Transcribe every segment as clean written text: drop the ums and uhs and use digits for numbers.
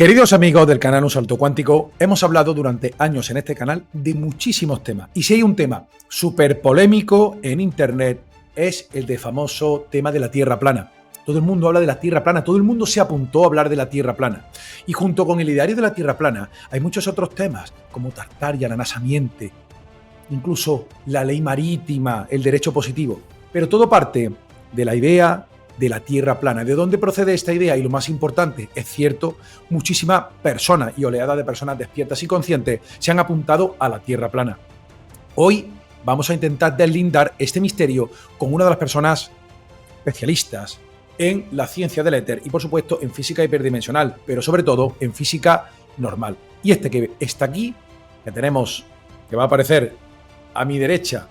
Queridos amigos del canal Un Salto Cuántico, hemos hablado durante años en este canal de muchísimos temas. Y si hay un tema súper polémico en internet, es el de famoso tema de la Tierra plana. Todo el mundo habla de la Tierra plana, todo el mundo se apuntó a hablar de la Tierra plana. Y junto con el ideario de la Tierra plana hay muchos otros temas, como Tartaria, la nasamiente, incluso la ley marítima, el derecho positivo. Pero todo parte de la idea de la Tierra plana. ¿De dónde procede esta idea? Y lo más importante, es cierto, muchísimas personas y oleadas de personas despiertas y conscientes se han apuntado a la Tierra plana. Hoy vamos a intentar deslindar este misterio con una de las personas especialistas en la ciencia del éter y, por supuesto, en física hiperdimensional, pero sobre todo en física normal. Y este que está aquí, que tenemos, que va a aparecer a mi derecha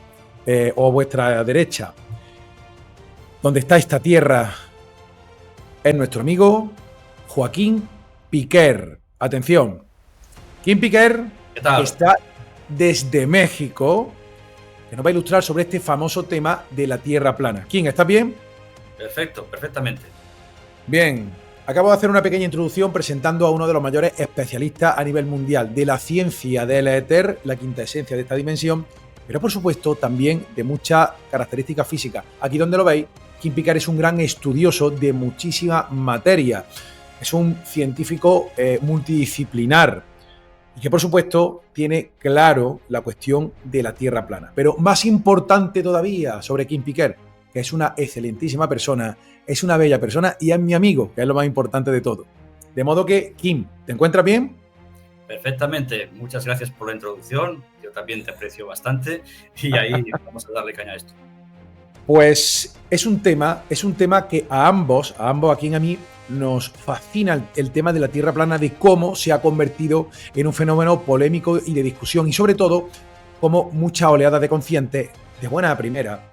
o a vuestra derecha, donde está esta Tierra, es nuestro amigo Joaquín Piquer. Atención, Joaquín Piquer está desde México, que nos va a ilustrar sobre este famoso tema de la Tierra plana. ¿Quién? ¿Estás bien? Perfecto, perfectamente. Bien, acabo de hacer una pequeña introducción presentando a uno de los mayores especialistas a nivel mundial de la ciencia del éter, la quinta esencia de esta dimensión, pero por supuesto también de muchas características físicas. Aquí donde lo veis, Joaquín Piquer es un gran estudioso de muchísima materia. Es un científico multidisciplinar y que por supuesto tiene claro la cuestión de la Tierra plana. Pero más importante todavía sobre Joaquín Piquer, que es una excelentísima persona, es una bella persona y es mi amigo, que es lo más importante de todo. De modo que, Kim, ¿te encuentras bien? Perfectamente, muchas gracias por la introducción, yo también te aprecio bastante y ahí vamos a darle caña a esto. Pues es un tema que a ambos, a quien a mí, nos fascina el tema de la Tierra plana, de cómo se ha convertido en un fenómeno polémico y de discusión y sobre todo, cómo muchas oleadas de conscientes, de buena a primera,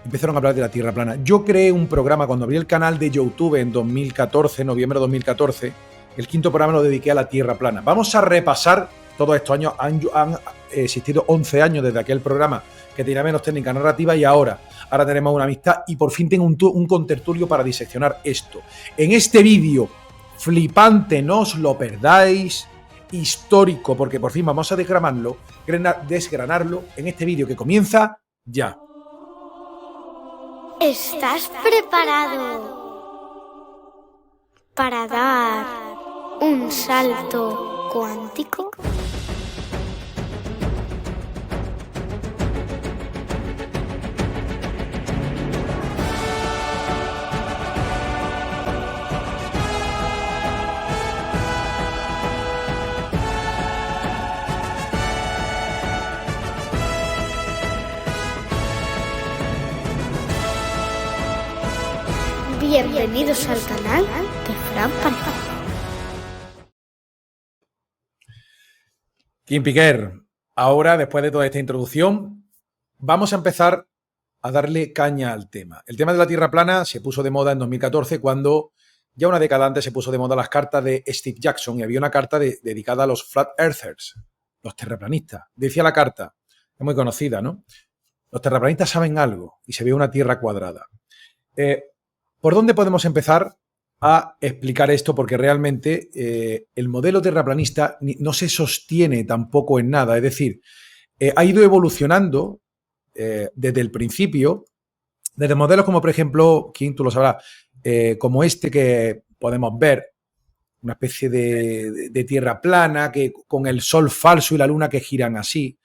empezaron a hablar de la Tierra plana. Yo creé un programa cuando abrí el canal de YouTube en 2014, noviembre de 2014, el quinto programa lo dediqué a la Tierra plana. Vamos a repasar todos estos años, han existido 11 años desde aquel programa que tenía menos técnica narrativa y ahora tenemos una amistad y por fin tengo un contertulio para diseccionar esto. En este vídeo flipante, no os lo perdáis, histórico, porque por fin vamos a desgranarlo en este vídeo que comienza ya. ¿Estás preparado para dar un salto cuántico? Bienvenidos al canal de Fran Pareja. Joaquín Piquer, ahora después de toda esta introducción, vamos a empezar a darle caña al tema. El tema de la Tierra plana se puso de moda en 2014 cuando ya una década antes se puso de moda las cartas de Steve Jackson y había una carta dedicada a los Flat Earthers, los terraplanistas. Decía la carta, es muy conocida, ¿no? Los terraplanistas saben algo y se ve una Tierra cuadrada. ¿Por dónde podemos empezar a explicar esto? Porque realmente el modelo terraplanista no se sostiene tampoco en nada. Es decir, ha ido evolucionando desde el principio, desde modelos como, por ejemplo, ¿quién tú lo sabrás? Como este que podemos ver, una especie de tierra plana que con el sol falso y la luna que giran así.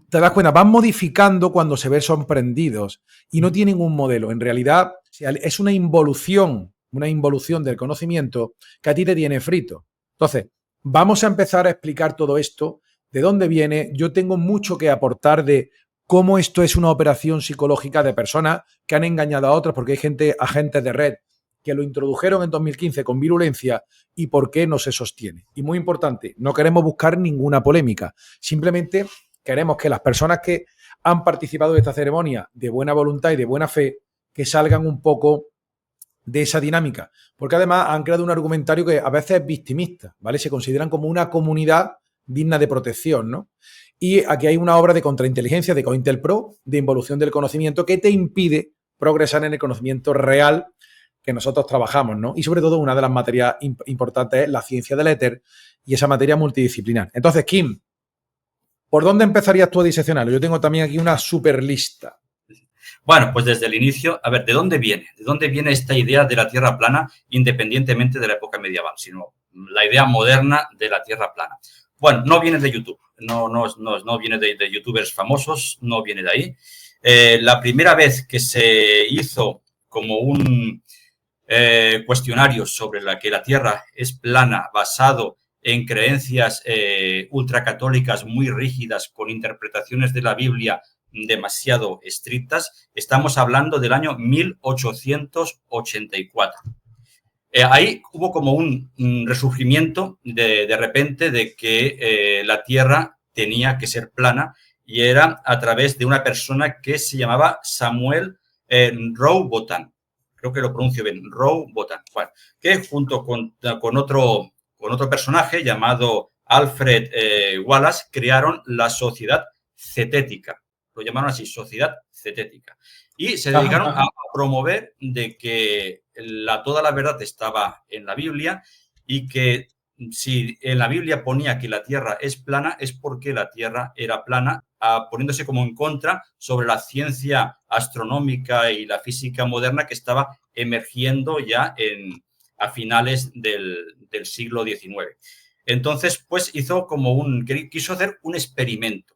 Te das cuenta, van modificando cuando se ven sorprendidos y no tienen un modelo. En realidad es una involución del conocimiento que a ti te tiene frito. Entonces, vamos a empezar a explicar todo esto, de dónde viene. Yo tengo mucho que aportar de cómo esto es una operación psicológica de personas que han engañado a otras, porque hay agentes de red que lo introdujeron en 2015 con virulencia y por qué no se sostiene. Y muy importante, no queremos buscar ninguna polémica, simplemente queremos que las personas que han participado de esta ceremonia de buena voluntad y de buena fe, que salgan un poco de esa dinámica. Porque además han creado un argumentario que a veces es victimista, ¿vale? Se consideran como una comunidad digna de protección, ¿no? Y aquí hay una obra de contrainteligencia de COINTELPRO, de involución del conocimiento, que te impide progresar en el conocimiento real que nosotros trabajamos, ¿no? Y sobre todo una de las materias importantes es la ciencia del éter y esa materia multidisciplinar. Entonces, Kim, ¿por dónde empezarías tú a diseccionarlo? Yo tengo también aquí una super lista. Bueno, pues desde el inicio, a ver, ¿de dónde viene? ¿De dónde viene esta idea de la Tierra plana independientemente de la época medieval, sino la idea moderna de la Tierra plana? Bueno, no viene de YouTube, no viene de youtubers famosos, no viene de ahí. La primera vez que se hizo como un cuestionario sobre la que la Tierra es plana basado en creencias ultracatólicas muy rígidas con interpretaciones de la Biblia demasiado estrictas, estamos hablando del año 1884. Ahí hubo como un resurgimiento de repente de que la Tierra tenía que ser plana y era a través de una persona que se llamaba Samuel Rowbotham. Creo que lo pronuncio bien, Rowbotham. Bueno, que junto con otro personaje llamado Alfred Wallace crearon la Sociedad Cetética. Lo llamaron así, Sociedad Cetética. Y se dedicaron a promover de que toda la verdad estaba en la Biblia y que si en la Biblia ponía que la Tierra es plana, es porque la Tierra era plana, poniéndose como en contra sobre la ciencia astronómica y la física moderna que estaba emergiendo ya a finales del siglo XIX. Entonces, pues quiso hacer un experimento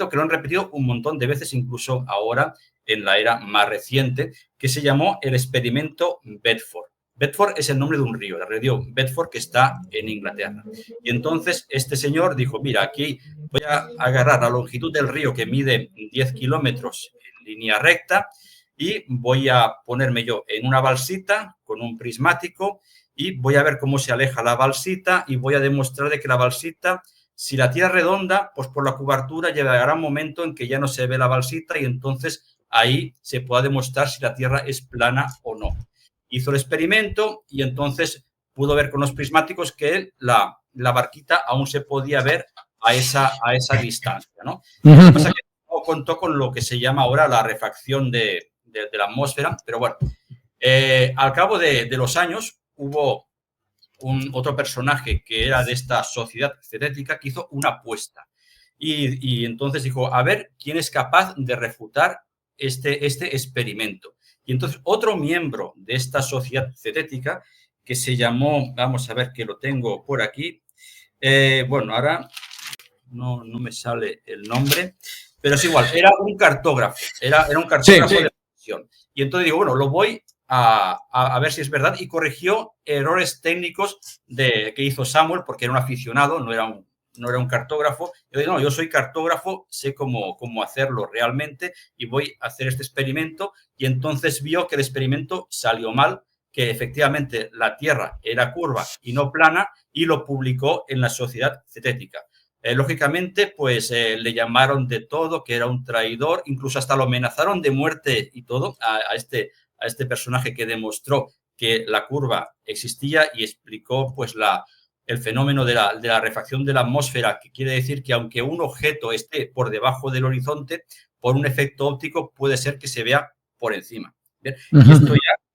que lo han repetido un montón de veces, incluso ahora en la era más reciente, que se llamó el experimento Bedford. Bedford es el nombre de un río, el río Bedford, que está en Inglaterra. Y entonces este señor dijo, mira, aquí voy a agarrar la longitud del río, que mide 10 kilómetros en línea recta, y voy a ponerme yo en una balsita con un prismático y voy a ver cómo se aleja la balsita y voy a demostrar de que la balsita, si la Tierra es redonda, pues por la curvatura llegará un momento en que ya no se ve la balsita y entonces ahí se pueda demostrar si la Tierra es plana o no. Hizo el experimento y entonces pudo ver con los prismáticos que la barquita aún se podía ver a esa distancia, ¿no? Lo que pasa es que no contó con lo que se llama ahora la refracción de la atmósfera, pero bueno, al cabo de los años hubo otro personaje que era de esta sociedad cetética que hizo una apuesta y entonces dijo, a ver, ¿quién es capaz de refutar este experimento? Y entonces otro miembro de esta sociedad cetética que se llamó, vamos a ver que lo tengo por aquí, bueno, ahora no me sale el nombre, pero es igual, era un cartógrafo, era un cartógrafo de precisión. Y entonces digo, bueno, lo voy a ver si es verdad y corrigió errores técnicos que hizo Samuel porque era un aficionado, no era un cartógrafo. Yo digo, no, yo soy cartógrafo, sé cómo hacerlo realmente y voy a hacer este experimento. Y entonces vio que el experimento salió mal, que efectivamente la Tierra era curva y no plana y lo publicó en la Sociedad Cetética. Lógicamente, pues le llamaron de todo, que era un traidor, incluso hasta lo amenazaron de muerte y todo a este personaje que demostró que la curva existía y explicó pues el fenómeno de la refracción de la atmósfera, que quiere decir que aunque un objeto esté por debajo del horizonte, por un efecto óptico puede ser que se vea por encima. ¿Bien? Y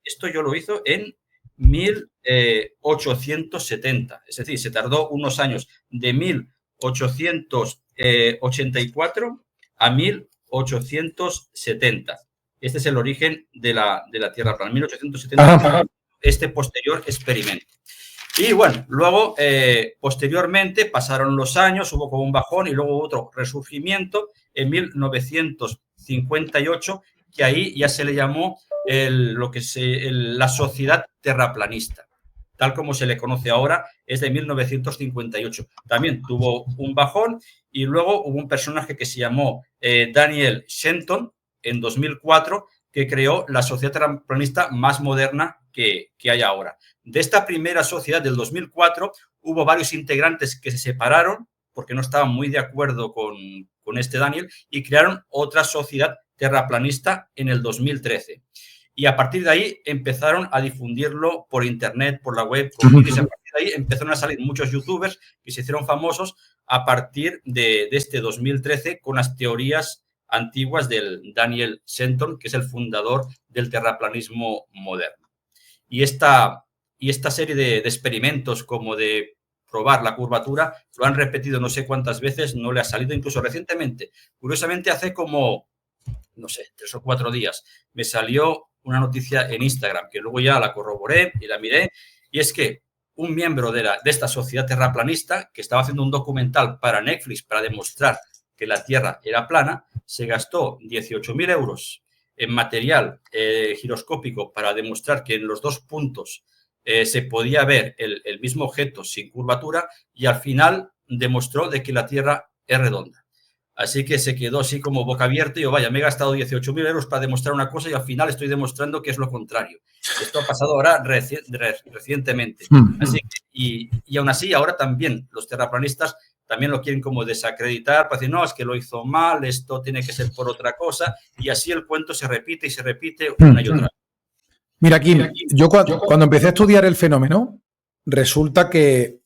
esto yo lo hizo en 1870, es decir, se tardó unos años de 1884 a 1870. Este es el origen de la Tierra plana, 1870, este posterior experimento. Y bueno, luego, posteriormente, pasaron los años, hubo como un bajón y luego otro resurgimiento en 1958, que ahí ya se le llamó la sociedad terraplanista, tal como se le conoce ahora, es de 1958. También tuvo un bajón y luego hubo un personaje que se llamó Daniel Shenton en 2004, que creó la sociedad terraplanista más moderna que hay ahora. De esta primera sociedad del 2004 hubo varios integrantes que se separaron porque no estaban muy de acuerdo con este Daniel y crearon otra sociedad terraplanista en el 2013. Y a partir de ahí empezaron a difundirlo por internet, por la web, y a partir de ahí empezaron a salir muchos youtubers que se hicieron famosos a partir de este 2013 con las teorías antiguas del Daniel Shenton, que es el fundador del terraplanismo moderno. Y esta serie de experimentos como de probar la curvatura lo han repetido no sé cuántas veces, no le ha salido incluso recientemente. Curiosamente, hace como, no sé, 3 o 4 días, me salió una noticia en Instagram que luego ya la corroboré y la miré, y es que un miembro de esta sociedad terraplanista que estaba haciendo un documental para Netflix para demostrar que la Tierra era plana, se gastó 18.000 euros en material giroscópico para demostrar que en los 2 puntos se podía ver el mismo objeto sin curvatura, y al final demostró de que la Tierra es redonda. Así que se quedó así como boca abierta y yo, vaya, me he gastado 18.000 euros para demostrar una cosa y al final estoy demostrando que es lo contrario. Esto ha pasado ahora recientemente. Así que, y aún así, ahora también los terraplanistas también lo quieren como desacreditar, para decir, no, es que lo hizo mal, esto tiene que ser por otra cosa, y así el cuento se repite y se repite una y otra vez. Mira, Kim, yo cuando empecé a estudiar el fenómeno, resulta que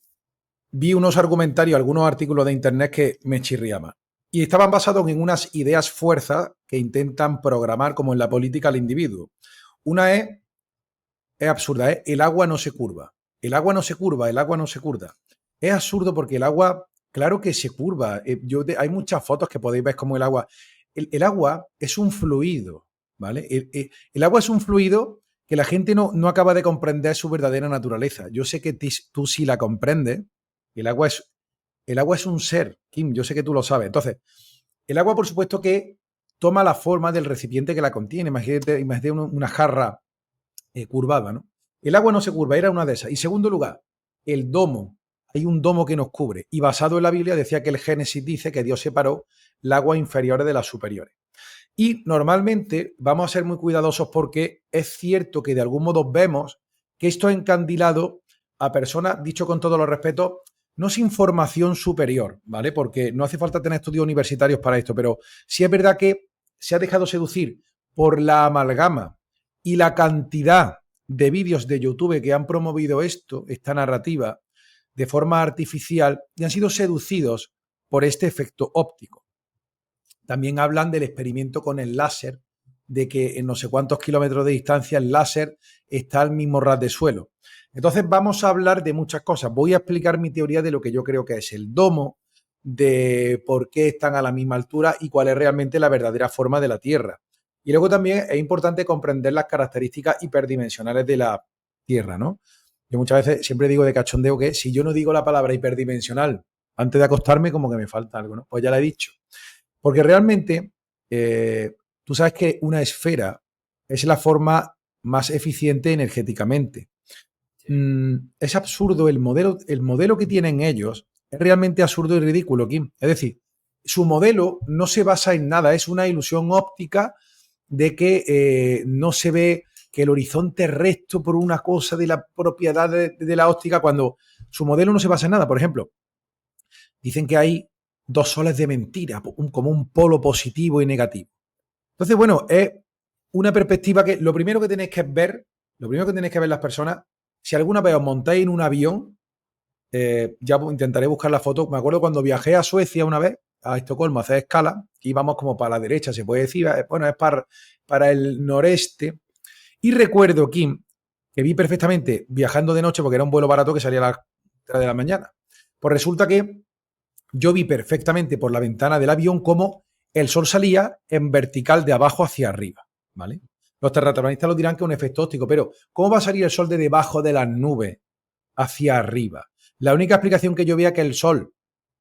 vi unos argumentarios, algunos artículos de internet que me chirriaban. Y estaban basados en unas ideas fuerzas que intentan programar, como en la política, al individuo. Una es absurda, ¿eh? El agua no se curva. El agua no se curva, el agua no se curva. Es absurdo porque el agua, claro que se curva. Hay muchas fotos que podéis ver como el agua. El agua es un fluido, ¿vale? El agua es un fluido que la gente no acaba de comprender su verdadera naturaleza. Yo sé que tú sí la comprendes. El agua es un ser, Kim, yo sé que tú lo sabes. Entonces, el agua, por supuesto, que toma la forma del recipiente que la contiene. Imagínate una jarra curvada, ¿no? El agua no se curva, era una de esas. Y segundo lugar, el domo. Hay un domo que nos cubre. Y basado en la Biblia decía que el Génesis dice que Dios separó el agua inferiores de las superiores. Y normalmente vamos a ser muy cuidadosos porque es cierto que de algún modo vemos que esto ha encandilado a personas, dicho con todos los respetos, no es información superior, ¿vale? Porque no hace falta tener estudios universitarios para esto, pero sí es verdad que se ha dejado seducir por la amalgama y la cantidad de vídeos de YouTube que han promovido esta narrativa, de forma artificial, y han sido seducidos por este efecto óptico. También hablan del experimento con el láser, de que en no sé cuántos kilómetros de distancia el láser está al mismo ras de suelo. Entonces vamos a hablar de muchas cosas. Voy a explicar mi teoría de lo que yo creo que es el domo, de por qué están a la misma altura y cuál es realmente la verdadera forma de la Tierra. Y luego también es importante comprender las características hiperdimensionales de la Tierra, ¿no? Yo muchas veces siempre digo de cachondeo que si yo no digo la palabra hiperdimensional antes de acostarme, como que me falta algo, ¿no? Pues ya la he dicho. Porque realmente tú sabes que una esfera es la forma más eficiente energéticamente. Es absurdo el modelo que tienen ellos, es realmente absurdo y ridículo, Kim. Es decir, su modelo no se basa en nada, es una ilusión óptica de que no se ve que el horizonte es recto por una cosa de la propiedad de la óptica, cuando su modelo no se basa en nada. Por ejemplo, dicen que hay 2 soles de mentira, como un polo positivo y negativo. Entonces, bueno, es una perspectiva que lo primero que tenéis que ver las personas, si alguna vez os montáis en un avión, ya intentaré buscar la foto. Me acuerdo cuando viajé a Suecia una vez, a Estocolmo, a hacer escala, íbamos como para la derecha, se puede decir, bueno, es para el noreste. Y recuerdo, Kim, que vi perfectamente viajando de noche, porque era un vuelo barato que salía a las 3 de la mañana. Pues resulta que yo vi perfectamente por la ventana del avión cómo el sol salía en vertical de abajo hacia arriba, ¿vale? Los terraplanistas lo dirán que es un efecto óptico, pero ¿cómo va a salir el sol de debajo de las nubes hacia arriba? La única explicación que yo veía que el sol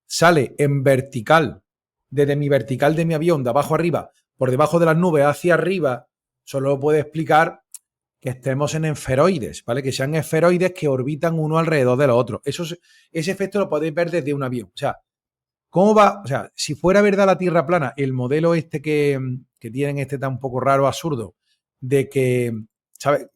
sale en vertical, desde mi vertical de mi avión, de abajo arriba, por debajo de las nubes hacia arriba, solo puede explicar que estemos en esferoides, ¿vale? Que sean esferoides que orbitan uno alrededor de los otros. Ese efecto lo podéis ver desde un avión. O sea, ¿cómo va? O sea, si fuera verdad la Tierra plana, el modelo que tienen tan poco raro, absurdo, de que, ¿sabes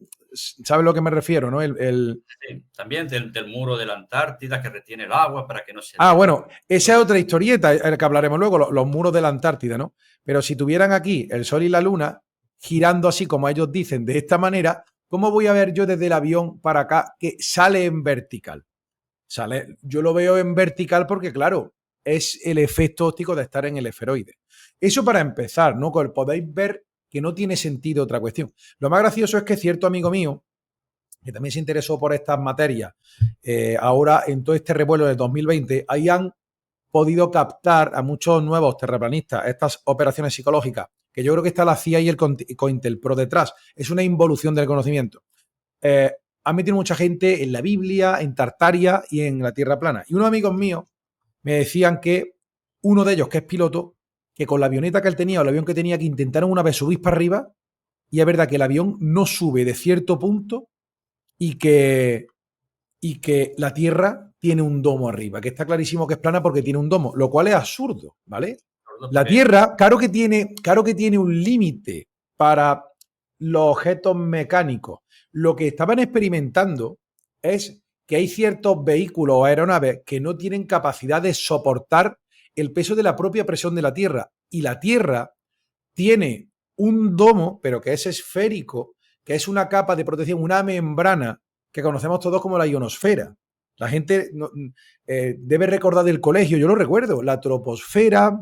lo que me refiero, no? Sí, también del muro de la Antártida que retiene el agua para que no se... Bueno, esa es otra historieta que hablaremos luego, los muros de la Antártida, ¿no? Pero si tuvieran aquí el Sol y la Luna girando así como ellos dicen, de esta manera, ¿cómo voy a ver yo desde el avión para acá que sale en vertical? Yo lo veo en vertical porque, claro, es el efecto óptico de estar en el esferoide. Eso para empezar, ¿no? Podéis ver que no tiene sentido otra cuestión. Lo más gracioso es que cierto amigo mío que también se interesó por estas materias, ahora en todo este revuelo del 2020, ahí han podido captar a muchos nuevos terraplanistas estas operaciones psicológicas, que yo creo que está la CIA y el COINTELPRO detrás. Es una involución del conocimiento. Han metido mucha gente en la Biblia, en Tartaria y en la Tierra plana. Y unos amigos míos me decían que uno de ellos, que es piloto, que con la avioneta que él tenía o el avión que tenía, que intentaron una vez subir para arriba, y es verdad que el avión no sube de cierto punto y que la Tierra tiene un domo arriba, que está clarísimo que es plana porque tiene un domo, lo cual es absurdo, ¿vale? La Tierra, claro que tiene un límite para los objetos mecánicos. Lo que estaban experimentando es que hay ciertos vehículos o aeronaves que no tienen capacidad de soportar el peso de la propia presión de la Tierra. Y la Tierra tiene un domo, pero que es esférico, que es una capa de protección, una membrana que conocemos todos como la ionosfera. La gente debe recordar del colegio, yo lo recuerdo, la troposfera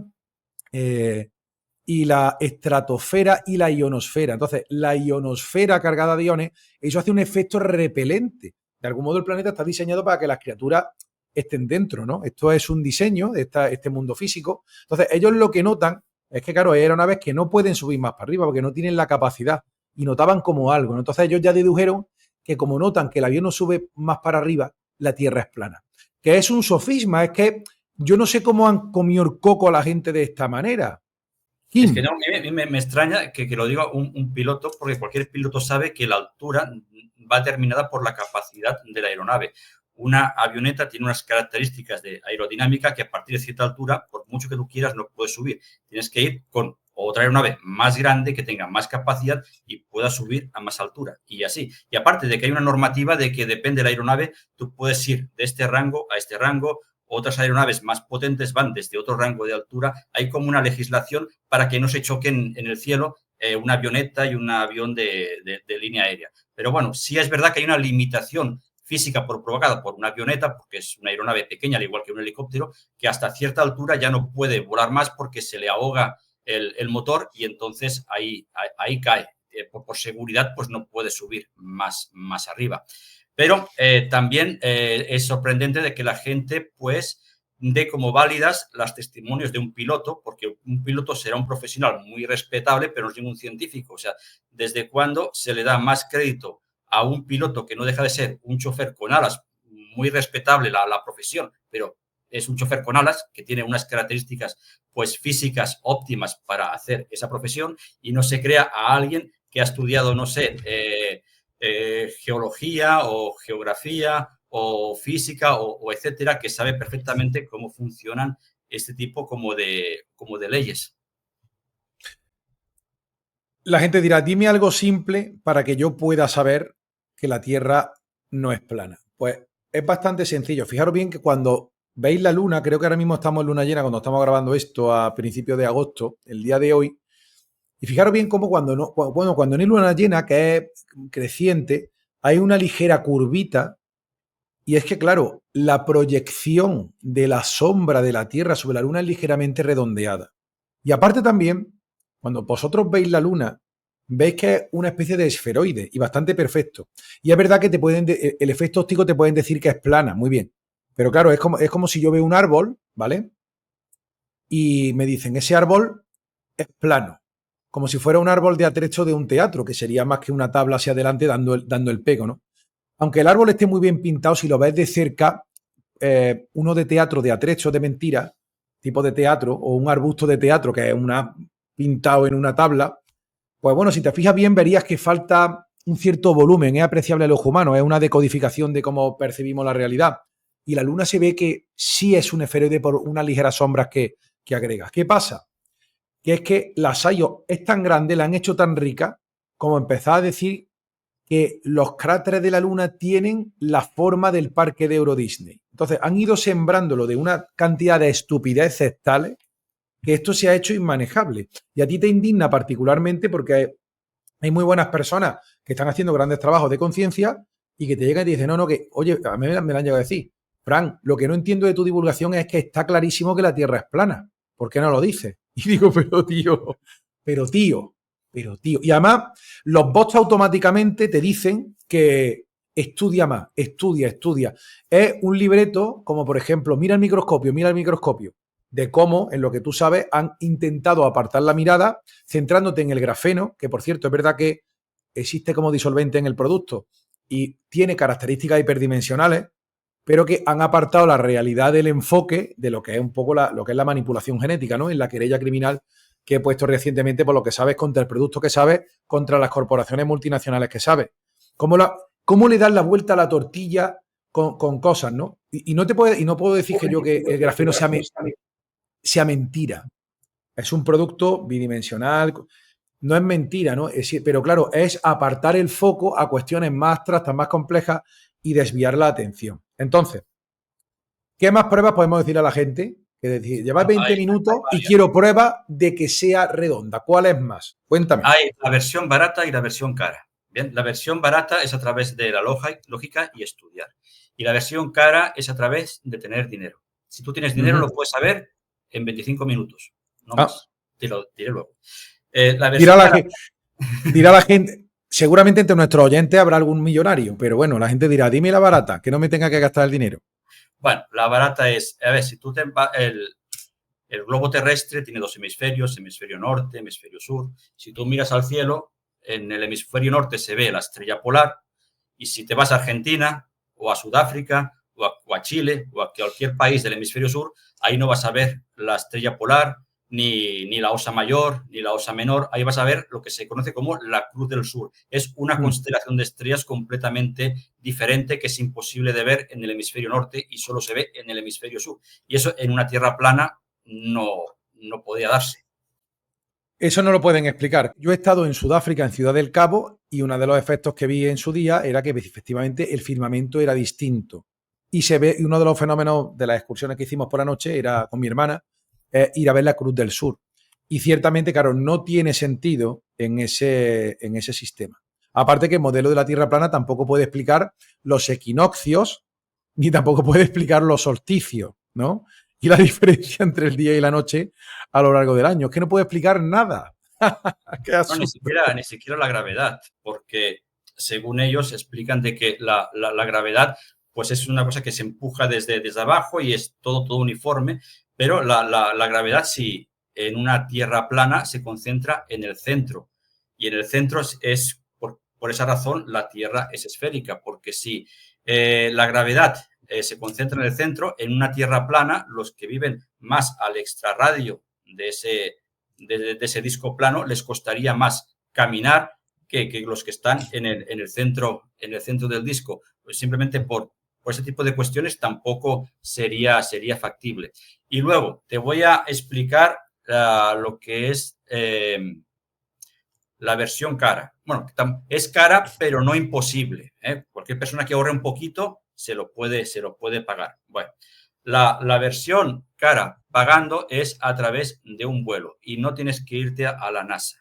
y la estratosfera y la ionosfera. Entonces, la ionosfera cargada de iones, eso hace un efecto repelente. De algún modo el planeta está diseñado para que las criaturas estén dentro, ¿no? Esto es un diseño de este mundo físico. Entonces, ellos lo que notan es que, claro, hay aeronaves que no pueden subir más para arriba porque no tienen la capacidad y notaban como algo, ¿no? Entonces, ellos ya dedujeron que como notan que el avión no sube más para arriba, la Tierra es plana. Que es un sofisma, es que yo no sé cómo han comido el coco a la gente de esta manera. Kim. Es que no, me extraña que lo diga un piloto, porque cualquier piloto sabe que la altura va determinada por la capacidad de la aeronave. Una avioneta tiene unas características de aerodinámica que a partir de cierta altura, por mucho que tú quieras, no puedes subir. Tienes que ir con otra aeronave más grande que tenga más capacidad y pueda subir a más altura. Y así. Y aparte de que hay una normativa de que depende de la aeronave, tú puedes ir de este rango a este rango. Otras aeronaves más potentes van desde otro rango de altura. Hay como una legislación para que no se choquen en el cielo una avioneta y un avión de línea aérea. Pero bueno, sí es verdad que hay una limitación física provocada por una avioneta, porque es una aeronave pequeña, al igual que un helicóptero, que hasta cierta altura ya no puede volar más porque se le ahoga el motor y entonces ahí cae. Por seguridad, pues no puede subir más arriba. Pero también es sorprendente de que la gente, pues, dé como válidas los testimonios de un piloto, porque un piloto será un profesional muy respetable, pero no es ningún científico. O sea, ¿desde cuándo se le da más crédito a un piloto que no deja de ser un chofer con alas? Muy respetable la profesión, pero es un chofer con alas que tiene unas características, pues, físicas óptimas para hacer esa profesión y no se crea a alguien que ha estudiado, no sé, geología o geografía o física o etcétera, que sabe perfectamente cómo funcionan este tipo como de leyes. La gente dirá, dime algo simple para que yo pueda saber que la Tierra no es plana. Pues es bastante sencillo. Fijaros bien que cuando veis la luna, creo que ahora mismo estamos en luna llena cuando estamos grabando esto a principios de agosto, el día de hoy, y fijaros bien cómo cuando no hay luna llena, que es creciente, hay una ligera curvita. Y es que, claro, la proyección de la sombra de la Tierra sobre la luna es ligeramente redondeada. Y aparte también, cuando vosotros veis la luna, veis que es una especie de esferoide y bastante perfecto. Y es verdad que el efecto óptico te pueden decir que es plana, muy bien. Pero claro, es como si yo veo un árbol, ¿vale? Y me dicen, ese árbol es plano. Como si fuera un árbol de atrecho de un teatro, que sería más que una tabla hacia adelante dando el pego, ¿no? Aunque el árbol esté muy bien pintado, si lo ves de cerca, uno de teatro de atrecho de mentira, tipo de teatro, o un arbusto de teatro que es pintado en una tabla, pues bueno, si te fijas bien verías que falta un cierto volumen, es apreciable el ojo humano, es una decodificación de cómo percibimos la realidad. Y la luna se ve que sí es un esferoide por unas ligeras sombras que agregas. ¿Qué pasa? Que es que la Sayo es tan grande, la han hecho tan rica, como empezar a decir que los cráteres de la luna tienen la forma del parque de Euro Disney. Entonces han ido sembrándolo de una cantidad de estupideces tales que esto se ha hecho inmanejable. Y a ti te indigna particularmente porque hay muy buenas personas que están haciendo grandes trabajos de conciencia y que te llegan y te dicen, no, que, oye, a mí me lo han llegado a decir, Fran, lo que no entiendo de tu divulgación es que está clarísimo que la Tierra es plana. ¿Por qué no lo dices? Y digo, pero tío. Y además, los bots automáticamente te dicen que estudia más, estudia. Es un libreto como, por ejemplo, mira el microscopio, de cómo, en lo que tú sabes, han intentado apartar la mirada, centrándote en el grafeno, que por cierto es verdad que existe como disolvente en el producto y tiene características hiperdimensionales, pero que han apartado la realidad del enfoque de lo que es un poco lo que es la manipulación genética, ¿no? En la querella criminal que he puesto recientemente por lo que sabes contra el producto que sabes, contra las corporaciones multinacionales que sabes. ¿Cómo le das la vuelta a la tortilla con cosas, ¿no? Y no puedo decir que el grafeno sea mentira. Es un producto bidimensional, no es mentira, ¿no? Pero claro, es apartar el foco a cuestiones más abstractas, más complejas y desviar la atención. Entonces, ¿qué más pruebas podemos decir a la gente? Que decir, llevas 20 minutos y quiero pruebas de que sea redonda. ¿Cuál es más? Cuéntame. Hay la versión barata y la versión cara. Bien, la versión barata es a través de la lógica y estudiar. Y la versión cara es a través de tener dinero. Si tú tienes dinero, lo puedes saber en 25 minutos. No más. Te lo diré luego. Dirá la gente, seguramente entre nuestros oyentes habrá algún millonario, pero bueno, la gente dirá, dime la barata, que no me tenga que gastar el dinero. Bueno, la barata es, a ver, si tú el globo terrestre tiene dos hemisferios, hemisferio norte, hemisferio sur. Si tú miras al cielo, en el hemisferio norte se ve la estrella polar, y si te vas a Argentina o a Sudáfrica o a Chile o a cualquier país del hemisferio sur, ahí no vas a ver la estrella polar, ni la Osa Mayor, ni la Osa Menor. Ahí vas a ver lo que se conoce como la Cruz del Sur. Es una constelación de estrellas completamente diferente que es imposible de ver en el hemisferio norte y solo se ve en el hemisferio sur. Y eso en una tierra plana no podía darse. Eso no lo pueden explicar. Yo he estado en Sudáfrica, en Ciudad del Cabo, y uno de los efectos que vi en su día era que efectivamente el firmamento era distinto. Y se ve, y uno de los fenómenos de las excursiones que hicimos por la noche era con mi hermana, ir a ver la Cruz del Sur. Y ciertamente, claro, no tiene sentido en ese sistema. Aparte que el modelo de la Tierra plana tampoco puede explicar los equinoccios, ni tampoco puede explicar los solsticios, ¿no? Y la diferencia entre el día y la noche a lo largo del año. Es que no puede explicar nada. No, ni siquiera la gravedad, porque según ellos explican de que la gravedad pues es una cosa que se empuja desde abajo y es todo uniforme, pero la gravedad sí, en una tierra plana se concentra en el centro, y en el centro por esa razón la Tierra es esférica, porque si la gravedad se concentra en el centro, en una tierra plana, los que viven más al extrarradio de ese disco plano les costaría más caminar que los que están en el centro del disco. Pues simplemente por ese tipo de cuestiones tampoco sería factible. Y luego te voy a explicar lo que es la versión cara. Bueno, es cara, pero no imposible. Cualquier persona que ahorre un poquito se lo puede pagar. Bueno, la versión cara pagando es a través de un vuelo y no tienes que irte a la NASA.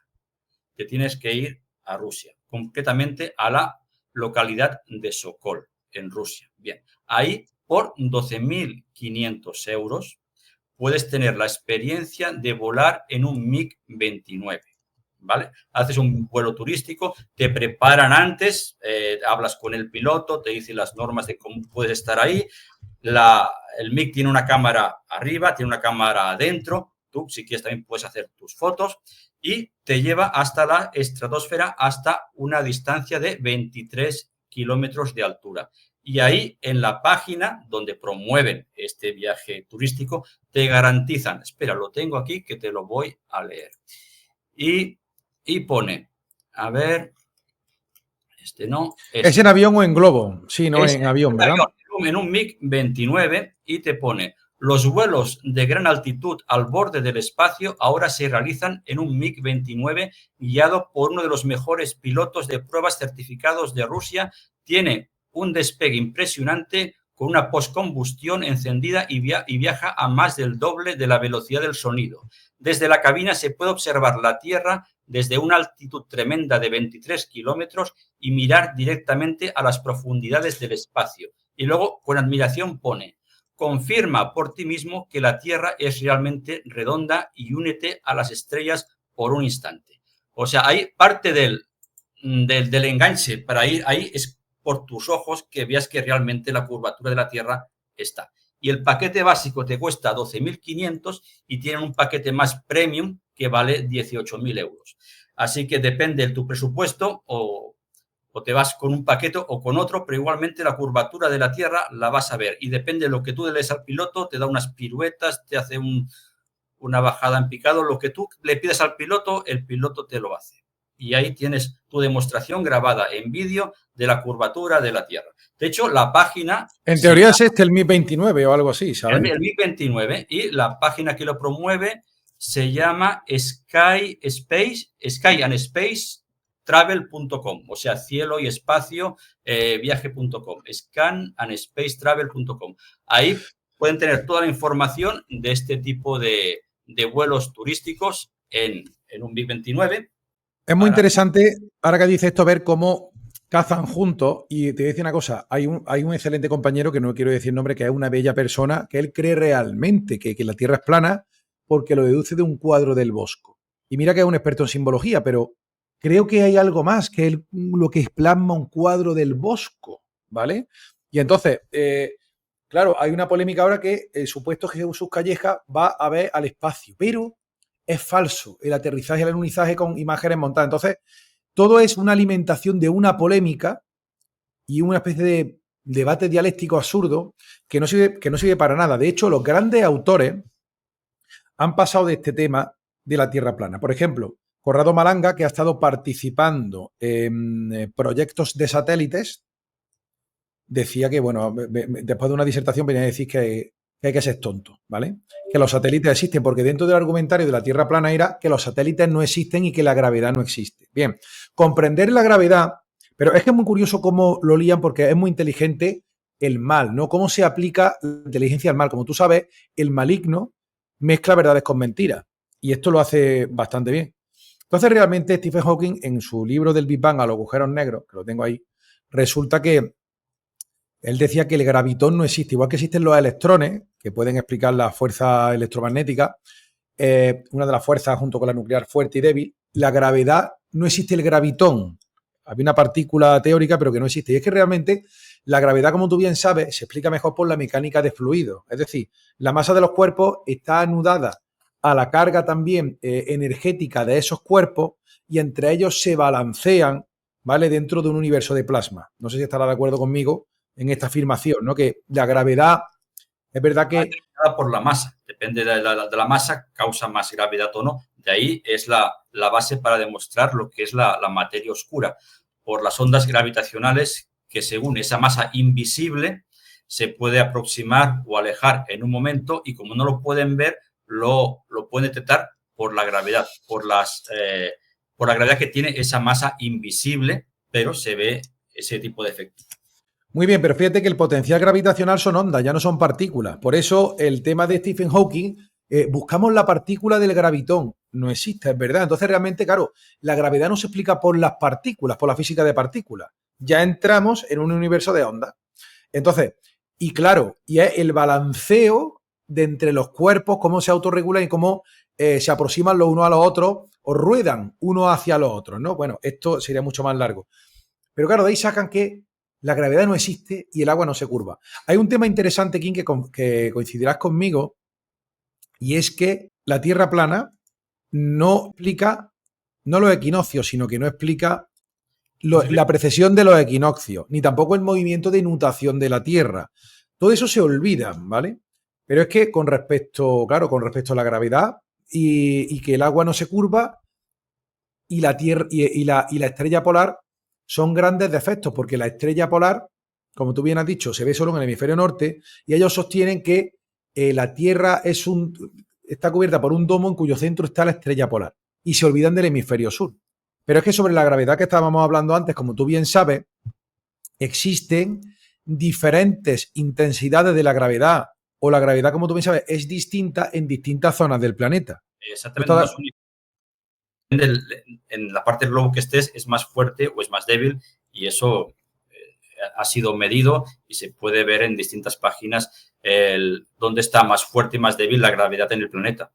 Te tienes que ir a Rusia, concretamente a la localidad de Sokol, en Rusia. Bien, ahí por 12.500 euros puedes tener la experiencia de volar en un MiG-29. ¿Vale? Haces un vuelo turístico, te preparan antes, hablas con el piloto, te dicen las normas de cómo puedes estar ahí. El MiG tiene una cámara arriba, tiene una cámara adentro. Tú, si quieres, también puedes hacer tus fotos y te lleva hasta la estratosfera, hasta una distancia de 23 kilómetros de altura. Y ahí, en la página donde promueven este viaje turístico, te garantizan, espera, lo tengo aquí que te lo voy a leer. Y pone, a ver, no. ¿Es en avión o en globo? Sí, no, en avión, ¿verdad? En un MiG-29 y te pone, los vuelos de gran altitud al borde del espacio ahora se realizan en un MiG-29 guiado por uno de los mejores pilotos de pruebas certificados de Rusia. Tiene un despegue impresionante con una postcombustión encendida y viaja a más del doble de la velocidad del sonido. Desde la cabina se puede observar la Tierra desde una altitud tremenda de 23 kilómetros y mirar directamente a las profundidades del espacio. Y luego, con admiración, pone, confirma por ti mismo que la Tierra es realmente redonda y únete a las estrellas por un instante. O sea, ahí parte del enganche para ir ahí es por tus ojos que veas que realmente la curvatura de la Tierra está. Y el paquete básico te cuesta 12.500 y tienen un paquete más premium que vale 18.000 euros. Así que depende de tu presupuesto o te vas con un paquete o con otro, pero igualmente la curvatura de la Tierra la vas a ver. Y depende de lo que tú le des al piloto, te da unas piruetas, te hace una bajada en picado. Lo que tú le pides al piloto, el piloto te lo hace. Y ahí tienes tu demostración grabada en vídeo de la curvatura de la Tierra. De hecho, la página... En teoría es el MiG 29 o algo así, ¿sabes? El MiG 29 y la página que lo promueve se llama Sky and Space Travel.com, o sea, cielo y espacio viaje.com, scanandSpaceTravel.com. Ahí pueden tener toda la información de este tipo de vuelos turísticos en un MiG 29. Es muy interesante, ahora que dice esto, ver cómo cazan juntos. Y te voy a decir una cosa, hay un excelente compañero, que no quiero decir nombre, que es una bella persona, que él cree realmente que la Tierra es plana porque lo deduce de un cuadro del Bosco. Y mira que es un experto en simbología, pero creo que hay algo más que lo que plasma un cuadro del Bosco, ¿vale? Y entonces, claro, hay una polémica ahora que el supuesto Jesús Calleja va a ver al espacio, pero es falso el aterrizaje y el alunizaje con imágenes montadas. Entonces, todo es una alimentación de una polémica y una especie de debate dialéctico absurdo que no sirve para nada. De hecho, los grandes autores han pasado de este tema de la Tierra plana. Por ejemplo, Corrado Malanga, que ha estado participando en proyectos de satélites, decía que, bueno, después de una disertación venía a decir que hay que ser tonto, ¿vale? Que los satélites existen, porque dentro del argumentario de la Tierra plana era que los satélites no existen y que la gravedad no existe. Bien, comprender la gravedad, pero es que es muy curioso cómo lo lían, porque es muy inteligente el mal, ¿no? Cómo se aplica la inteligencia al mal. Como tú sabes, el maligno mezcla verdades con mentiras, y esto lo hace bastante bien. Entonces, realmente, Stephen Hawking, en su libro del Big Bang a los agujeros negros, que lo tengo ahí, resulta que él decía que el gravitón no existe, igual que existen los electrones, que pueden explicar la fuerza electromagnética, una de las fuerzas junto con la nuclear fuerte y débil. La gravedad, no existe el gravitón. Había una partícula teórica, pero que no existe. Y es que realmente la gravedad, como tú bien sabes, se explica mejor por la mecánica de fluidos. Es decir, la masa de los cuerpos está anudada a la carga también energética de esos cuerpos y entre ellos se balancean, ¿vale? Dentro de un universo de plasma. No sé si estará de acuerdo conmigo en esta afirmación, ¿no? Que la gravedad, es verdad que... Por la masa, depende de la masa, causa más gravedad o no. De ahí es la base para demostrar lo que es la materia oscura. Por las ondas gravitacionales que según esa masa invisible se puede aproximar o alejar en un momento y como no lo pueden ver, lo pueden detectar por la gravedad, por la gravedad que tiene esa masa invisible, pero se ve ese tipo de efecto. Muy bien, pero fíjate que el potencial gravitacional son ondas, ya no son partículas. Por eso el tema de Stephen Hawking, buscamos la partícula del gravitón. No existe, es verdad. Entonces realmente, claro, la gravedad no se explica por las partículas, por la física de partículas. Ya entramos en un universo de ondas. Entonces, y claro, y es el balanceo de entre los cuerpos, cómo se autorregulan y cómo se aproximan los unos a los otros o ruedan unos hacia los otros, ¿no? Bueno, esto sería mucho más largo. Pero claro, de ahí sacan que la gravedad no existe y el agua no se curva. Hay un tema interesante, Kim, que coincidirás conmigo, y es que la Tierra plana no explica, no los equinoccios, sino que no explica la precesión de los equinoccios, ni tampoco el movimiento de nutación de la Tierra. Todo eso se olvida, ¿vale? Pero es que con respecto a la gravedad y que el agua no se curva y la Tierra y la estrella polar son grandes defectos, porque la estrella polar, como tú bien has dicho, se ve solo en el hemisferio norte y ellos sostienen que la Tierra está cubierta por un domo en cuyo centro está la estrella polar y se olvidan del hemisferio sur. Pero es que sobre la gravedad que estábamos hablando antes, como tú bien sabes, existen diferentes intensidades de la gravedad o la gravedad, como tú bien sabes, es distinta en distintas zonas del planeta. Exactamente. En la parte del globo que estés es más fuerte o es más débil y eso ha sido medido y se puede ver en distintas páginas dónde está más fuerte y más débil la gravedad en el planeta.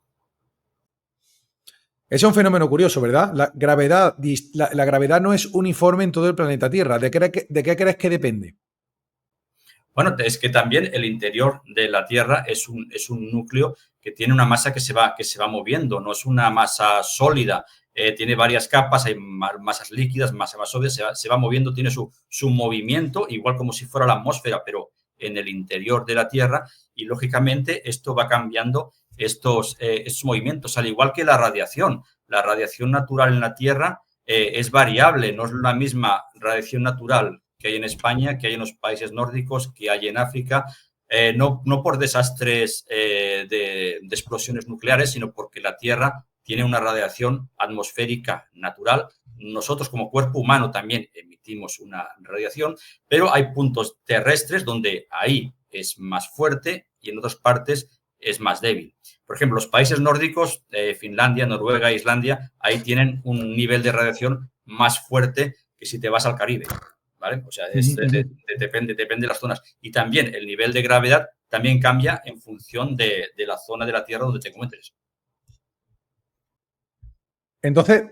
Ese es un fenómeno curioso, ¿verdad? La gravedad no es uniforme en todo el planeta Tierra. ¿De qué crees que depende? Bueno, es que también el interior de la Tierra es un núcleo que tiene una masa que se va moviendo, no es una masa sólida, tiene varias capas, hay masas líquidas, masas más sólidas, se va moviendo, tiene su movimiento, igual como si fuera la atmósfera, pero en el interior de la Tierra, y lógicamente esto va cambiando estos movimientos, al igual que la radiación. La radiación natural en la Tierra es variable, no es la misma radiación natural que hay en España, que hay en los países nórdicos, que hay en África, no por desastres de explosiones nucleares, sino porque la Tierra tiene una radiación atmosférica natural. Nosotros como cuerpo humano también emitimos una radiación, pero hay puntos terrestres donde ahí es más fuerte y en otras partes es más débil. Por ejemplo, los países nórdicos, Finlandia, Noruega, Islandia, ahí tienen un nivel de radiación más fuerte que si te vas al Caribe. ¿Vale? O sea, depende de las zonas. Y también el nivel de gravedad también cambia en función de la zona de la Tierra donde te encuentres. Entonces,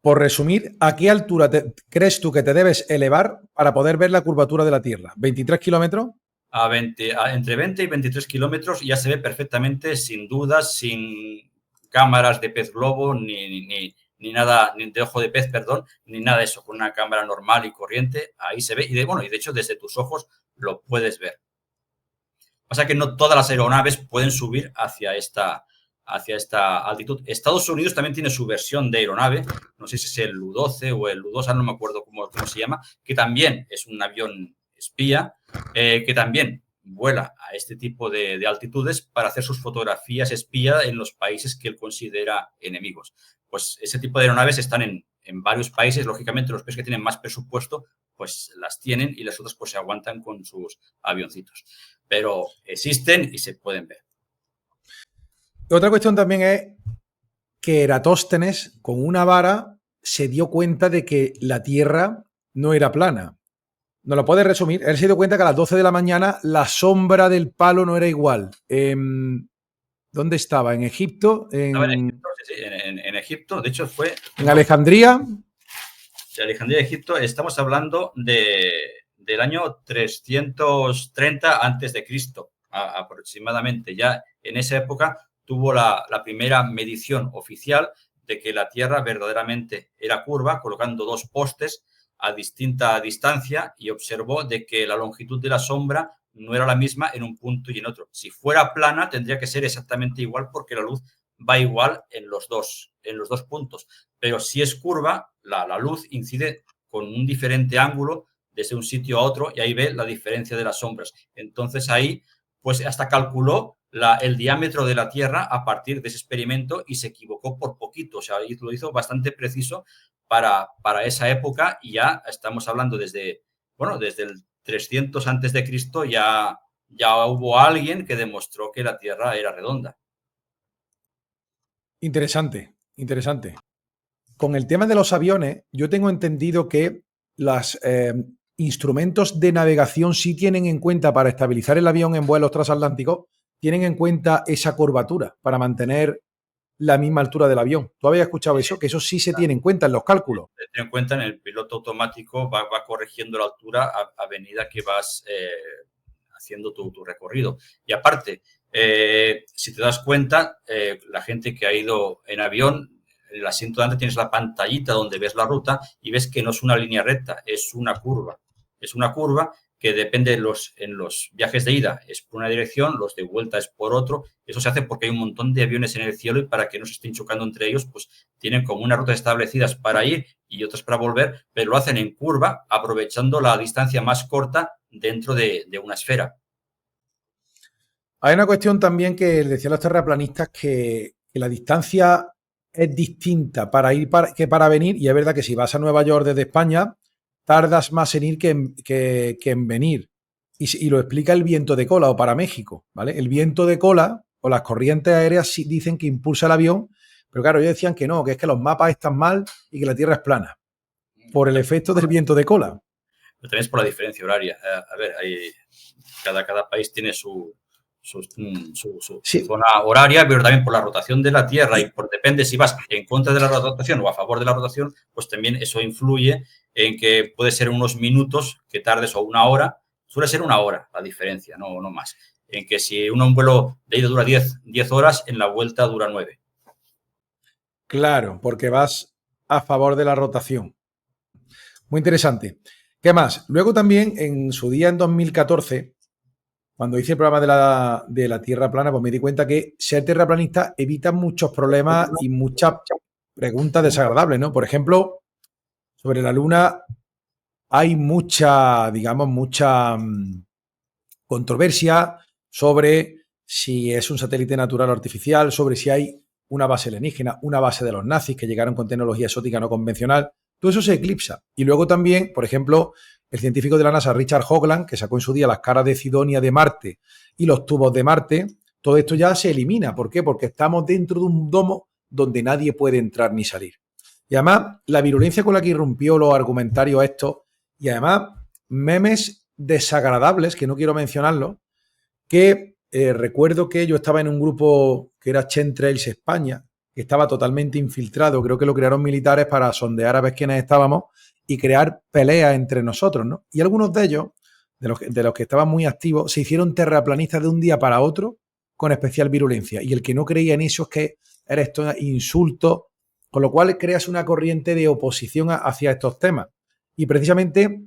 por resumir, ¿a qué altura crees tú que te debes elevar para poder ver la curvatura de la Tierra? ¿23 kilómetros? Entre 20 y 23 kilómetros ya se ve perfectamente, sin dudas, sin cámaras de pez globo, ni nada, ni de ojo de pez, perdón, ni nada de eso, con una cámara normal y corriente, ahí se ve, y de hecho desde tus ojos lo puedes ver. Pasa que no todas las aeronaves pueden subir hacia esta altitud. Estados Unidos también tiene su versión de aeronave, no sé si es el U-12 o el U-2, no me acuerdo cómo se llama, que también es un avión espía, que también vuela a este tipo de altitudes para hacer sus fotografías espía en los países que él considera enemigos. Pues ese tipo de aeronaves están en varios países, lógicamente los países que tienen más presupuesto pues las tienen y las otras pues se aguantan con sus avioncitos. Pero existen y se pueden ver. Otra cuestión también es que Eratóstenes, con una vara, se dio cuenta de que la Tierra no era plana. ¿Nos lo puedes resumir? Él se dio cuenta que a las 12 de la mañana la sombra del palo no era igual. ¿Dónde estaba? ¿En Egipto? Estaba en Egipto, sí, en Egipto, de hecho fue... ¿En Alejandría? De Alejandría, Egipto, estamos hablando del año 330 antes de Cristo, aproximadamente. Ya en esa época tuvo la primera medición oficial de que la Tierra verdaderamente era curva, colocando dos postes a distinta distancia y observó de que la longitud de la sombra no era la misma en un punto y en otro. Si fuera plana, tendría que ser exactamente igual porque la luz va igual en los dos puntos. Pero si es curva, la luz incide con un diferente ángulo desde un sitio a otro y ahí ve la diferencia de las sombras. Entonces ahí, pues hasta calculó el diámetro de la Tierra a partir de ese experimento y se equivocó por poquito. O sea, lo hizo bastante preciso para esa época y ya estamos hablando desde el 300 antes de Cristo ya hubo alguien que demostró que la Tierra era redonda. Interesante, interesante. Con el tema de los aviones, yo tengo entendido que los instrumentos de navegación sí tienen en cuenta para estabilizar el avión en vuelos transatlánticos, tienen en cuenta esa curvatura para mantener la misma altura del avión. ¿Tú habías escuchado eso? Que eso sí se tiene en cuenta en los cálculos. Se tiene en cuenta en el piloto automático, va corrigiendo la altura a medida que vas haciendo tu recorrido. Y aparte, si te das cuenta, la gente que ha ido en avión, en el asiento de delante tienes la pantallita donde ves la ruta y ves que no es una línea recta, es una curva. Es una curva que depende en los viajes de ida es por una dirección, los de vuelta es por otro. Eso se hace porque hay un montón de aviones en el cielo y para que no se estén chocando entre ellos, pues tienen como unas rutas establecidas para ir y otras para volver, pero lo hacen en curva, aprovechando la distancia más corta dentro de una esfera. Hay una cuestión también que decían los terraplanistas que la distancia es distinta para ir que para venir, y es verdad que si vas a Nueva York desde España, tardas más en ir que en venir. Y lo explica el viento de cola o para México, ¿vale? El viento de cola o las corrientes aéreas sí dicen que impulsa el avión, pero claro, ellos decían que no, que es que los mapas están mal y que la Tierra es plana, por el efecto del viento de cola. Pero también es por la diferencia horaria. A ver, cada país tiene su Sí. zona horaria, pero también por la rotación de la Tierra y depende si vas en contra de la rotación o a favor de la rotación, pues también eso influye en que puede ser unos minutos que tardes o una hora. Suele ser una hora la diferencia, no más. En que si un vuelo de ida dura 10 horas, en la vuelta dura 9. Claro, porque vas a favor de la rotación. Muy interesante. ¿Qué más? Luego también, en su día, en 2014, cuando hice el programa de la Tierra plana, pues me di cuenta que ser terraplanista evita muchos problemas y muchas preguntas desagradables, ¿no? Por ejemplo, sobre la Luna hay mucha, digamos, mucha controversia sobre si es un satélite natural o artificial, sobre si hay una base alienígena, una base de los nazis que llegaron con tecnología exótica no convencional. Todo eso se eclipsa. Y luego también, por ejemplo, el científico de la NASA, Richard Hoagland, que sacó en su día las caras de Sidonia de Marte y los tubos de Marte, todo esto ya se elimina. ¿Por qué? Porque estamos dentro de un domo donde nadie puede entrar ni salir. Y además, la virulencia con la que irrumpió los argumentarios estos, y además, memes desagradables, que no quiero mencionarlos, que recuerdo que yo estaba en un grupo que era Chemtrails España, que estaba totalmente infiltrado, creo que lo crearon militares para sondear a ver quiénes estábamos y crear peleas entre nosotros, ¿no? Y algunos de ellos, de los que estaban muy activos, se hicieron terraplanistas de un día para otro con especial virulencia. Y el que no creía en eso es que era esto insulto, con lo cual creas una corriente de oposición hacia estos temas. Y precisamente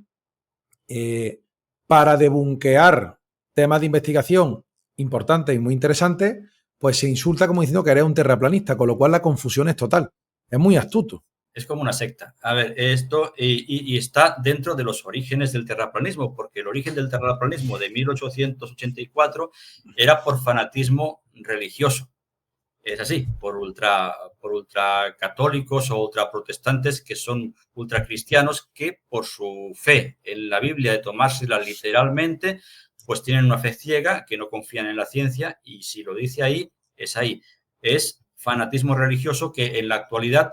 para debunquear temas de investigación importantes y muy interesantes, pues se insulta como diciendo que eres un terraplanista, con lo cual la confusión es total. Es muy astuto. Es como una secta. A ver, esto y está dentro de los orígenes del terraplanismo, porque el origen del terraplanismo de 1884 era por fanatismo religioso. Es así, por ultracatólicos o ultraprotestantes que son ultracristianos que por su fe en la Biblia de tomársela literalmente, pues tienen una fe ciega, que no confían en la ciencia y si lo dice ahí, es ahí. Es fanatismo religioso que en la actualidad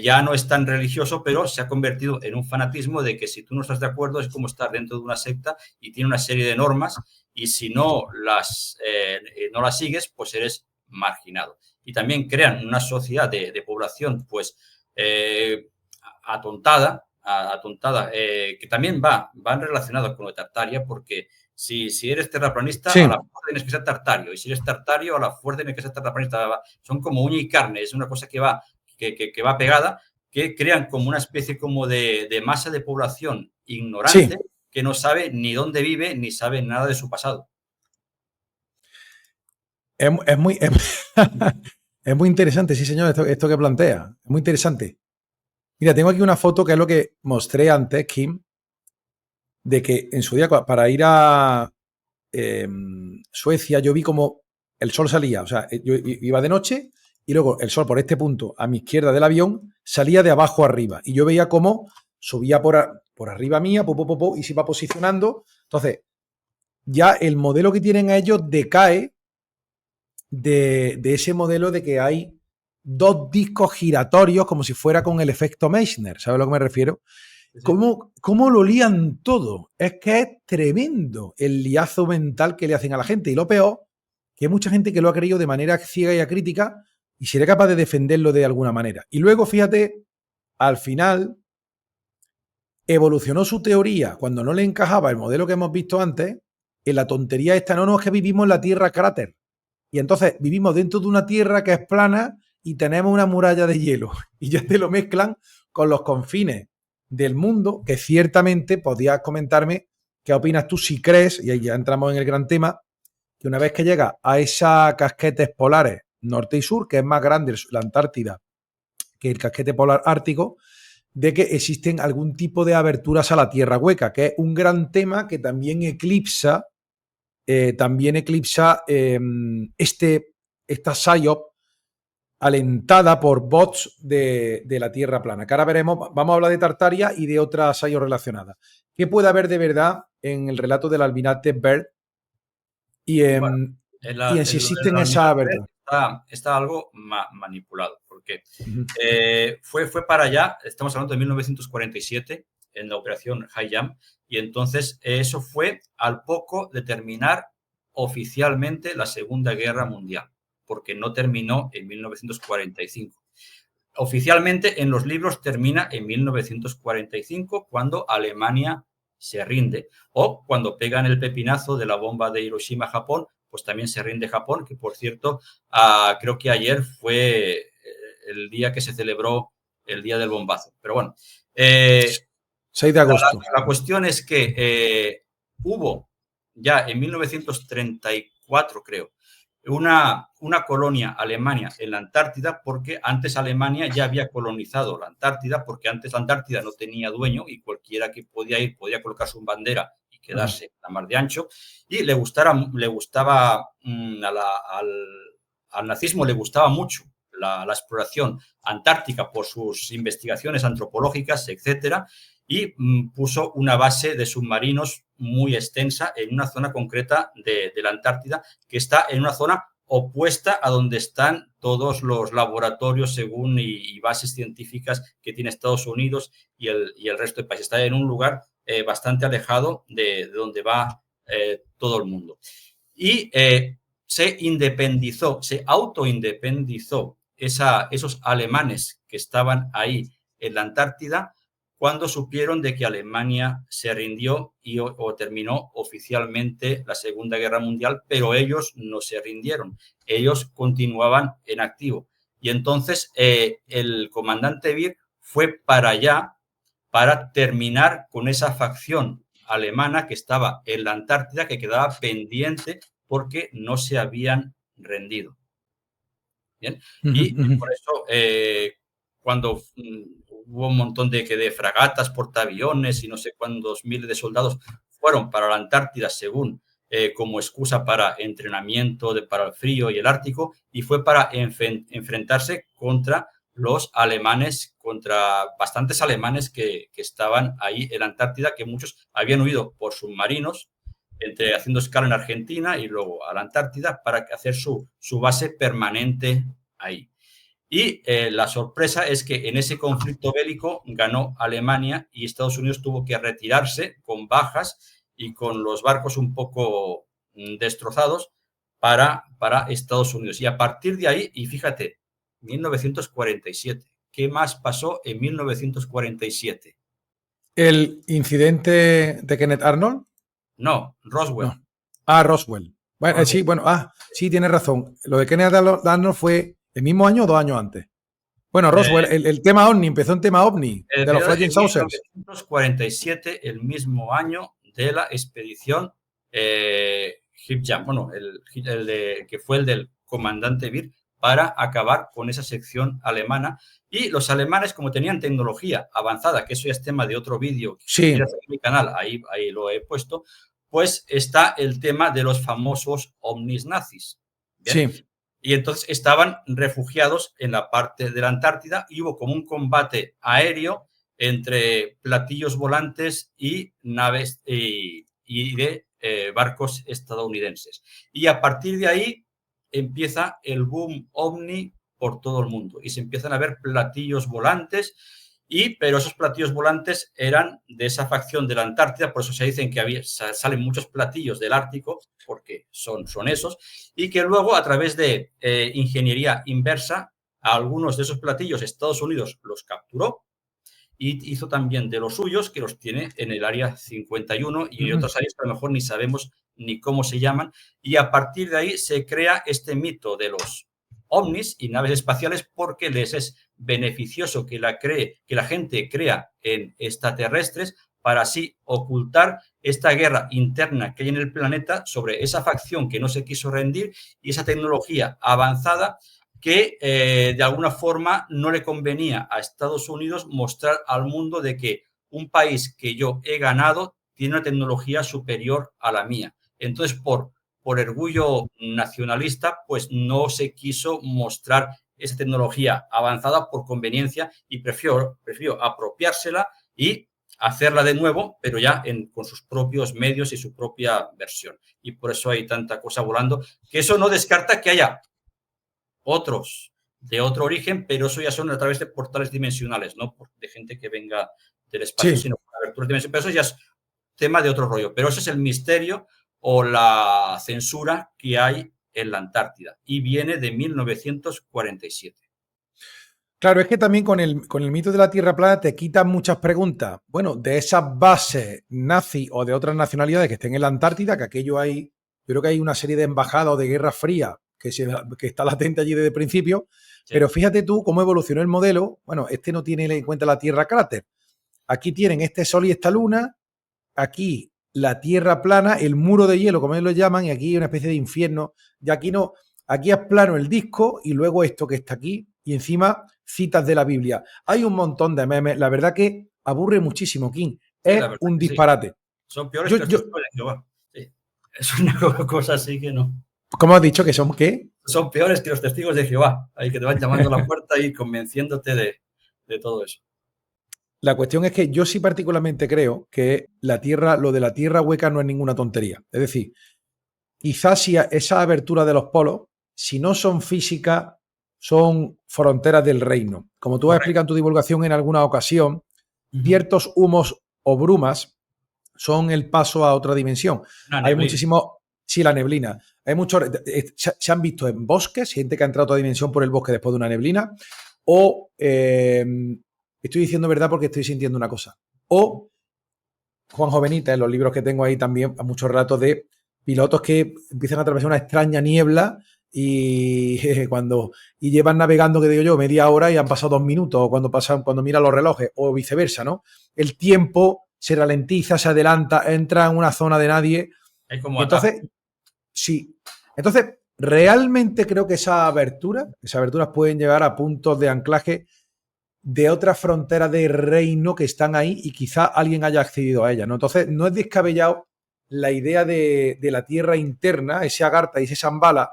ya no es tan religioso, pero se ha convertido en un fanatismo de que si tú no estás de acuerdo es como estar dentro de una secta y tiene una serie de normas y si no las sigues, pues eres marginado. Y también crean una sociedad de población pues atontada, que también van relacionados con lo de Tartaria, porque si eres terraplanista, sí, a la fuerza tienes que ser tartario, y si eres tartario, a la fuerza tienes que ser terraplanista. Son como uña y carne, es una cosa que va pegada, que crean como una especie como de masa de población ignorante, sí, que no sabe ni dónde vive ni sabe nada de su pasado. Es muy interesante, sí, señor, esto que plantea. Es muy interesante. Mira, tengo aquí una foto que es lo que mostré antes, Kim, de que en su día, para ir a Suecia, yo vi como el sol salía. O sea, yo iba de noche y luego el sol por este punto a mi izquierda del avión salía de abajo arriba. Y yo veía cómo subía por arriba mía, y se iba posicionando. Entonces, ya el modelo que tienen ellos decae de ese modelo de que hay dos discos giratorios como si fuera con el efecto Meissner. ¿Sabes a lo que me refiero? Sí. ¿Cómo lo lían todo? Es que es tremendo el liazo mental que le hacen a la gente. Y lo peor, que hay mucha gente que lo ha creído de manera ciega y acrítica y será capaz de defenderlo de alguna manera. Y luego, fíjate, al final evolucionó su teoría cuando no le encajaba el modelo que hemos visto antes en la tontería esta. No, es que vivimos en la Tierra cráter. Y entonces vivimos dentro de una Tierra que es plana y tenemos una muralla de hielo. Y ya te lo mezclan con los confines del mundo, que ciertamente podías comentarme qué opinas tú si crees, y ahí ya entramos en el gran tema, que una vez que llegas a esas casquetes polares norte y sur, que es más grande la Antártida que el casquete polar ártico, de que existen algún tipo de aberturas a la Tierra hueca, que es un gran tema que también eclipsa esta PSYOP alentada por bots de la Tierra plana. Que ahora veremos, vamos a hablar de Tartaria y de otras PSYOP relacionadas. ¿Qué puede haber de verdad en el relato del almirante Byrd y en si existen esas aberturas? Está algo manipulado, porque fue para allá, estamos hablando de 1947, en la operación High Jump, y entonces eso fue al poco de terminar oficialmente la Segunda Guerra Mundial, porque no terminó en 1945. Oficialmente en los libros termina en 1945, cuando Alemania se rinde, o cuando pegan el pepinazo de la bomba de Hiroshima a Japón, pues también se rinde Japón, que por cierto, creo que ayer fue el día que se celebró el día del bombazo. Pero bueno, 6 de agosto. La cuestión es que hubo ya en 1934, creo, una colonia alemana en la Antártida, porque antes Alemania ya había colonizado la Antártida, porque antes la Antártida no tenía dueño y cualquiera que podía ir podía colocar su bandera y quedarse la mar de ancho, y le gustaba al nazismo le gustaba mucho la exploración antártica por sus investigaciones antropológicas, etcétera, y puso una base de submarinos muy extensa en una zona concreta de la Antártida, que está en una zona opuesta a donde están todos los laboratorios y bases científicas que tiene Estados Unidos y el resto del país. Está en un lugar bastante alejado de donde va todo el mundo. Y se autoindependizó esos alemanes que estaban ahí en la Antártida cuando supieron de que Alemania se rindió o terminó oficialmente la Segunda Guerra Mundial, pero ellos no se rindieron, ellos continuaban en activo. Y entonces el comandante Beer fue para allá para terminar con esa facción alemana que estaba en la Antártida, que quedaba pendiente porque no se habían rendido. ¿Bien? Y por eso, cuando hubo un montón de fragatas, portaaviones y no sé cuántos miles de soldados fueron para la Antártida, según como excusa para entrenamiento para el frío y el Ártico, y fue para enfrentarse contra los alemanes, contra bastantes alemanes que estaban ahí en la Antártida, que muchos habían huido por submarinos, haciendo escala en Argentina y luego a la Antártida para hacer su base permanente ahí. Y la sorpresa es que en ese conflicto bélico ganó Alemania y Estados Unidos tuvo que retirarse con bajas y con los barcos un poco destrozados para Estados Unidos. Y a partir de ahí, y fíjate, 1947, ¿qué más pasó en 1947? ¿El incidente de Kenneth Arnold? No, Roswell. No. Roswell. Bueno, sí, sí, tienes razón. Lo de Kenneth Arnold fue el mismo año o 2 años antes. Bueno, Roswell, el tema OVNI, empezó en tema OVNI, de los Flying Saucers. En 1947, el mismo año de la expedición HipJam, bueno, que fue el del comandante Beer, para acabar con esa sección alemana. Y los alemanes, como tenían tecnología avanzada, que eso ya es tema de otro vídeo que sí. en mi canal, ahí lo he puesto, pues está el tema de los famosos ovnis nazis. ¿Bien? Sí. Y entonces estaban refugiados en la parte de la Antártida y hubo como un combate aéreo entre platillos volantes y naves y de barcos estadounidenses. Y a partir de ahí empieza el boom ovni por todo el mundo y se empiezan a ver platillos volantes, pero esos platillos volantes eran de esa facción de la Antártida, por eso se dicen que salen muchos platillos del Ártico, porque son esos, y que luego a través de ingeniería inversa, a algunos de esos platillos Estados Unidos los capturó y hizo también de los suyos, que los tiene en el Área 51 y en otras áreas que a lo mejor ni sabemos ni cómo se llaman, y a partir de ahí se crea este mito de los ovnis y naves espaciales porque les es beneficioso que la gente crea en extraterrestres para así ocultar esta guerra interna que hay en el planeta sobre esa facción que no se quiso rendir y esa tecnología avanzada que de alguna forma no le convenía a Estados Unidos mostrar al mundo de que un país que yo he ganado tiene una tecnología superior a la mía. Entonces, por orgullo nacionalista, pues no se quiso mostrar esa tecnología avanzada por conveniencia y prefirió apropiársela y hacerla de nuevo, pero ya con sus propios medios y su propia versión. Y por eso hay tanta cosa volando, que eso no descarta que haya otros de otro origen, pero eso ya son a través de portales dimensionales, no de gente que venga del espacio, sino por aberturas dimensionales. Pero eso ya es tema de otro rollo. Pero ese es el misterio o la censura que hay en la Antártida. Y viene de 1947. Claro, es que también con el mito de la Tierra plana te quitan muchas preguntas. Bueno, de esas bases nazi o de otras nacionalidades que estén en la Antártida, que aquello hay, yo creo que hay una serie de embajadas o de guerra fría que está latente allí desde el principio. Sí. Pero fíjate tú cómo evolucionó el modelo. Bueno, este no tiene en cuenta la Tierra cráter. Aquí tienen este Sol y esta Luna. Aquí la Tierra plana, el muro de hielo, como ellos lo llaman, y aquí hay una especie de infierno. Y aquí no, aquí es plano el disco y luego esto que está aquí. Y encima citas de la Biblia. Hay un montón de memes. La verdad que aburre muchísimo, King. Es un disparate. Sí. Son peores que los testigos de Jehová. Sí. Es una cosa así que no. ¿Cómo has dicho que son qué? Son peores que los testigos de Jehová. Ahí que te van llamando a la puerta y convenciéndote de todo eso. La cuestión es que yo sí particularmente creo que lo de la Tierra hueca no es ninguna tontería. Es decir, quizás si esa abertura de los polos, si no son físicas, son fronteras del reino. Como tú has explicado en tu divulgación en alguna ocasión, ciertos humos o brumas son el paso a otra dimensión. Hay muchísimo... Sí, la neblina. Hay muchos... Se han visto en bosques, gente que ha entrado a otra dimensión por el bosque después de una neblina, o... estoy diciendo verdad porque estoy sintiendo una cosa. O Juanjo Benítez, en los libros que tengo ahí también, a muchos relatos de pilotos que empiezan a atravesar una extraña niebla y llevan navegando, que digo yo, media hora y han pasado 2 minutos, o cuando miran los relojes, o viceversa, ¿no? El tiempo se ralentiza, se adelanta, entra en una zona de nadie. Es como entonces, sí. Entonces, realmente creo que esas aberturas pueden llegar a puntos de anclaje de otras fronteras de reino que están ahí y quizá alguien haya accedido a ellas, ¿no? Entonces, no es descabellado la idea de la Tierra interna, ese Agartha y ese Shambhala,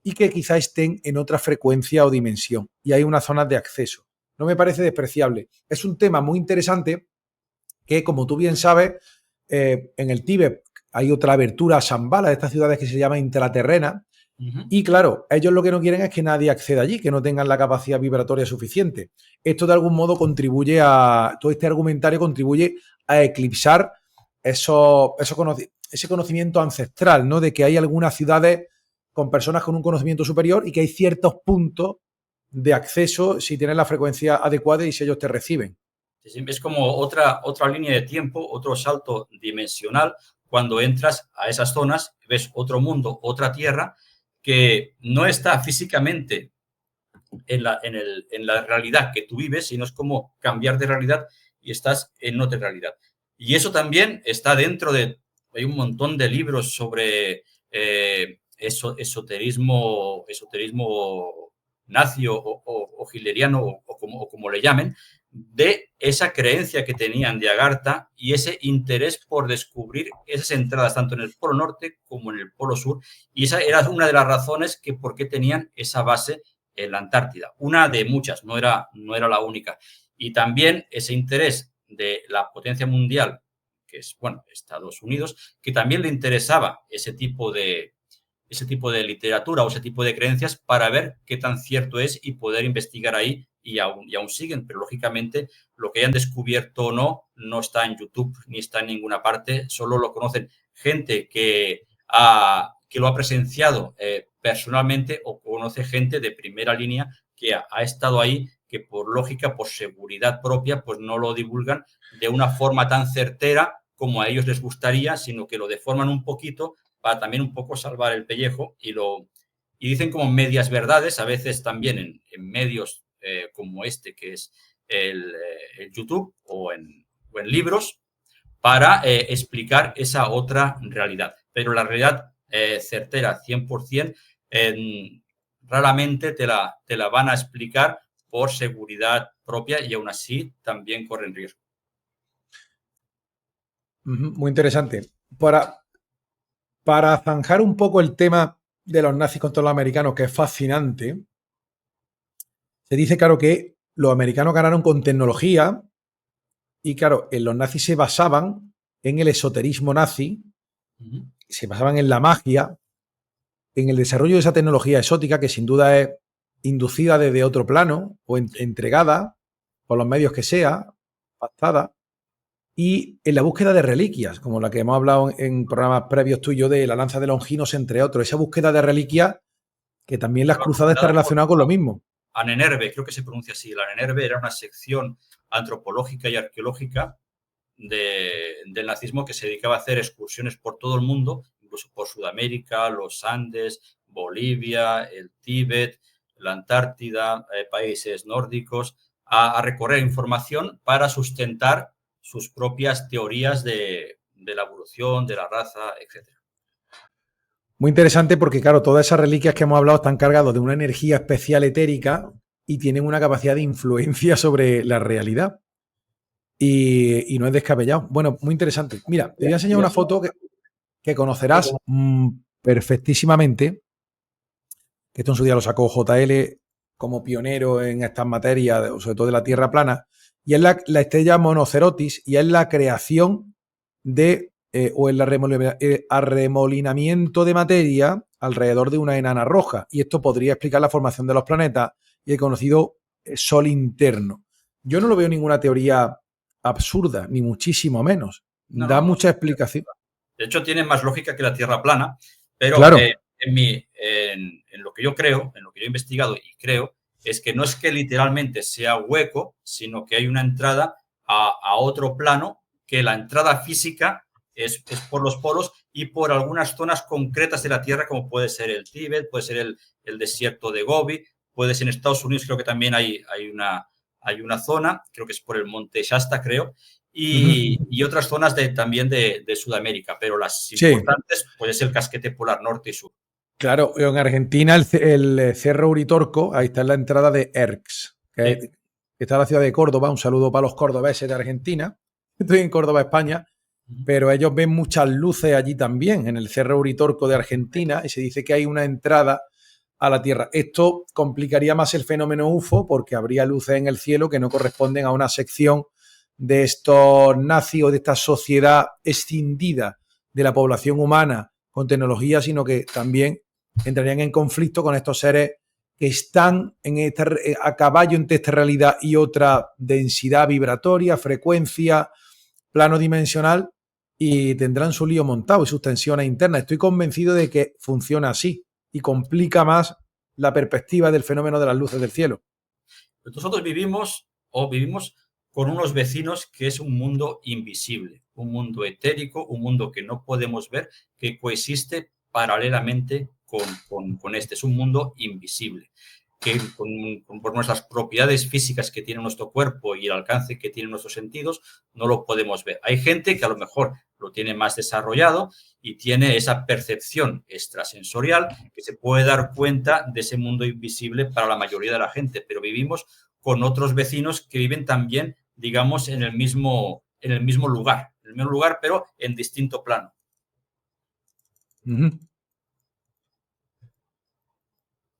y que quizá estén en otra frecuencia o dimensión. Y hay unas zonas de acceso. No me parece despreciable. Es un tema muy interesante que, como tú bien sabes, en el Tíbet hay otra abertura a Shambhala, de estas ciudades que se llama intraterrena. Y claro, ellos lo que no quieren es que nadie acceda allí, que no tengan la capacidad vibratoria suficiente. Esto de algún modo todo este argumentario contribuye a eclipsar ese conocimiento ancestral, ¿no? De que hay algunas ciudades con personas con un conocimiento superior y que hay ciertos puntos de acceso si tienes la frecuencia adecuada y si ellos te reciben. Es como otra línea de tiempo, otro salto dimensional. Cuando entras a esas zonas, ves otro mundo, otra tierra, que no está físicamente en la realidad que tú vives, sino es como cambiar de realidad y estás en otra realidad. Y eso también está dentro hay un montón de libros sobre esoterismo nazi o hitleriano o como le llamen, de esa creencia que tenían de Agartha y ese interés por descubrir esas entradas tanto en el Polo Norte como en el Polo Sur. Y esa era una de las razones por qué tenían esa base en la Antártida. Una de muchas, no era la única. Y también ese interés de la potencia mundial, que es, Estados Unidos, que también le interesaba ese tipo de literatura o ese tipo de creencias para ver qué tan cierto es y poder investigar ahí. Y aún siguen, pero lógicamente lo que hayan descubierto o no está en YouTube ni está en ninguna parte, solo lo conocen gente que lo ha presenciado personalmente o conoce gente de primera línea que ha estado ahí, que por lógica, por seguridad propia, pues no lo divulgan de una forma tan certera como a ellos les gustaría, sino que lo deforman un poquito para también un poco salvar el pellejo y dicen como medias verdades, a veces también en medios como este, que es el YouTube o en libros, para explicar esa otra realidad. Pero la realidad certera, 100%, raramente te la van a explicar por seguridad propia y aún así también corren riesgo. Muy interesante. Para zanjar un poco el tema de los nazis contra los americanos, que es fascinante, se dice, claro, que los americanos ganaron con tecnología y, claro, los nazis se basaban en el esoterismo nazi, se basaban en la magia, en el desarrollo de esa tecnología exótica que sin duda es inducida desde otro plano o entregada por los medios que sea, pactada. y en la búsqueda de reliquias, como la que hemos hablado en programas previos tuyos de la lanza de Longinos, entre otros. Esa búsqueda de reliquias, que también las cruzadas está relacionada con lo mismo. Anenerve, creo que se pronuncia así. La Anenerve era una sección antropológica y arqueológica del nazismo que se dedicaba a hacer excursiones por todo el mundo, incluso por Sudamérica, los Andes, Bolivia, el Tíbet, la Antártida, países nórdicos, a recorrer información para sustentar sus propias teorías de la evolución, de la raza, etc. Muy interesante porque, claro, todas esas reliquias que hemos hablado están cargadas de una energía especial etérica y tienen una capacidad de influencia sobre la realidad. Y no es descabellado. Bueno, muy interesante. Mira, te voy a enseñar una foto que conocerás perfectísimamente, que esto en su día lo sacó JL como pionero en estas materias, sobre todo de la Tierra plana, y es la estrella Monocerotis, y es la creación de, o el arremolinamiento de materia alrededor de una enana roja. Y esto podría explicar la formación de los planetas y el conocido Sol interno. Yo no lo veo ninguna teoría absurda, ni muchísimo menos. Da mucha explicación. De hecho, tiene más lógica que la Tierra plana, pero claro. En lo que yo creo, en lo que yo he investigado y creo, es que no es que literalmente sea hueco, sino que hay una entrada a otro plano, que la entrada física es por los polos y por algunas zonas concretas de la Tierra, como puede ser el Tíbet, puede ser el desierto de Gobi, puede ser en Estados Unidos, creo que también hay una zona, creo que es por el monte Shasta, creo, y otras zonas también de Sudamérica, pero las importantes puede ser el casquete polar norte y sur. Claro, en Argentina el Cerro Uritorco, ahí está en la entrada de Erx, que está en la ciudad de Córdoba. Un saludo para los cordobeses de Argentina. Estoy en Córdoba, España, pero ellos ven muchas luces allí también, en el Cerro Uritorco de Argentina, y se dice que hay una entrada a la Tierra. Esto complicaría más el fenómeno UFO porque habría luces en el cielo que no corresponden a una sección de estos nazis o de esta sociedad escindida de la población humana con tecnología, sino que también entrarían en conflicto con estos seres que están a caballo entre esta realidad y otra densidad vibratoria, frecuencia, plano dimensional, y tendrán su lío montado y sus tensiones internas. Estoy convencido de que funciona así y complica más la perspectiva del fenómeno de las luces del cielo. Nosotros vivimos con unos vecinos que es un mundo invisible, un mundo etérico, un mundo que no podemos ver, que coexiste paralelamente con este. Es un mundo invisible, que por nuestras propiedades físicas que tiene nuestro cuerpo y el alcance que tienen nuestros sentidos, no lo podemos ver. Hay gente que a lo mejor lo tiene más desarrollado y tiene esa percepción extrasensorial que se puede dar cuenta de ese mundo invisible para la mayoría de la gente, pero vivimos con otros vecinos que viven también, digamos, en el mismo lugar, pero en distinto plano.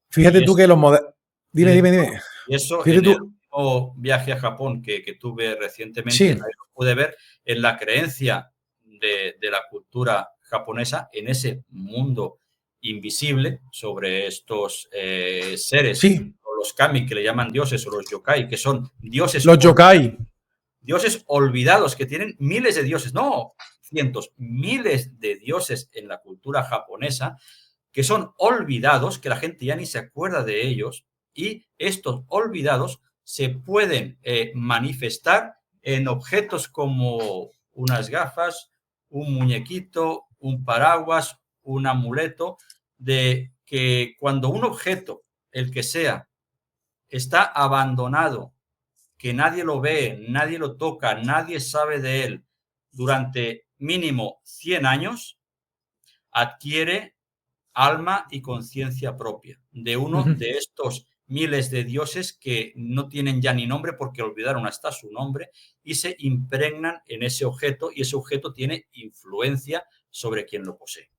Fíjate tú que los modelos... Dime. Y eso, en el último viaje a Japón que tuve recientemente, ahí lo pude ver, en la creencia de la cultura japonesa, en ese mundo invisible sobre estos seres, o los kami, que le llaman dioses, o los yokai, que son dioses... Los yokai. Dioses olvidados, que tienen miles de dioses, no cientos, miles de dioses en la cultura japonesa, que son olvidados, que la gente ya ni se acuerda de ellos, y estos olvidados se pueden manifestar en objetos como unas gafas, un muñequito, un paraguas, un amuleto, de que cuando un objeto, el que sea, está abandonado, que nadie lo ve, nadie lo toca, nadie sabe de él, durante mínimo 100 años, adquiere alma y conciencia propia de uno de estos miles de dioses que no tienen ya ni nombre porque olvidaron hasta su nombre y se impregnan en ese objeto, y ese objeto tiene influencia sobre quien lo posee.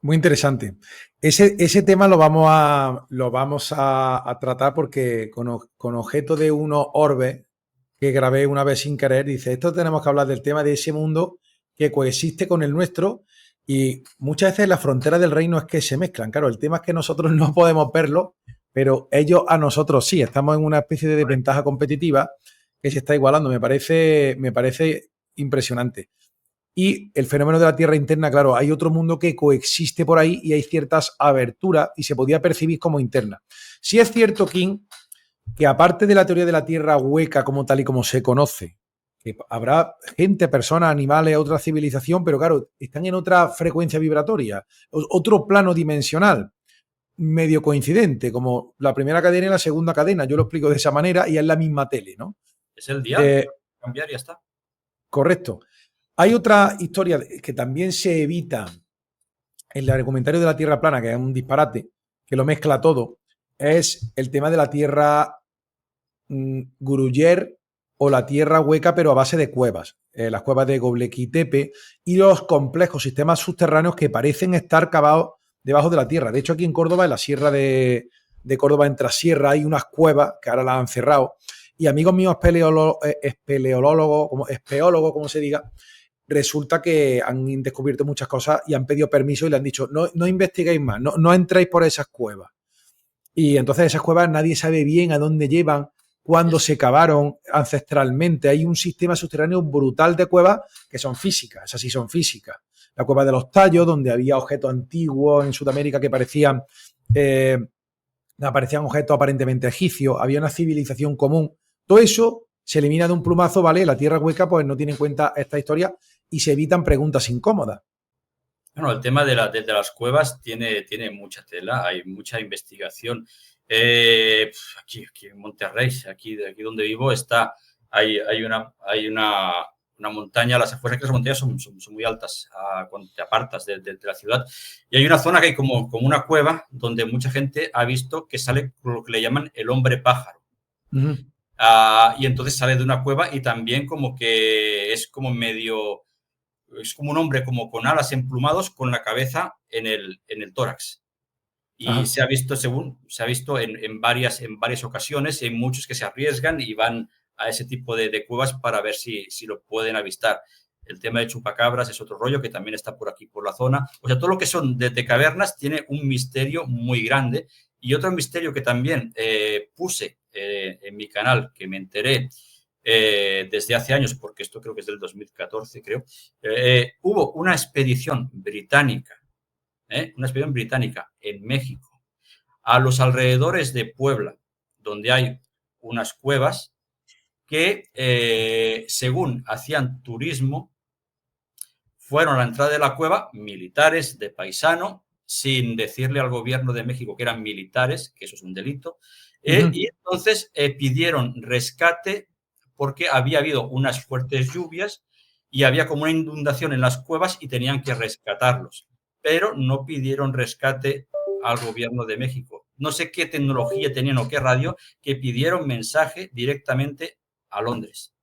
Muy interesante. Ese tema lo vamos a tratar porque con objeto de unos orbes que grabé una vez sin querer, dice, esto tenemos que hablar del tema de ese mundo que coexiste con el nuestro, y muchas veces las fronteras del reino es que se mezclan. Claro, el tema es que nosotros no podemos verlo, pero ellos a nosotros sí. Estamos en una especie de desventaja competitiva que se está igualando. Me parece impresionante. Y el fenómeno de la Tierra interna, claro, hay otro mundo que coexiste por ahí y hay ciertas aberturas y se podía percibir como interna. Sí es cierto, King, que aparte de la teoría de la Tierra hueca como tal y como se conoce, que habrá gente, personas, animales, otra civilización, pero claro, están en otra frecuencia vibratoria, otro plano dimensional, medio coincidente, como la primera cadena y la segunda cadena. Yo lo explico de esa manera y es la misma tele, ¿no? Es el dial, cambiar y ya está. Correcto. Hay otra historia que también se evita en el argumentario de la Tierra plana, que es un disparate, que lo mezcla todo, es el tema de la Tierra Gruyère o la Tierra hueca, pero a base de cuevas. Las cuevas de Göbekli Tepe y los complejos sistemas subterráneos que parecen estar cavados debajo de la tierra. De hecho, aquí en Córdoba, en la sierra de Córdoba, en Trasierra, hay unas cuevas que ahora las han cerrado. Y amigos míos espeólogos, como se diga, resulta que han descubierto muchas cosas y han pedido permiso y le han dicho, no investiguéis más, no entréis por esas cuevas. Y entonces esas cuevas nadie sabe bien a dónde llevan, cuándo se cavaron ancestralmente. Hay un sistema subterráneo brutal de cuevas que son físicas, esas sí son físicas. La cueva de los Tallos, donde había objetos antiguos en Sudamérica que aparecían objetos aparentemente egipcios, había una civilización común. Todo eso se elimina de un plumazo, ¿vale? La Tierra hueca pues no tiene en cuenta esta historia y se evitan preguntas incómodas. Bueno, el tema de las cuevas tiene mucha tela, hay mucha investigación. Aquí en Monterrey, aquí donde vivo, hay una montaña, las afueras de las montañas son muy altas cuando te apartas de la ciudad. Y hay una zona que hay como una cueva donde mucha gente ha visto que sale lo que le llaman el hombre pájaro. Uh-huh. Y entonces sale de una cueva y también como que es como medio... Es como un hombre como con alas emplumados con la cabeza en el tórax. Y Ajá. se ha visto en varias ocasiones. Hay muchos que se arriesgan y van a ese tipo de cuevas para ver si lo pueden avistar. El tema de chupacabras es otro rollo que también está por aquí, por la zona. O sea, todo lo que son de cavernas tiene un misterio muy grande. Y otro misterio que también puse en mi canal, que me enteré desde hace años, porque esto creo que es del 2014, creo, hubo una expedición británica en México, a los alrededores de Puebla, donde hay unas cuevas que, según hacían turismo, fueron a la entrada de la cueva militares de paisano, sin decirle al gobierno de México que eran militares, que eso es un delito, y entonces pidieron rescate porque había habido unas fuertes lluvias y había como una inundación en las cuevas y tenían que rescatarlos, pero no pidieron rescate al gobierno de México. No sé qué tecnología tenían o qué radio, que pidieron mensaje directamente a Londres.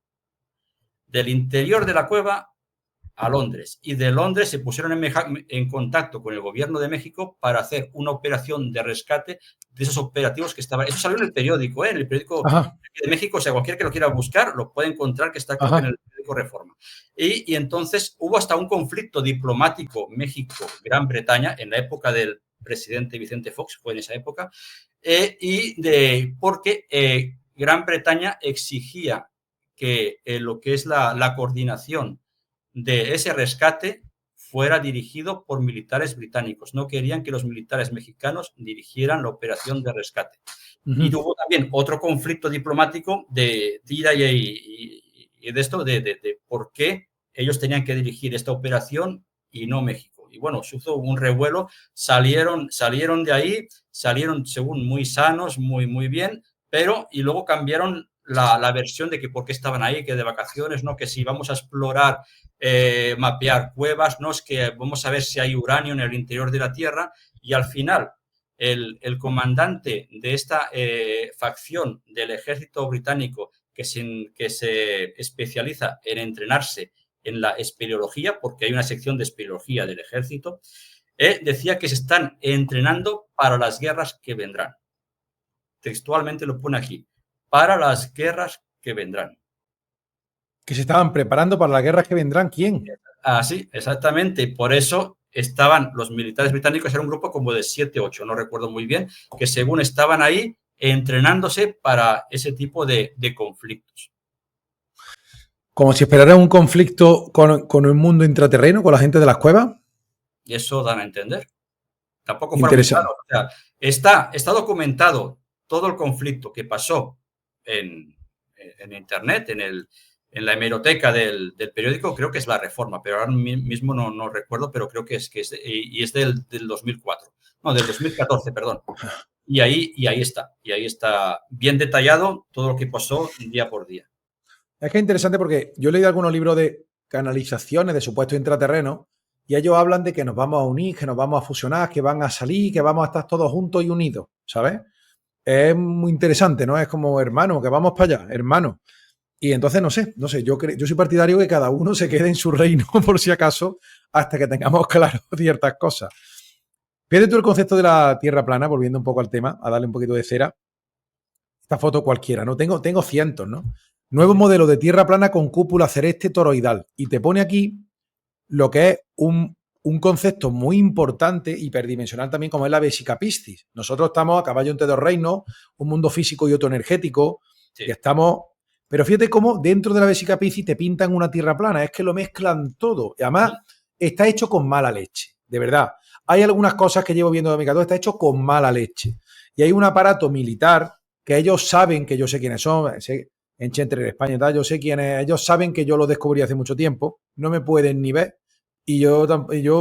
Del interior de la cueva a Londres, y de Londres se pusieron en contacto con el gobierno de México para hacer una operación de rescate de esos operativos que estaban. Eso salió en el periódico, en el periódico de México. O sea, cualquiera que lo quiera buscar lo puede encontrar, que está creo que en el periódico Reforma. Y entonces hubo hasta un conflicto diplomático México-Gran Bretaña en la época del presidente Vicente Fox, fue en esa época, porque Gran Bretaña exigía que lo que es la coordinación de ese rescate fuera dirigido por militares británicos. No querían que los militares mexicanos dirigieran la operación de rescate. Y hubo también otro conflicto diplomático de tira y de esto, de por qué ellos tenían que dirigir esta operación y no México. Y bueno, se hizo un revuelo, salieron de ahí, salieron según muy sanos, muy bien, y luego cambiaron la versión de que por qué estaban ahí, que de vacaciones, ¿no? Que si vamos a explorar, mapear cuevas, ¿no? Es que vamos a ver si hay uranio en el interior de la Tierra, y al final el comandante de esta facción del ejército británico que se especializa en entrenarse en la espeleología, porque hay una sección de espeleología del ejército, decía que se están entrenando para las guerras que vendrán. Textualmente lo pone aquí, para las guerras que vendrán. Que se estaban preparando para las guerras que vendrán, ¿quién? Sí, exactamente. Por eso estaban los militares británicos, era un grupo como de 7, 8, no recuerdo muy bien, que según estaban ahí entrenándose para ese tipo de conflictos. Como si esperara un conflicto con el mundo intraterreno, con la gente de las cuevas. Y eso dan a entender. Tampoco fuera muy Interesante. claro. O sea, está documentado todo el conflicto que pasó en Internet, en la hemeroteca del periódico, creo que es La Reforma, pero ahora mismo no recuerdo, pero creo que es del 2004. No, del 2014, perdón. Y ahí está bien detallado todo lo que pasó día por día. Es que es interesante porque yo he leído algunos libros de canalizaciones de supuestos intraterrenos y ellos hablan de que nos vamos a unir, que nos vamos a fusionar, que van a salir, que vamos a estar todos juntos y unidos, ¿sabes? Es muy interesante, ¿no? Es como, hermano, que vamos para allá, hermano. Y entonces, no sé, yo soy partidario que cada uno se quede en su reino, por si acaso, hasta que tengamos claro ciertas cosas. Fíjate tú el concepto de la Tierra plana, volviendo un poco al tema, a darle un poquito de cera. Esta foto cualquiera, ¿no? Tengo cientos, ¿no? Nuevo modelo de Tierra plana con cúpula celeste toroidal. Y te pone aquí lo que es un concepto muy importante, hiperdimensional también, como es la Vesica Piscis. Nosotros estamos a caballo entre dos reinos, un mundo físico y otro energético, Sí. y estamos... Pero fíjate cómo dentro de la Vesica Piscis te pintan una Tierra plana, es que lo mezclan todo. Y además está hecho con mala leche, de verdad. Hay algunas cosas que llevo viendo de mi canal, está hecho con mala leche. Y hay un aparato militar que ellos saben que yo sé quiénes son, en Chentre, en España y tal, yo sé quiénes, ellos saben que yo lo descubrí hace mucho tiempo, no me pueden ni ver. Y yo,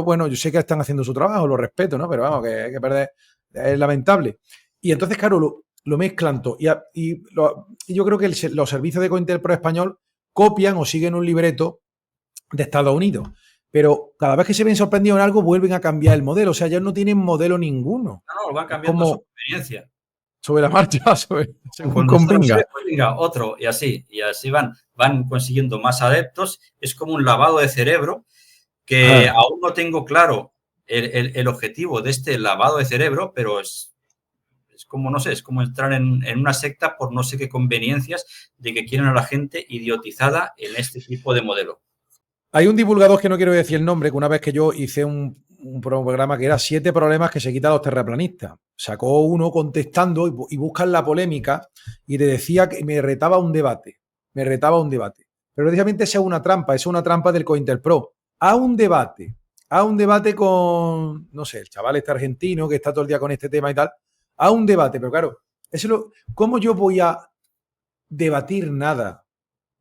bueno, yo sé que están haciendo su trabajo, lo respeto, ¿no? Pero vamos, que perder es lamentable. Y entonces, claro, lo mezclan todo. Y yo creo que los servicios de Cointelpro español copian o siguen un libreto de Estados Unidos. Pero cada vez que se ven sorprendidos en algo, vuelven a cambiar el modelo. O sea, ellos no tienen modelo ninguno. No, lo van Es cambiando a su como conveniencia. sobre la marcha, según Cuando esto no convenga. sirve, pues venga, otro, y así van consiguiendo más adeptos. Es como un lavado de cerebro que aún no tengo claro el objetivo de este lavado de cerebro, pero es como, no sé, es como entrar en una secta por no sé qué conveniencias de que quieren a la gente idiotizada en este tipo de modelo. Hay un divulgador que no quiero decir el nombre, que una vez que yo hice un programa que era 7 problemas que se quitan los terraplanistas. Sacó uno contestando y buscan la polémica y te decía que me retaba un debate. Pero precisamente esa es una trampa del COINTELPRO. A un debate con, no sé, el chaval este argentino que está todo el día con este tema y tal, a un debate, pero claro, ¿cómo yo voy a debatir nada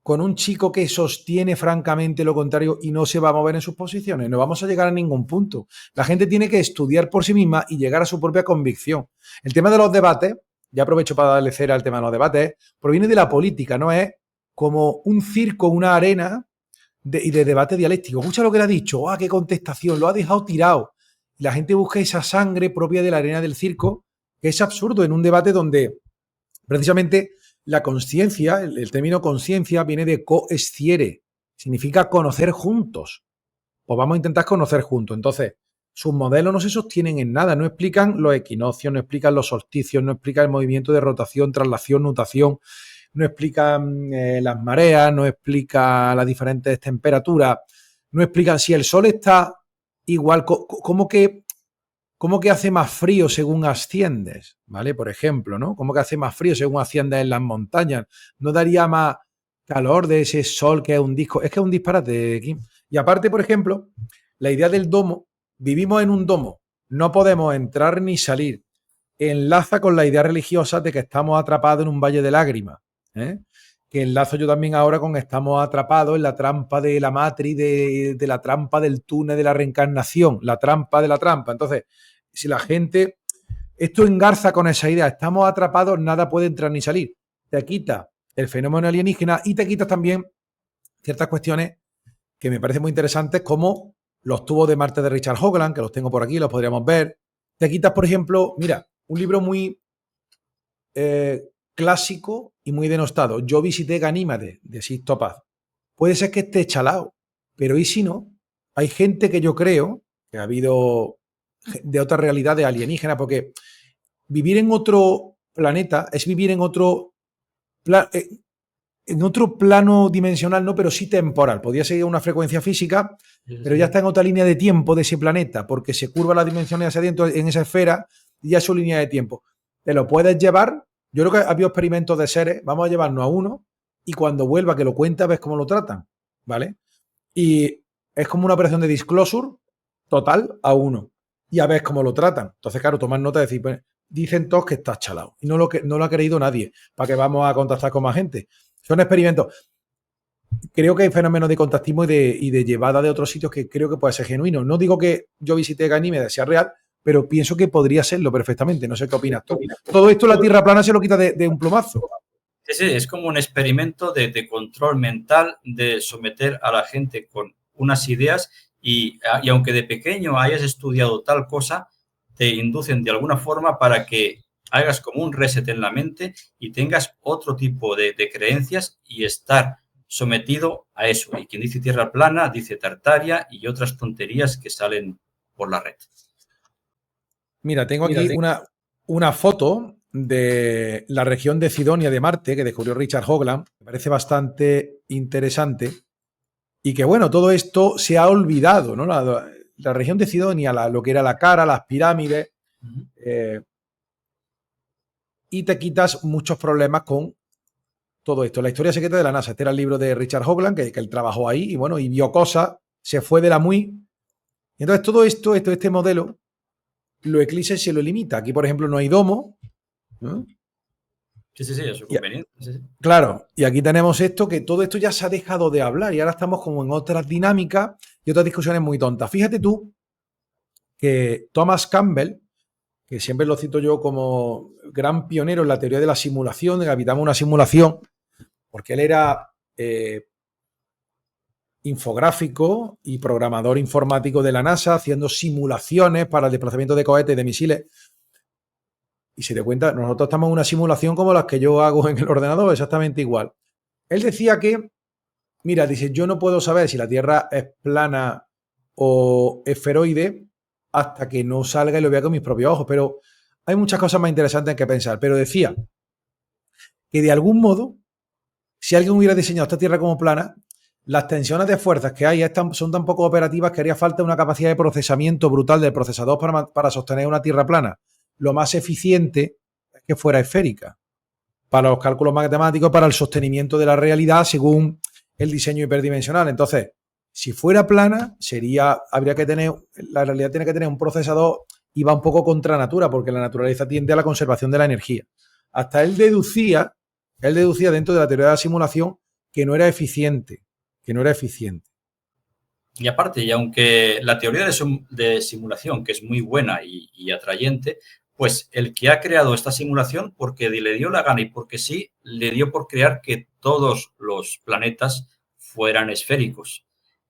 con un chico que sostiene francamente lo contrario y no se va a mover en sus posiciones? No vamos a llegar a ningún punto. La gente tiene que estudiar por sí misma y llegar a su propia convicción. El tema de los debates, ya aprovecho para darle cera al tema de los debates, proviene de la política, no es como un circo, una arena y de debate dialéctico. Escucha lo que le ha dicho, qué contestación, lo ha dejado tirado. Y la gente busca esa sangre propia de la arena del circo, que es absurdo en un debate donde precisamente la conciencia, el término conciencia viene de coesciere, significa conocer juntos. Pues vamos a intentar conocer juntos. Entonces, sus modelos no se sostienen en nada, no explican los equinoccios, no explican los solsticios, no explican el movimiento de rotación, traslación, nutación, no explican las mareas, no explican las diferentes temperaturas, no explican si el sol está igual, ¿cómo que hace más frío según asciendes? ¿Vale? Por ejemplo, ¿no? ¿Cómo que hace más frío según asciendes en las montañas? ¿No daría más calor de ese sol que es un disco? Es que es un disparate, Kim. Y aparte, por ejemplo, la idea del domo, vivimos en un domo, no podemos entrar ni salir. Enlaza con la idea religiosa de que estamos atrapados en un valle de lágrimas, ¿eh? Que enlazo yo también ahora con estamos atrapados en la trampa de la matriz, de la trampa del túnel de la reencarnación, la trampa de la trampa. Entonces, si la gente, esto engarza con esa idea, estamos atrapados, nada puede entrar ni salir. Te quita el fenómeno alienígena y te quitas también ciertas cuestiones que me parecen muy interesantes, como los tubos de Marte de Richard Hoagland, que los tengo por aquí, los podríamos ver. Te quitas, por ejemplo, mira, un libro muy clásico y muy denostado. Yo visité Ganímede, de Sixto Paz. Puede ser que esté chalado, pero ¿y si no? Hay gente que yo creo que ha habido de otra realidad de alienígena, porque vivir en otro planeta es vivir en otro plano dimensional, no, pero sí temporal. Podría seguir una frecuencia física, pero ya está en otra línea de tiempo de ese planeta, porque se curva las dimensiones hacia adentro en esa esfera y ya es su línea de tiempo. Te lo puedes llevar. Yo creo que ha habido experimentos de seres, vamos a llevarnos a uno y cuando vuelva que lo cuenta ves cómo lo tratan, ¿vale? Y es como una operación de disclosure total a uno. Y a ver cómo lo tratan. Entonces, claro, tomar nota y decir, pues, dicen todos que está chalado. Y no lo ha creído nadie. ¿Para que vamos a contactar con más gente? Son experimentos. Creo que hay fenómenos de contactismo y de llevada de otros sitios que creo que puede ser genuino. No digo que yo visité Ganímede sea real, pero pienso que podría serlo perfectamente. No sé qué opinas tú. Todo esto la Tierra plana se lo quita de un plumazo. Sí, es como un experimento de control mental, de someter a la gente con unas ideas y aunque de pequeño hayas estudiado tal cosa, te inducen de alguna forma para que hagas como un reset en la mente y tengas otro tipo de creencias y estar sometido a eso. Y quien dice tierra plana, dice Tartaria y otras tonterías que salen por la red. Mira, tengo aquí una foto de la región de Cidonia de Marte que descubrió Richard Hoagland. Me parece bastante interesante. Y que, bueno, todo esto se ha olvidado, ¿no? La región de Cidonia, lo que era la cara, las pirámides. Y te quitas muchos problemas con todo esto. La historia secreta de la NASA. Este era el libro de Richard Hoagland, que él trabajó ahí y, bueno, y vio cosas, se fue de la MUI. Y entonces todo este modelo, lo Eclipse se lo limita. Aquí, por ejemplo, no hay domo. ¿No? Sí, eso es conveniente. Sí. Claro, y aquí tenemos esto, que todo esto ya se ha dejado de hablar y ahora estamos como en otras dinámicas y otras discusiones muy tontas. Fíjate tú que Thomas Campbell, que siempre lo cito yo como gran pionero en la teoría de la simulación, de que habitamos una simulación, porque él era infográfico y programador informático de la NASA, haciendo simulaciones para el desplazamiento de cohetes y de misiles. Y si te cuenta, nosotros estamos en una simulación como las que yo hago en el ordenador, exactamente igual. Él decía que, mira, dice, yo no puedo saber si la Tierra es plana o esferoide hasta que no salga y lo vea con mis propios ojos, pero hay muchas cosas más interesantes en que pensar. Pero decía que de algún modo, si alguien hubiera diseñado esta Tierra como plana, las tensiones de fuerzas que hay son tan poco operativas que haría falta una capacidad de procesamiento brutal del procesador para sostener una Tierra plana. Lo más eficiente es que fuera esférica para los cálculos matemáticos, para el sostenimiento de la realidad según el diseño hiperdimensional. Entonces, si fuera plana, la realidad tiene que tener un procesador y va un poco contra natura, porque la naturaleza tiende a la conservación de la energía. Hasta él deducía dentro de la teoría de la simulación que no era eficiente. Y aparte, y aunque la teoría de simulación, que es muy buena y atrayente, pues el que ha creado esta simulación, porque le dio la gana y porque sí, le dio por crear que todos los planetas fueran esféricos.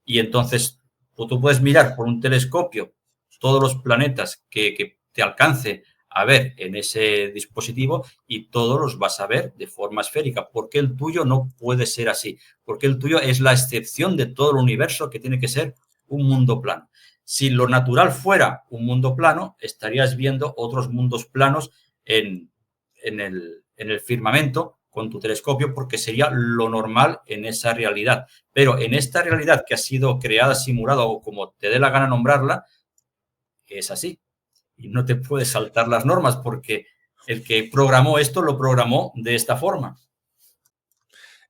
Y entonces, tú puedes mirar por un telescopio todos los planetas que te alcance a ver en ese dispositivo y todos los vas a ver de forma esférica. ¿Por qué el tuyo no puede ser así? Porque el tuyo es la excepción de todo el universo que tiene que ser un mundo plano. Si lo natural fuera un mundo plano, estarías viendo otros mundos planos en el firmamento con tu telescopio porque sería lo normal en esa realidad. Pero en esta realidad que ha sido creada, simulada o como te dé la gana nombrarla, es así. Y no te puedes saltar las normas porque el que programó esto lo programó de esta forma.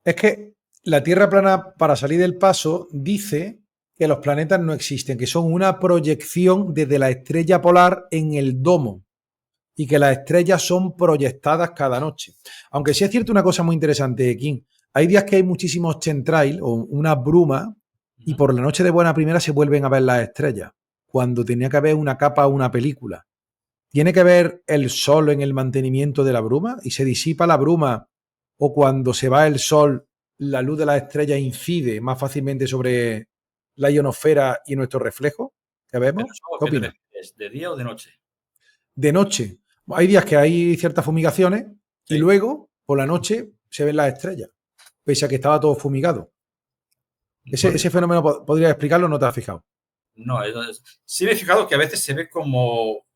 Es que la Tierra plana, para salir del paso, dice que los planetas no existen, que son una proyección desde la estrella polar en el domo y que las estrellas son proyectadas cada noche. Aunque sí es cierto una cosa muy interesante, Kim, hay días que hay muchísimos chemtrails o una bruma y por la noche de buena primera se vuelven a ver las estrellas, cuando tenía que haber una capa o una película. ¿Tiene que ver el sol en el mantenimiento de la bruma y se disipa la bruma o cuando se va el sol la luz de las estrellas incide más fácilmente sobre la ionosfera y nuestro reflejo que vemos? ¿Qué opinas? ¿Es de día o de noche? De noche. Hay días que hay ciertas fumigaciones y luego por la noche se ven las estrellas, pese a que estaba todo fumigado. Ese fenómeno podría explicarlo, ¿no te has fijado? No, sí me he fijado que a veces se ve como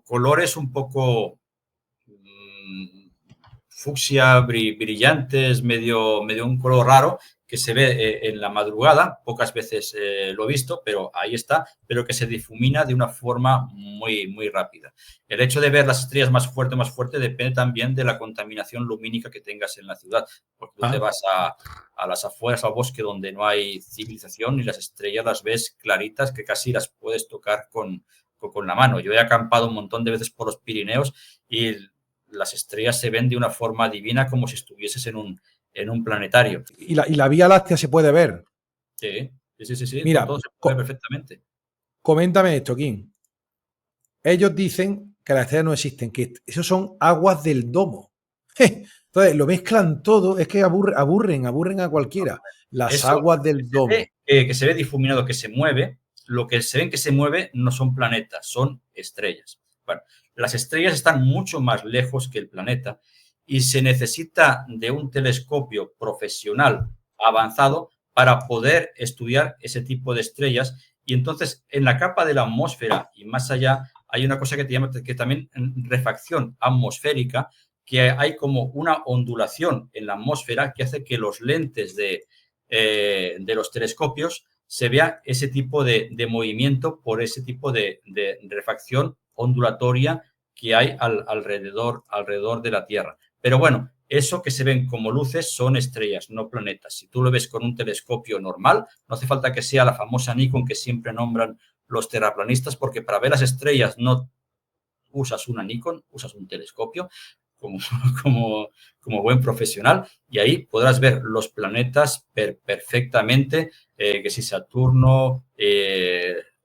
colores un poco fucsia, brillantes, medio un color raro, que se ve en la madrugada, pocas veces lo he visto, pero ahí está, pero que se difumina de una forma muy, muy rápida. El hecho de ver las estrellas más fuerte, depende también de la contaminación lumínica que tengas en la ciudad, porque tú te vas a las afueras, al bosque donde no hay civilización y las estrellas las ves claritas que casi las puedes tocar con la mano. Yo he acampado un montón de veces por los Pirineos y las estrellas se ven de una forma divina como si estuvieses en un planetario. ¿Y la Vía Láctea se puede ver? Sí. Mira, todo se puede ver perfectamente. Coméntame esto, Kim. Ellos dicen que las estrellas no existen, que esos son aguas del domo. Entonces, lo mezclan todo, es que aburren a cualquiera. Las aguas del domo. Que se ve difuminado, que se mueve, lo que se ven que se mueve no son planetas, son estrellas. Bueno, las estrellas están mucho más lejos que el planeta y se necesita de un telescopio profesional avanzado para poder estudiar ese tipo de estrellas. Y entonces, en la capa de la atmósfera y más allá, hay una cosa que también refracción atmosférica, que hay como una ondulación en la atmósfera que hace que los lentes de los telescopios se vea ese tipo de movimiento por ese tipo de refracción ondulatoria que hay alrededor de la Tierra. Pero bueno, eso que se ven como luces son estrellas, no planetas. Si tú lo ves con un telescopio normal, no hace falta que sea la famosa Nikon que siempre nombran los terraplanistas, porque para ver las estrellas no usas una Nikon, usas un telescopio como buen profesional, y ahí podrás ver los planetas perfectamente, que si Saturno,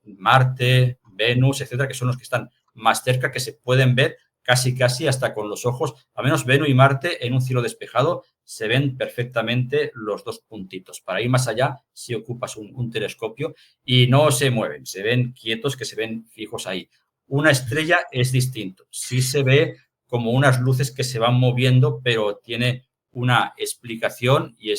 Marte, Venus, etcétera, que son los que están más cerca, que se pueden ver casi hasta con los ojos. Al menos Venus y Marte en un cielo despejado se ven perfectamente los dos puntitos. Para ir más allá, si ocupas un telescopio y no se mueven, se ven quietos, que se ven fijos ahí. Una estrella es distinto. Sí se ve como unas luces que se van moviendo, pero tiene una explicación y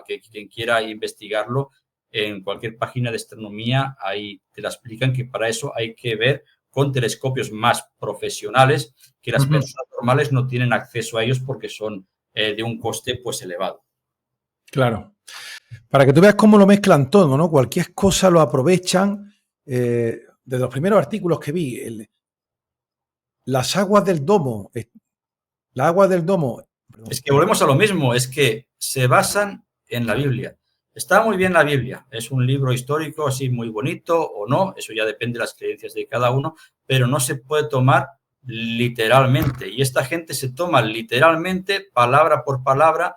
que quien quiera investigarlo en cualquier página de astronomía, ahí te la explican, que para eso hay que ver con telescopios más profesionales, que las personas normales no tienen acceso a ellos porque son de un coste pues elevado. Claro. Para que tú veas cómo lo mezclan todo, ¿no? Cualquier cosa lo aprovechan. De los primeros artículos que vi, las aguas del domo. Las aguas del domo. Es que volvemos a lo mismo, es que se basan en la Biblia. Está muy bien la Biblia, es un libro histórico así muy bonito o no, eso ya depende de las creencias de cada uno, pero no se puede tomar literalmente. Y esta gente se toma literalmente, palabra por palabra,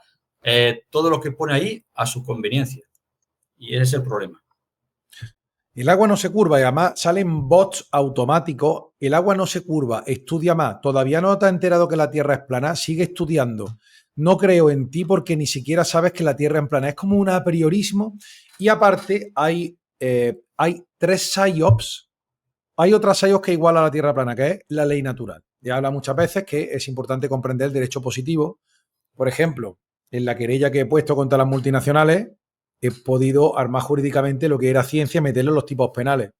todo lo que pone ahí a su conveniencia. Y ese es el problema. El agua no se curva y además salen bots automáticos. El agua no se curva, estudia más. Todavía no te has enterado que la Tierra es plana, sigue estudiando. No creo en ti porque ni siquiera sabes que la Tierra es plana. Es como un apriorismo. Y aparte hay 3 PSYOPs. Hay otra PSYOP que iguala a la Tierra plana, que es la ley natural. Ya habla muchas veces que es importante comprender el derecho positivo. Por ejemplo, en la querella que he puesto contra las multinacionales, he podido armar jurídicamente lo que era ciencia, meterlo en los tipos penales.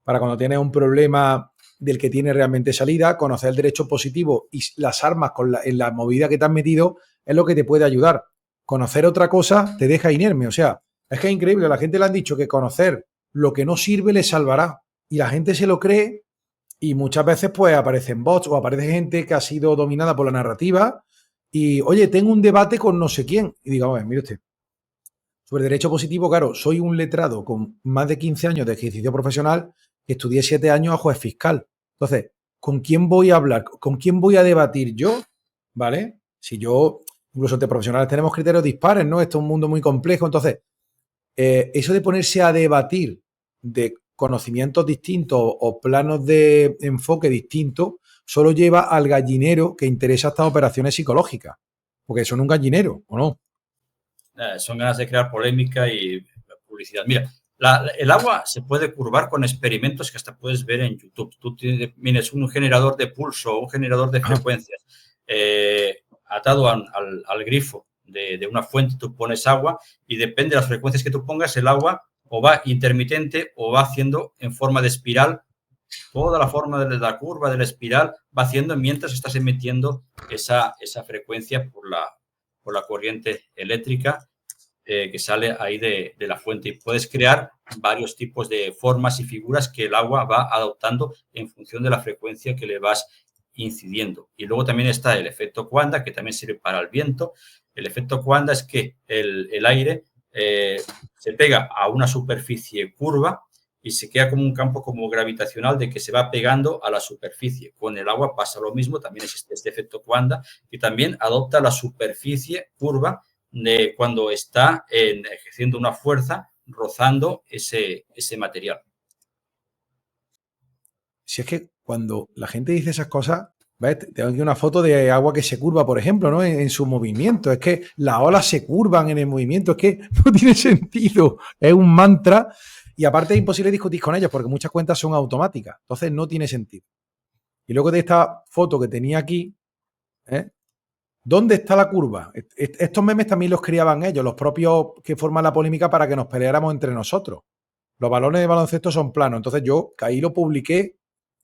Para cuando tienes un problema del que tiene realmente salida, conocer el derecho positivo y las armas en la movida que te has metido es lo que te puede ayudar. Conocer otra cosa te deja inerme. O sea, es que es increíble. A la gente le han dicho que conocer lo que no sirve le salvará. Y la gente se lo cree y muchas veces pues aparecen bots o aparece gente que ha sido dominada por la narrativa y, oye, tengo un debate con no sé quién. Y digo, a ver, mire usted. Sobre derecho positivo, claro, soy un letrado con más de 15 años de ejercicio profesional, estudié 7 años a juez fiscal. Entonces, ¿con quién voy a hablar? ¿Con quién voy a debatir yo? ¿Vale? Si yo, incluso entre profesionales tenemos criterios dispares, ¿no? Esto es un mundo muy complejo. Entonces, eso de ponerse a debatir de conocimientos distintos o planos de enfoque distintos solo lleva al gallinero que interesa estas operaciones psicológicas. Porque son un gallinero, ¿o no? Son ganas de crear polémica y publicidad. Mira, el agua se puede curvar con experimentos que hasta puedes ver en YouTube. Tú tienes un generador de pulso, un generador de frecuencias atado al grifo de una fuente, tú pones agua y depende de las frecuencias que tú pongas, el agua o va intermitente o va haciendo en forma de espiral. Toda la forma de la curva de la espiral va haciendo mientras estás emitiendo esa frecuencia por la corriente eléctrica. que sale ahí de la fuente. Y puedes crear varios tipos de formas y figuras que el agua va adoptando en función de la frecuencia que le vas incidiendo. Y luego también está el efecto Quanda, que también sirve para el viento. El efecto Quanda es que el aire se pega a una superficie curva y se queda como un campo como gravitacional de que se va pegando a la superficie. Con el agua pasa lo mismo, también existe este efecto Quanda, que también adopta la superficie curva de cuando está ejerciendo una fuerza rozando ese material. Si es que cuando la gente dice esas cosas, ¿ves? Tengo aquí una foto de agua que se curva, por ejemplo, ¿no? En su movimiento. Es que las olas se curvan en el movimiento. Es que no tiene sentido. Es un mantra. Y aparte es imposible discutir con ellos porque muchas cuentas son automáticas. Entonces no tiene sentido. Y luego de esta foto que tenía aquí, ¿dónde está la curva? Estos memes también los criaban ellos, los propios que forman la polémica para que nos peleáramos entre nosotros. Los balones de baloncesto son planos. Entonces yo ahí lo publiqué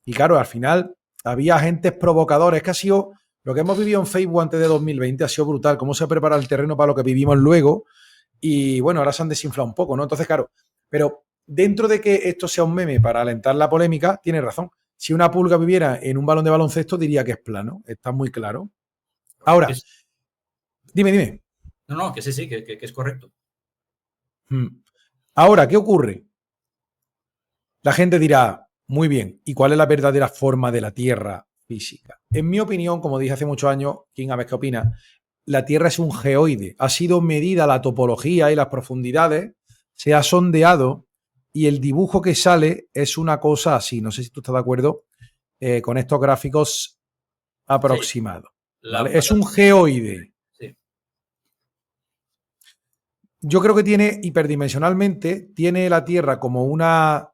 y claro, al final había agentes provocadores. Que ha sido lo que hemos vivido en Facebook antes de 2020, ha sido brutal. Cómo se prepara el terreno para lo que vivimos luego. Y bueno, ahora se han desinflado un poco, ¿no? Entonces, claro, pero dentro de que esto sea un meme para alentar la polémica, tiene razón. Si una pulga viviera en un balón de baloncesto, diría que es plano. Está muy claro. Ahora, dime. No, que sí, que es correcto. Ahora, ¿qué ocurre? La gente dirá, muy bien, ¿y cuál es la verdadera forma de la Tierra física? En mi opinión, como dije hace muchos años, ¿quién a ver qué opina? La Tierra es un geoide. Ha sido medida la topología y las profundidades, se ha sondeado y el dibujo que sale es una cosa así. No sé si tú estás de acuerdo con estos gráficos aproximados. Sí, ¿vale? Es un geoide. Sí. Yo creo que tiene, hiperdimensionalmente, tiene la Tierra como una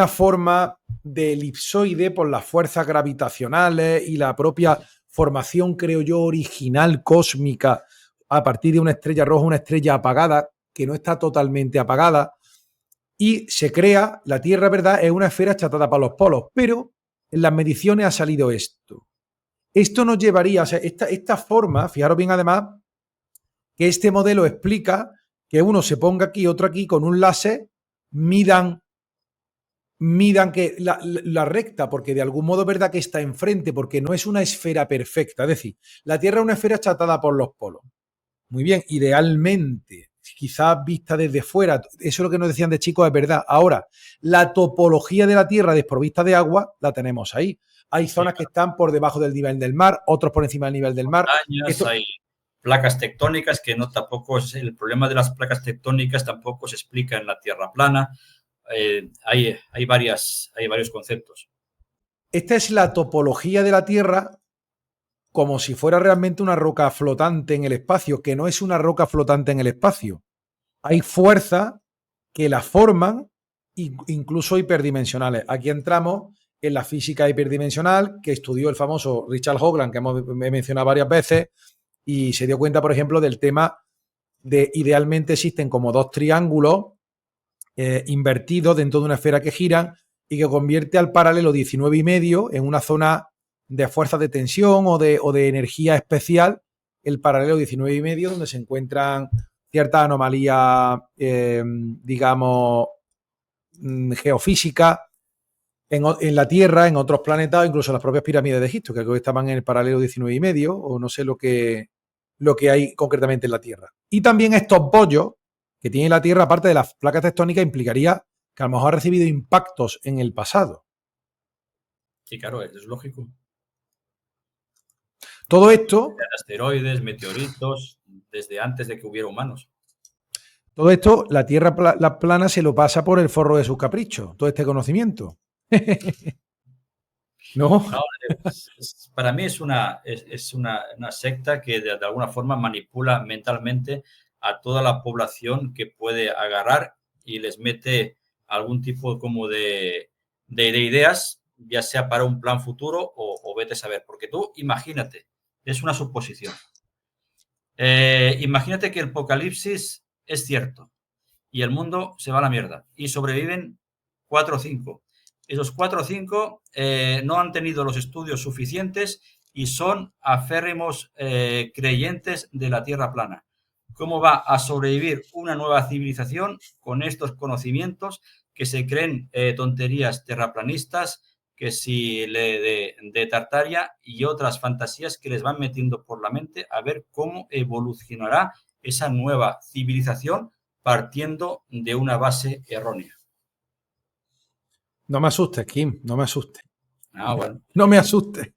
forma de elipsoide por las fuerzas gravitacionales y la propia formación, creo yo, original cósmica a partir de una estrella roja, una estrella apagada, que no está totalmente apagada, y se crea, la Tierra, ¿verdad?, es una esfera achatada para los polos, pero en las mediciones ha salido esto. Esto nos llevaría, o sea, esta forma, fijaros bien además, que este modelo explica que uno se ponga aquí, otro aquí, con un láser, midan que la recta, porque de algún modo es verdad que está enfrente, porque no es una esfera perfecta. Es decir, la Tierra es una esfera achatada por los polos. Muy bien, idealmente, quizás vista desde fuera, eso es lo que nos decían de chicos, es verdad. Ahora, la topología de la Tierra desprovista de agua la tenemos ahí. Hay zonas que están por debajo del nivel del mar, otros por encima del nivel del mar. Hay placas tectónicas que no tampoco es el problema de las placas tectónicas, tampoco se explica en la Tierra plana. Hay varios conceptos. Esta es la topología de la Tierra como si fuera realmente una roca flotante en el espacio, que no es una roca flotante en el espacio. Hay fuerzas que la forman, incluso hiperdimensionales. Aquí entramos en la física hiperdimensional que estudió el famoso Richard Hoagland, que hemos mencionado varias veces, y se dio cuenta, por ejemplo, del tema de idealmente existen como dos triángulos invertidos dentro de una esfera que giran y que convierte al paralelo 19,5 en una zona de fuerza de tensión o de energía especial, el paralelo 19,5, donde se encuentran ciertas anomalías, digamos, geofísicas en la Tierra, en otros planetas, incluso en las propias pirámides de Egipto, que creo que estaban en el paralelo 19,5, o no sé lo que hay concretamente en la Tierra. Y también estos bollos que tiene la Tierra, aparte de las placas tectónicas, implicaría que a lo mejor ha recibido impactos en el pasado. Sí, claro, es lógico. Todo esto... Asteroides, meteoritos, desde antes de que hubiera humanos. Todo esto, la Tierra plana se lo pasa por el forro de sus caprichos, todo este conocimiento. ¿No? Para mí es una secta que de alguna forma manipula mentalmente a toda la población que puede agarrar y les mete algún tipo como de ideas, ya sea para un plan futuro o vete a saber. Porque tú imagínate, es una suposición. Imagínate que el apocalipsis es cierto y el mundo se va a la mierda y sobreviven 4 o 5. Esos 4 o 5 no han tenido los estudios suficientes y son aférrimos creyentes de la Tierra plana. ¿Cómo va a sobrevivir una nueva civilización con estos conocimientos que se creen tonterías terraplanistas, que si de Tartaria y otras fantasías que les van metiendo por la mente a ver cómo evolucionará esa nueva civilización partiendo de una base errónea? No me asustes, Kim, no me asustes. Ah, bueno. No me asustes.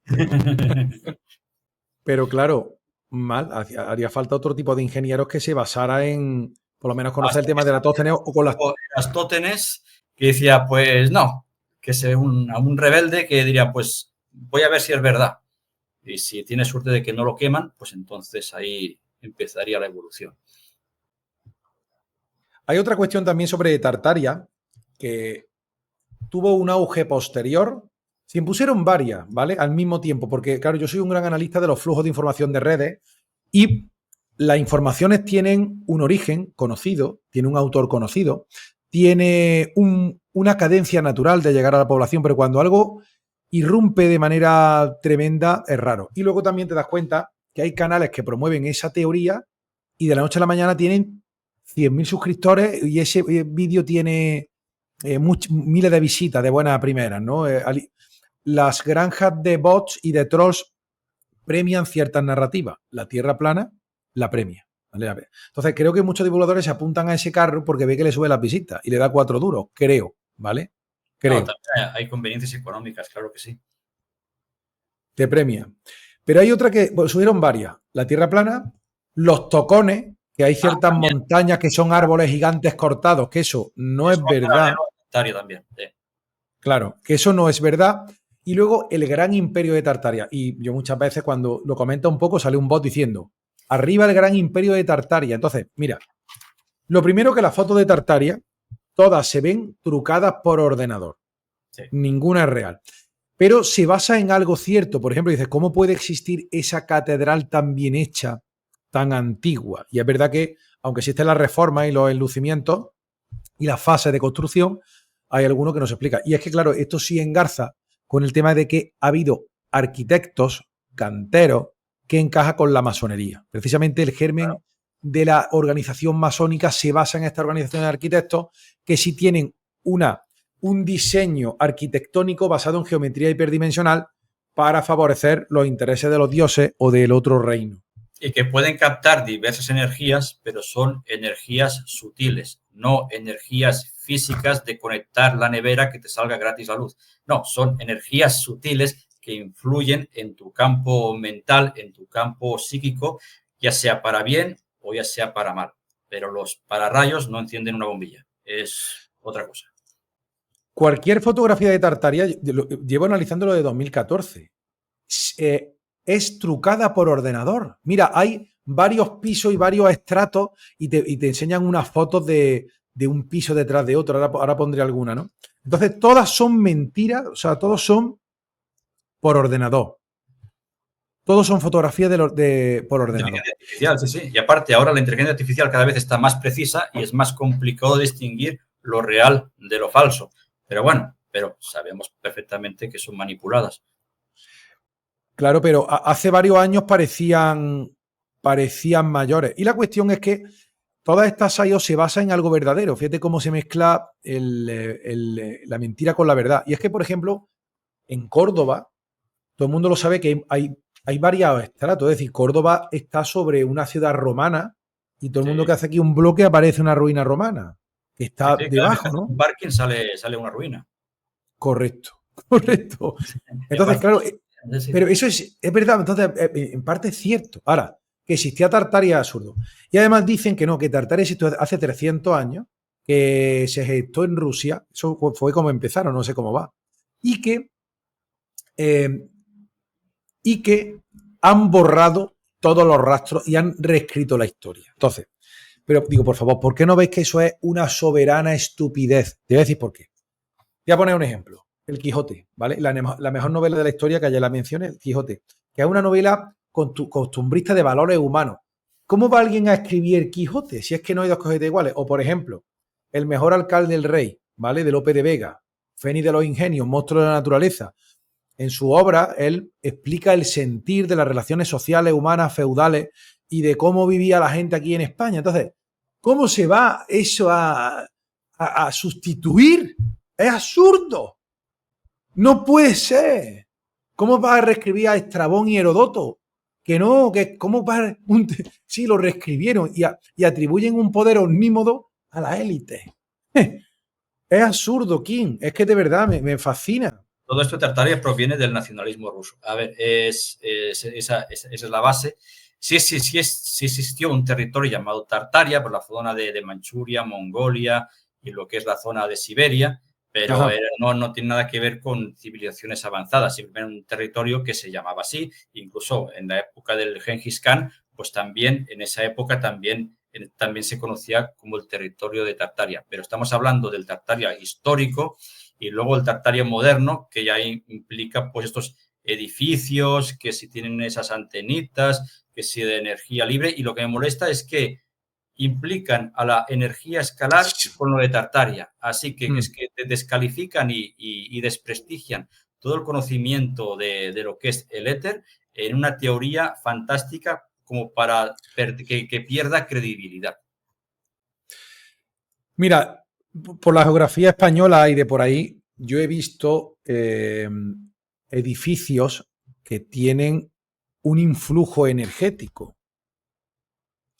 Pero claro, mal, haría falta otro tipo de ingenieros que se basara en, por lo menos, conocer el tema de Eratóstenes o con las... Eratóstenes, que decía, pues no, que es un rebelde que diría, pues voy a ver si es verdad. Y si tiene suerte de que no lo queman, pues entonces ahí empezaría la evolución. Hay otra cuestión también sobre Tartaria, que tuvo un auge posterior. Se impusieron varias, ¿vale? Al mismo tiempo, porque, claro, yo soy un gran analista de los flujos de información de redes y las informaciones tienen un origen conocido, tiene un autor conocido, tiene una cadencia natural de llegar a la población, pero cuando algo irrumpe de manera tremenda es raro. Y luego también te das cuenta que hay canales que promueven esa teoría y de la noche a la mañana tienen 100.000 suscriptores y ese vídeo tiene miles de visitas de buenas a primeras, ¿no? Las granjas de bots y de trolls premian ciertas narrativas. La Tierra plana la premia. ¿Vale? Entonces, creo que muchos divulgadores se apuntan a ese carro porque ve que le sube las visitas y le da 4 duros, creo, ¿vale? Creo. No, también hay conveniencias económicas, claro que sí. Te premia. Pero hay otra que subieron varias. La Tierra plana, los tocones, que hay ciertas montañas que son árboles gigantes cortados, que eso no es verdad. También, sí. Claro, que eso no es verdad. Y luego el gran imperio de Tartaria. Y yo muchas veces cuando lo comento un poco sale un bot diciendo, arriba el gran imperio de Tartaria. Entonces, mira, lo primero que las fotos de Tartaria, todas se ven trucadas por ordenador. Sí. Ninguna es real. Pero se basa en algo cierto. Por ejemplo, dices, ¿cómo puede existir esa catedral tan bien hecha, tan antigua? Y es verdad que, aunque existen las reformas y los enlucimientos y las fases de construcción, hay alguno que nos explica. Y es que, claro, esto sí engarza con el tema de que ha habido arquitectos, canteros, que encaja con la masonería. Precisamente el germen de la organización masónica se basa en esta organización de arquitectos que sí tienen un diseño arquitectónico basado en geometría hiperdimensional para favorecer los intereses de los dioses o del otro reino. Y que pueden captar diversas energías, pero son energías sutiles, no energías físicas de conectar la nevera que te salga gratis la luz. No, son energías sutiles que influyen en tu campo mental, en tu campo psíquico, ya sea para bien o ya sea para mal. Pero los pararrayos no encienden una bombilla, es otra cosa. Cualquier fotografía de Tartaria, llevo analizándolo de 2014, es trucada por ordenador. Mira, hay varios pisos y varios estratos y te enseñan unas fotos de un piso detrás de otro. Ahora pondré alguna, ¿no? Entonces, todas son mentiras, o sea, todos son por ordenador. Todos son fotografías por ordenador. Inteligencia artificial, sí, sí. Y aparte, ahora la inteligencia artificial cada vez está más precisa y es más complicado distinguir lo real de lo falso. Pero bueno, sabemos perfectamente que son manipuladas. Claro, pero hace varios años parecían mayores. Y la cuestión es que todas estas IO se basan en algo verdadero. Fíjate cómo se mezcla la mentira con la verdad. Y es que, por ejemplo, en Córdoba, todo el mundo lo sabe que hay varios estratos. Es decir, Córdoba está sobre una ciudad romana y todo el mundo que hace aquí un bloque aparece una ruina romana. Que está debajo, ¿no? Un parking sale una ruina. Correcto. Entonces, claro, pero eso es verdad. Entonces, en parte es cierto. Ahora, que existía Tartaria es absurdo. Y además dicen que no, que Tartaria existió hace 300 años, que se gestó en Rusia. Eso fue como empezaron, no sé cómo va. Y que han borrado todos los rastros y han reescrito la historia. Entonces, pero digo, por favor, ¿por qué no veis que eso es una soberana estupidez? Te voy a decir por qué. Voy a poner un ejemplo. El Quijote, ¿vale? La mejor novela de la historia que ya la mencioné, El Quijote, que es una novela costumbrista de valores humanos. ¿Cómo va alguien a escribir El Quijote si es que no hay dos Quijotes iguales? O, por ejemplo, El mejor alcalde del rey, ¿vale? De Lope de Vega, Fénix de los ingenios, monstruo de la naturaleza. En su obra, él explica el sentir de las relaciones sociales, humanas, feudales, y de cómo vivía la gente aquí en España. Entonces, ¿cómo se va eso a sustituir? Es absurdo. No puede ser. ¿Cómo vas a reescribir a Estrabón y Herodoto? Que no, que cómo vas a... Sí, lo reescribieron y atribuyen un poder omnímodo a la élite. Es absurdo, Kim. Es que de verdad me fascina. Todo esto de Tartaria proviene del nacionalismo ruso. A ver, esa es la base. Sí existió un territorio llamado Tartaria por la zona de Manchuria, Mongolia y lo que es la zona de Siberia, pero no tiene nada que ver con civilizaciones avanzadas, simplemente un territorio que se llamaba así. Incluso en la época del Gengis Khan, pues también en esa época también se conocía como el territorio de Tartaria. Pero estamos hablando del Tartaria histórico y luego el Tartaria moderno, que ya implica pues estos edificios, que si tienen esas antenitas, que si de energía libre. Y lo que me molesta es que implican a la energía escalar con lo de Tartaria. Así que es que descalifican y desprestigian todo el conocimiento de lo que es el éter en una teoría fantástica como para que pierda credibilidad. Mira, por la geografía española y de por ahí, yo he visto edificios que tienen un influjo energético.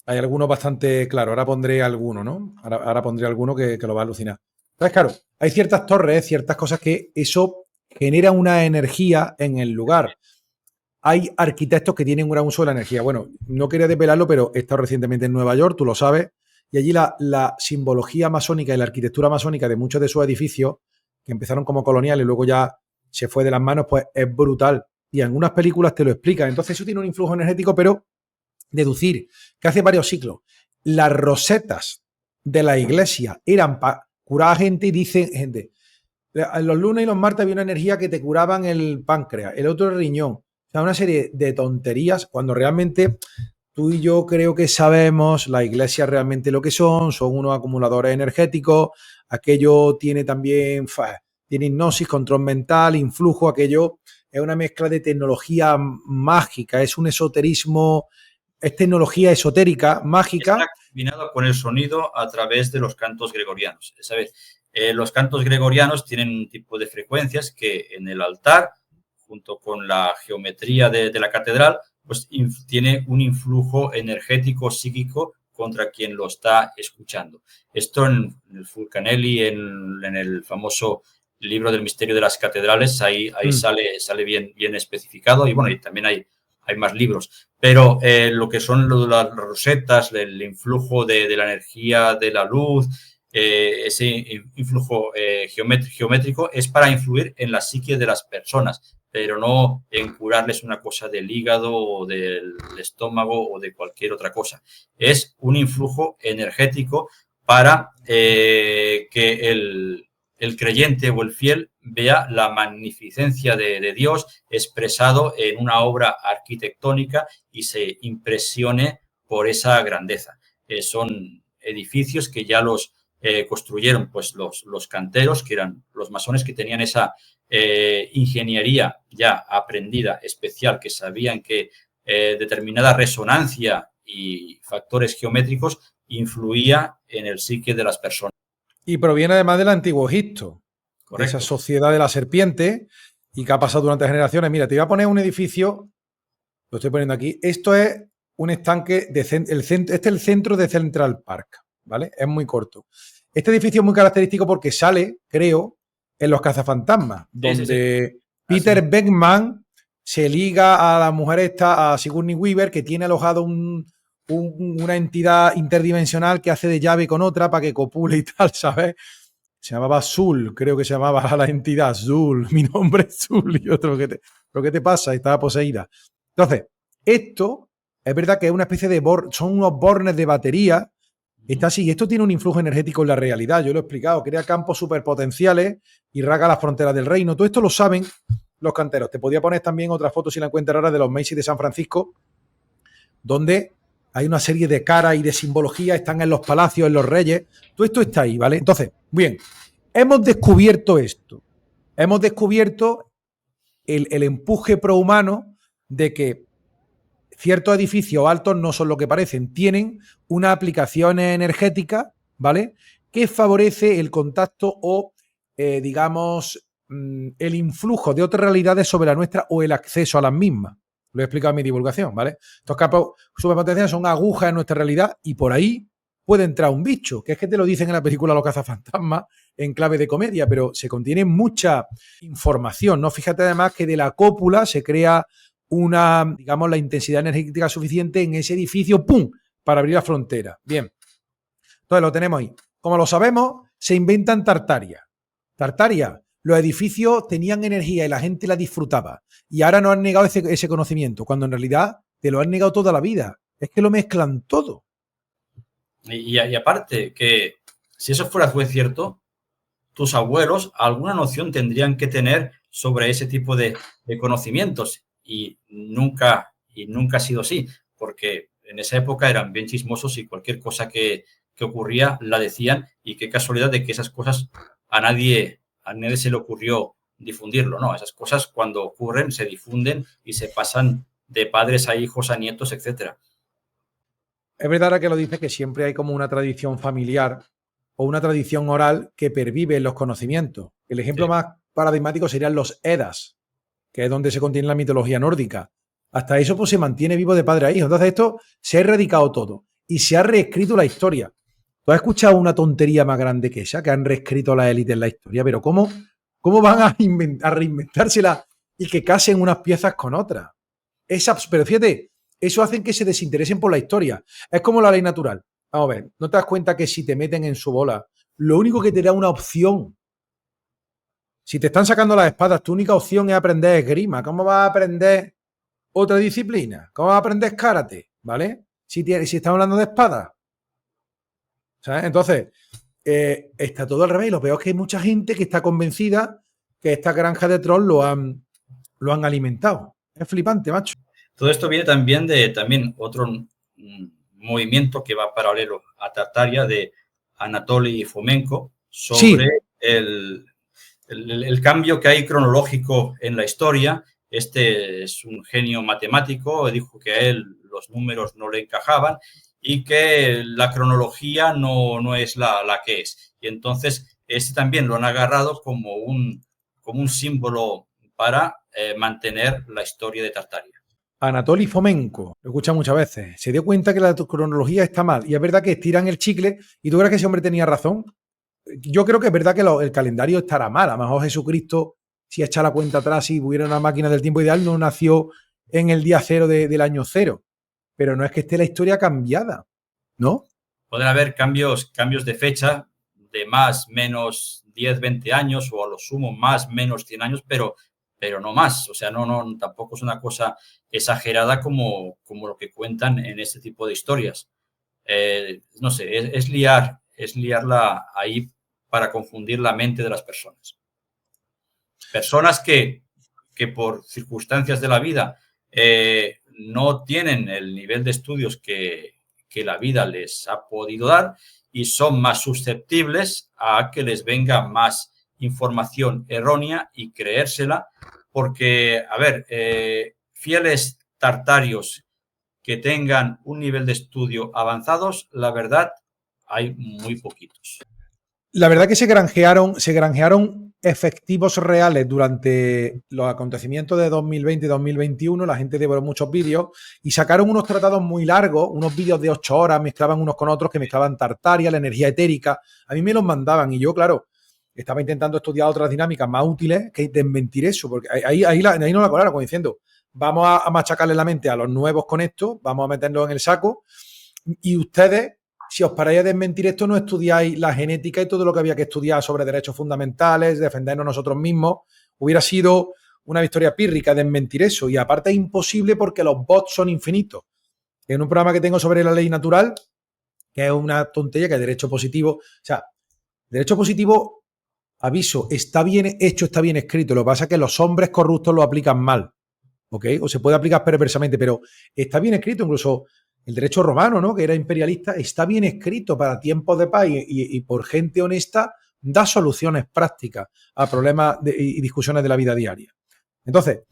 Hay algunos bastante claros. Ahora pondré alguno, ¿no? Ahora pondré alguno que lo va a alucinar. Entonces, claro, hay ciertas torres, ciertas cosas que eso genera una energía en el lugar. Hay arquitectos que tienen un gran uso de la energía. Bueno, no quería desvelarlo, pero he estado recientemente en Nueva York, tú lo sabes, y allí la simbología masónica y la arquitectura masónica de muchos de sus edificios, que empezaron como coloniales y luego ya se fue de las manos, pues es brutal. Y en algunas películas te lo explican. Entonces eso tiene un influjo energético, pero deducir que hace varios siglos las rosetas de la iglesia eran para curar a gente y dicen gente, los lunes y los martes había una energía que te curaban el páncreas, el otro el riñón. O sea, una serie de tonterías cuando realmente tú y yo creo que sabemos la iglesia realmente lo que son unos acumuladores energéticos, aquello tiene también, tiene hipnosis, control mental, influjo, aquello es una mezcla de tecnología mágica, es un esoterismo, es tecnología esotérica, mágica. Está combinado con el sonido a través de los cantos gregorianos, ¿sabes? Los cantos gregorianos tienen un tipo de frecuencias que en el altar, junto con la geometría de la catedral, pues tiene un influjo energético psíquico contra quien lo está escuchando. Esto en el Fulcanelli, en el famoso libro del misterio de las catedrales, ahí sale bien especificado y bueno, y también hay más libros. Pero lo que son las rosetas, el influjo de la energía de la luz, ese influjo geométrico es para influir en la psique de las personas, pero no en curarles una cosa del hígado o del estómago o de cualquier otra cosa. Es un influjo energético para que el creyente o el fiel vea la magnificencia de Dios expresado en una obra arquitectónica y se impresione por esa grandeza. Son edificios que ya los construyeron pues los canteros, que eran los masones, que tenían esa ingeniería ya aprendida, especial, que sabían que determinada resonancia y factores geométricos influía en el psique de las personas. Y proviene además del Antiguo Egipto, de esa sociedad de la serpiente, y que ha pasado durante generaciones. Mira, te voy a poner un edificio, lo estoy poniendo aquí. Esto es un estanque, este es el centro de Central Park, ¿vale? Es muy corto. Este edificio es muy característico porque sale, creo, en Los Cazafantasmas, donde Peter Beckman se liga a la mujer esta, a Sigourney Weaver, que tiene alojado una entidad interdimensional que hace de llave con otra para que copule y tal, ¿sabes? Se llamaba Zul, creo que se llamaba la entidad Zul, mi nombre es Zul, y otro, ¿pero qué te pasa? Estaba poseída. Entonces, esto es verdad que es una especie de son unos bornes de batería, está así, y esto tiene un influjo energético en la realidad, yo lo he explicado, crea campos superpotenciales y rasga las fronteras del reino. Todo esto lo saben los canteros. Te podía poner también otra foto, si la encuentras ahora, de los Macy's de San Francisco, donde hay una serie de caras y de simbología, están en los palacios, en los reyes, todo esto está ahí, ¿vale? Entonces, bien, hemos descubierto esto, hemos descubierto el empuje prohumano de que ciertos edificios altos no son lo que parecen, tienen unas aplicaciones energéticas, ¿vale? Que favorece el contacto o, digamos, el influjo de otras realidades sobre la nuestra o el acceso a las mismas. Lo he explicado en mi divulgación, ¿vale? Estos campos superpotenciales son agujas en nuestra realidad y por ahí puede entrar un bicho, que es que te lo dicen en la película Los cazafantasmas en clave de comedia, pero se contiene mucha información, ¿no? Fíjate además que de la cópula se crea una, digamos, la intensidad energética suficiente en ese edificio, ¡pum!, para abrir la frontera. Bien, entonces lo tenemos ahí. Como lo sabemos, se inventan Tartaria. Tartaria, los edificios tenían energía y la gente la disfrutaba. Y ahora nos han negado ese conocimiento, cuando en realidad te lo han negado toda la vida. Es que lo mezclan todo. Y aparte, que si eso fuera cierto, tus abuelos alguna noción tendrían que tener sobre ese tipo de conocimientos. Y nunca ha sido así, porque en esa época eran bien chismosos y cualquier cosa que ocurría la decían, y qué casualidad de que esas cosas a nadie se le ocurrió difundirlo, ¿no? Esas cosas cuando ocurren se difunden y se pasan de padres a hijos, a nietos, etcétera. Es verdad ahora que lo dice que siempre hay como una tradición familiar o una tradición oral que pervive en los conocimientos. El ejemplo más paradigmático serían los Edas, que es donde se contiene la mitología nórdica. Hasta eso pues se mantiene vivo de padre a hijo. Entonces esto se ha erradicado todo y se ha reescrito la historia. ¿Tú has escuchado una tontería más grande que esa? Que han reescrito las élites en la historia. Pero ¿cómo van a reinventársela y que casen unas piezas con otras? Pero fíjate, eso hace que se desinteresen por la historia. Es como la ley natural. Vamos a ver, ¿no te das cuenta que si te meten en su bola, lo único que te da una opción? Si te están sacando las espadas, tu única opción es aprender esgrima. ¿Cómo vas a aprender otra disciplina? ¿Cómo vas a aprender karate? ¿Vale? Si estamos hablando de espadas. ¿Sabes? Entonces, está todo al revés. Lo peor es que hay mucha gente que está convencida que esta granja de trolls lo han alimentado. Es flipante, macho. Todo esto viene también de otro movimiento que va paralelo a Tartaria, de Anatoly Fomenko, sobre el cambio que hay cronológico en la historia. Este es un genio matemático, dijo que a él los números no le encajaban y que la cronología no es la que es. Y entonces este también lo han agarrado como un símbolo para mantener la historia de Tartaria. Anatoly Fomenko, lo escucha muchas veces, se dio cuenta que la cronología está mal y es verdad que estiran el chicle y tú crees que ese hombre tenía razón. Yo creo que es verdad que el calendario estará mal. A lo mejor Jesucristo, si echa la cuenta atrás, si hubiera una máquina del tiempo ideal, no nació en el día cero del año cero. Pero no es que esté la historia cambiada, ¿no? Pueden haber cambios de fecha de más, menos 10, 20 años o a lo sumo más, menos 100 años, pero no más. O sea, no tampoco es una cosa exagerada como lo que cuentan en este tipo de historias. No sé, es liarla ahí para confundir la mente de las personas. Personas que por circunstancias de la vida no tienen el nivel de estudios que la vida les ha podido dar y son más susceptibles a que les venga más información errónea y creérsela, porque, a ver, fieles tartarios que tengan un nivel de estudio avanzados, la verdad, hay muy poquitos. La verdad que se granjearon efectivos reales durante los acontecimientos de 2020 y 2021. La gente devoró muchos vídeos y sacaron unos tratados muy largos, unos vídeos de 8 horas, mezclaban unos con otros, que mezclaban Tartaria, la energía etérica. A mí me los mandaban y yo, claro, estaba intentando estudiar otras dinámicas más útiles que desmentir eso, porque ahí no la colaron, como diciendo, vamos a machacarle la mente a los nuevos con esto, vamos a meterlos en el saco y ustedes, si os paráis a desmentir esto, no estudiáis la genética y todo lo que había que estudiar sobre derechos fundamentales, defendernos nosotros mismos. Hubiera sido una victoria pírrica desmentir eso. Y aparte es imposible porque los bots son infinitos. En un programa que tengo sobre la ley natural, que es una tontería, que es derecho positivo. O sea, derecho positivo, aviso, está bien hecho, está bien escrito. Lo que pasa es que los hombres corruptos lo aplican mal. ¿Ok? O se puede aplicar perversamente, pero está bien escrito. Incluso el derecho romano, ¿no?, que era imperialista, está bien escrito para tiempos de paz y por gente honesta da soluciones prácticas a problemas y discusiones de la vida diaria. Entonces,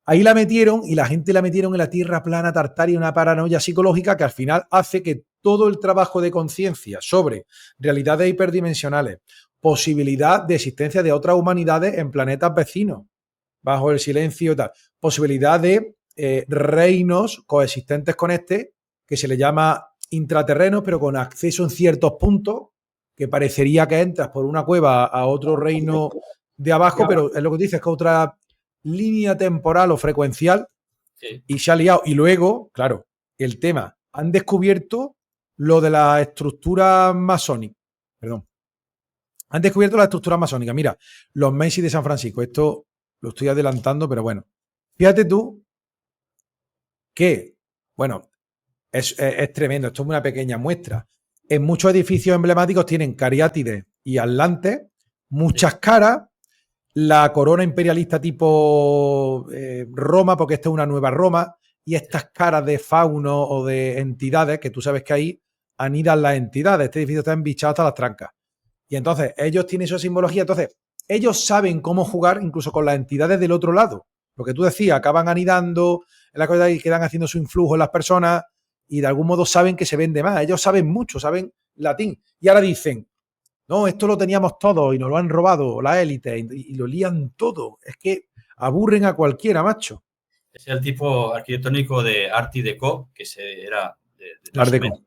ahí la metieron y la gente la metieron en la tierra plana tartaria, una paranoia psicológica que al final hace que todo el trabajo de conciencia sobre realidades hiperdimensionales, posibilidad de existencia de otras humanidades en planetas vecinos, bajo el silencio y tal, posibilidad de reinos coexistentes con este, que se le llama intraterrenos, pero con acceso en ciertos puntos, que parecería que entras por una cueva a otro reino de abajo, pero es lo que dices, que otra línea temporal o frecuencial, Sí. y se ha liado. Y luego, claro, el tema, han descubierto lo de la estructura masónica. Perdón. Han descubierto la estructura masónica. Mira, los Macy de San Francisco. Esto lo estoy adelantando, pero bueno. Fíjate tú que, bueno, es tremendo. Esto es una pequeña muestra. En muchos edificios emblemáticos tienen cariátides y atlantes, muchas caras, la corona imperialista tipo Roma, porque esta es una nueva Roma, y estas caras de fauno o de entidades, que tú sabes que ahí anidan las entidades. Este edificio está embichado hasta las trancas. Y entonces ellos tienen esa simbología. Entonces, ellos saben cómo jugar incluso con las entidades del otro lado. Lo que tú decías, acaban anidando en la cosa y quedan haciendo su influjo en las personas y de algún modo saben que se vende más. Ellos saben mucho, saben latín. Y ahora dicen, no, esto lo teníamos todo y nos lo han robado la élite y lo lían todo. Es que aburren a cualquiera, macho. Es el tipo arquitectónico de Art Deco, que era Art Deco.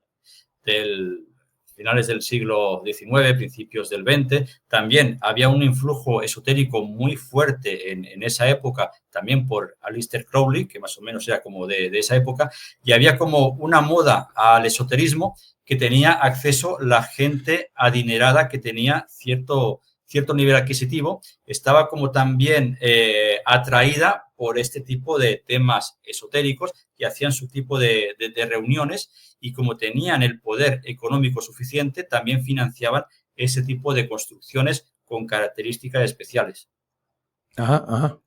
del finales del siglo XIX, principios del XX. También había un influjo esotérico muy fuerte en esa época, también por Aleister Crowley, que más o menos era como de esa época, y había como una moda al esoterismo que tenía acceso la gente adinerada que tenía cierto nivel adquisitivo, estaba como también atraída por este tipo de temas esotéricos que hacían su tipo de reuniones y como tenían el poder económico suficiente, también financiaban ese tipo de construcciones con características especiales. Ajá, ajá.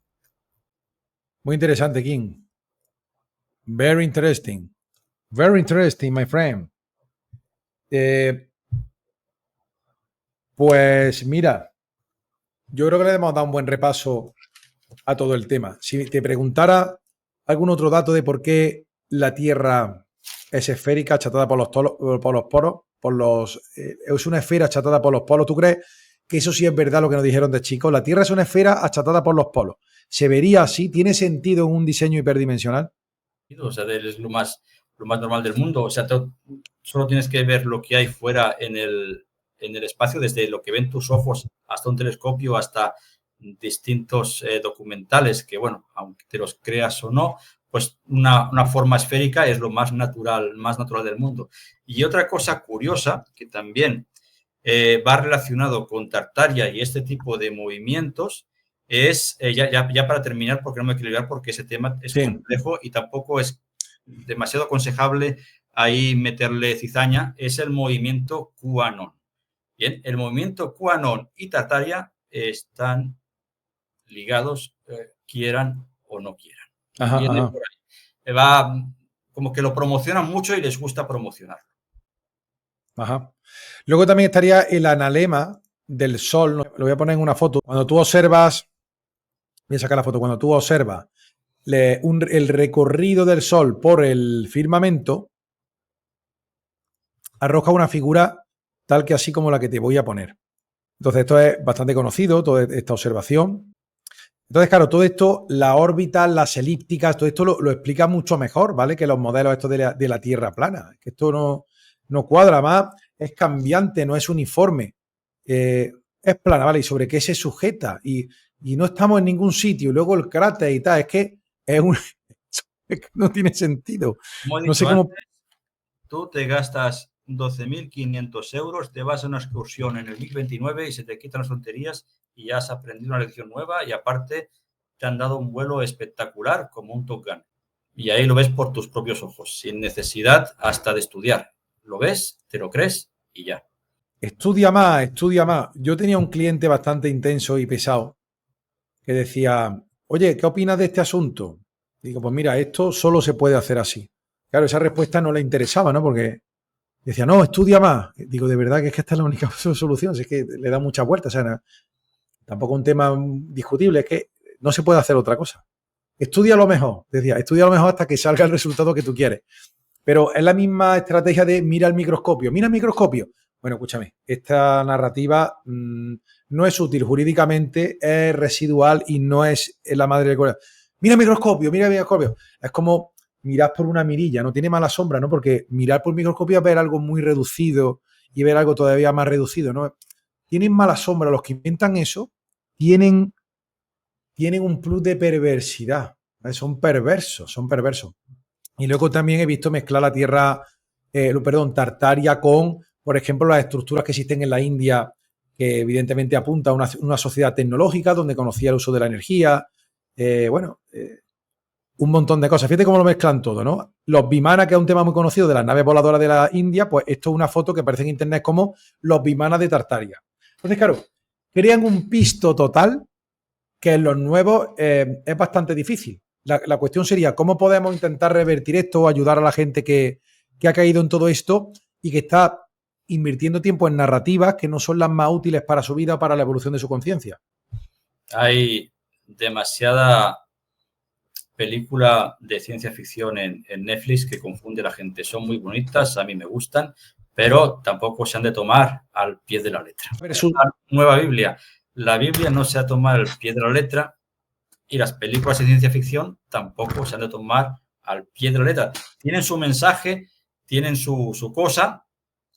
Muy interesante, King. Very interesting. Very interesting, my friend. Pues mira, yo creo que le hemos dado un buen repaso a todo el tema. Si te preguntara algún otro dato de por qué la Tierra es esférica, achatada por los poros, es una esfera achatada por los polos, ¿tú crees que eso sí es verdad lo que nos dijeron de chicos? La Tierra es una esfera achatada por los polos. ¿Se vería así? ¿Tiene sentido en un diseño hiperdimensional? O sea, es lo más normal del mundo. O sea, solo tienes que ver lo que hay fuera en el espacio, desde lo que ven tus ojos hasta un telescopio, hasta distintos documentales que, bueno, aunque te los creas o no, pues una forma esférica es lo más natural del mundo. Y otra cosa curiosa que también va relacionado con Tartaria y este tipo de movimientos es, ya para terminar, porque no me quiero olvidar, porque ese tema es complejo y tampoco es demasiado aconsejable ahí meterle cizaña, es el movimiento QAnon. Bien, el movimiento QAnon y Tartaria están ligados, quieran o no quieran. Ajá, Viene ajá. por ahí. Va como que lo promocionan mucho y les gusta promocionarlo. Ajá. Luego también estaría el analema del Sol. Lo voy a poner en una foto. Cuando tú observas, voy a sacar la foto, cuando tú observas el recorrido del Sol por el firmamento, arroja una figura tal que así como la que te voy a poner. Entonces esto es bastante conocido, toda esta observación. Entonces, claro, todo esto, las órbitas, las elípticas, todo esto lo explica mucho mejor, ¿vale? Que los modelos estos de la Tierra plana. Que esto no cuadra más, es cambiante, no es uniforme. Es plana, ¿vale? ¿Y sobre qué se sujeta? Y no estamos en ningún sitio. Y luego el cráter y tal, es que no tiene sentido. No sé cómo... Tú te gastas 12.500 euros, te vas a una excursión en el 2029 y se te quitan las tonterías y ya has aprendido una lección nueva y aparte te han dado un vuelo espectacular como un Top Gun. Y ahí lo ves por tus propios ojos, sin necesidad hasta de estudiar. Lo ves, te lo crees y ya. Estudia más, estudia más. Yo tenía un cliente bastante intenso y pesado que decía, oye, ¿qué opinas de este asunto? Digo, pues mira, esto solo se puede hacer así. Claro, esa respuesta no le interesaba, ¿no? Porque decía, no, estudia más. Digo, de verdad que es que esta es la única solución. Si es que le da muchas vueltas. O sea, tampoco un tema discutible, es que no se puede hacer otra cosa. estudia lo mejor, decía, estudia lo mejor hasta que salga el resultado que tú quieres. Pero es la misma estrategia de mira el microscopio. Mira el microscopio. Bueno, escúchame, esta narrativa no es útil jurídicamente, es residual y no es la madre del cordero. Mira el microscopio, mira el microscopio. Es como mirar por una mirilla, no tiene mala sombra, ¿no? Porque mirar por microscopio es ver algo muy reducido y ver algo todavía más reducido, ¿no? Tienen mala sombra. Los que inventan eso tienen un plus de perversidad. Son perversos, son perversos. Y luego también he visto mezclar la tierra, Tartaria con, por ejemplo, las estructuras que existen en la India, que evidentemente apunta a una sociedad tecnológica donde conocía el uso de la energía. Un montón de cosas. Fíjate cómo lo mezclan todo, ¿no? Los Vimana, que es un tema muy conocido de las naves voladoras de la India, pues esto es una foto que aparece en internet como los Vimana de Tartaria. Entonces, claro, crean un pisto total que en los nuevos es bastante difícil. La cuestión sería cómo podemos intentar revertir esto o ayudar a la gente que ha caído en todo esto y que está invirtiendo tiempo en narrativas que no son las más útiles para su vida o para la evolución de su conciencia. Hay demasiada película de ciencia ficción en Netflix que confunde a la gente. Son muy bonitas, a mí me gustan, pero tampoco se han de tomar al pie de la letra. La nueva Biblia. La Biblia no se ha tomado al pie de la letra y las películas de ciencia ficción tampoco se han de tomar al pie de la letra. Tienen su mensaje, tienen su cosa,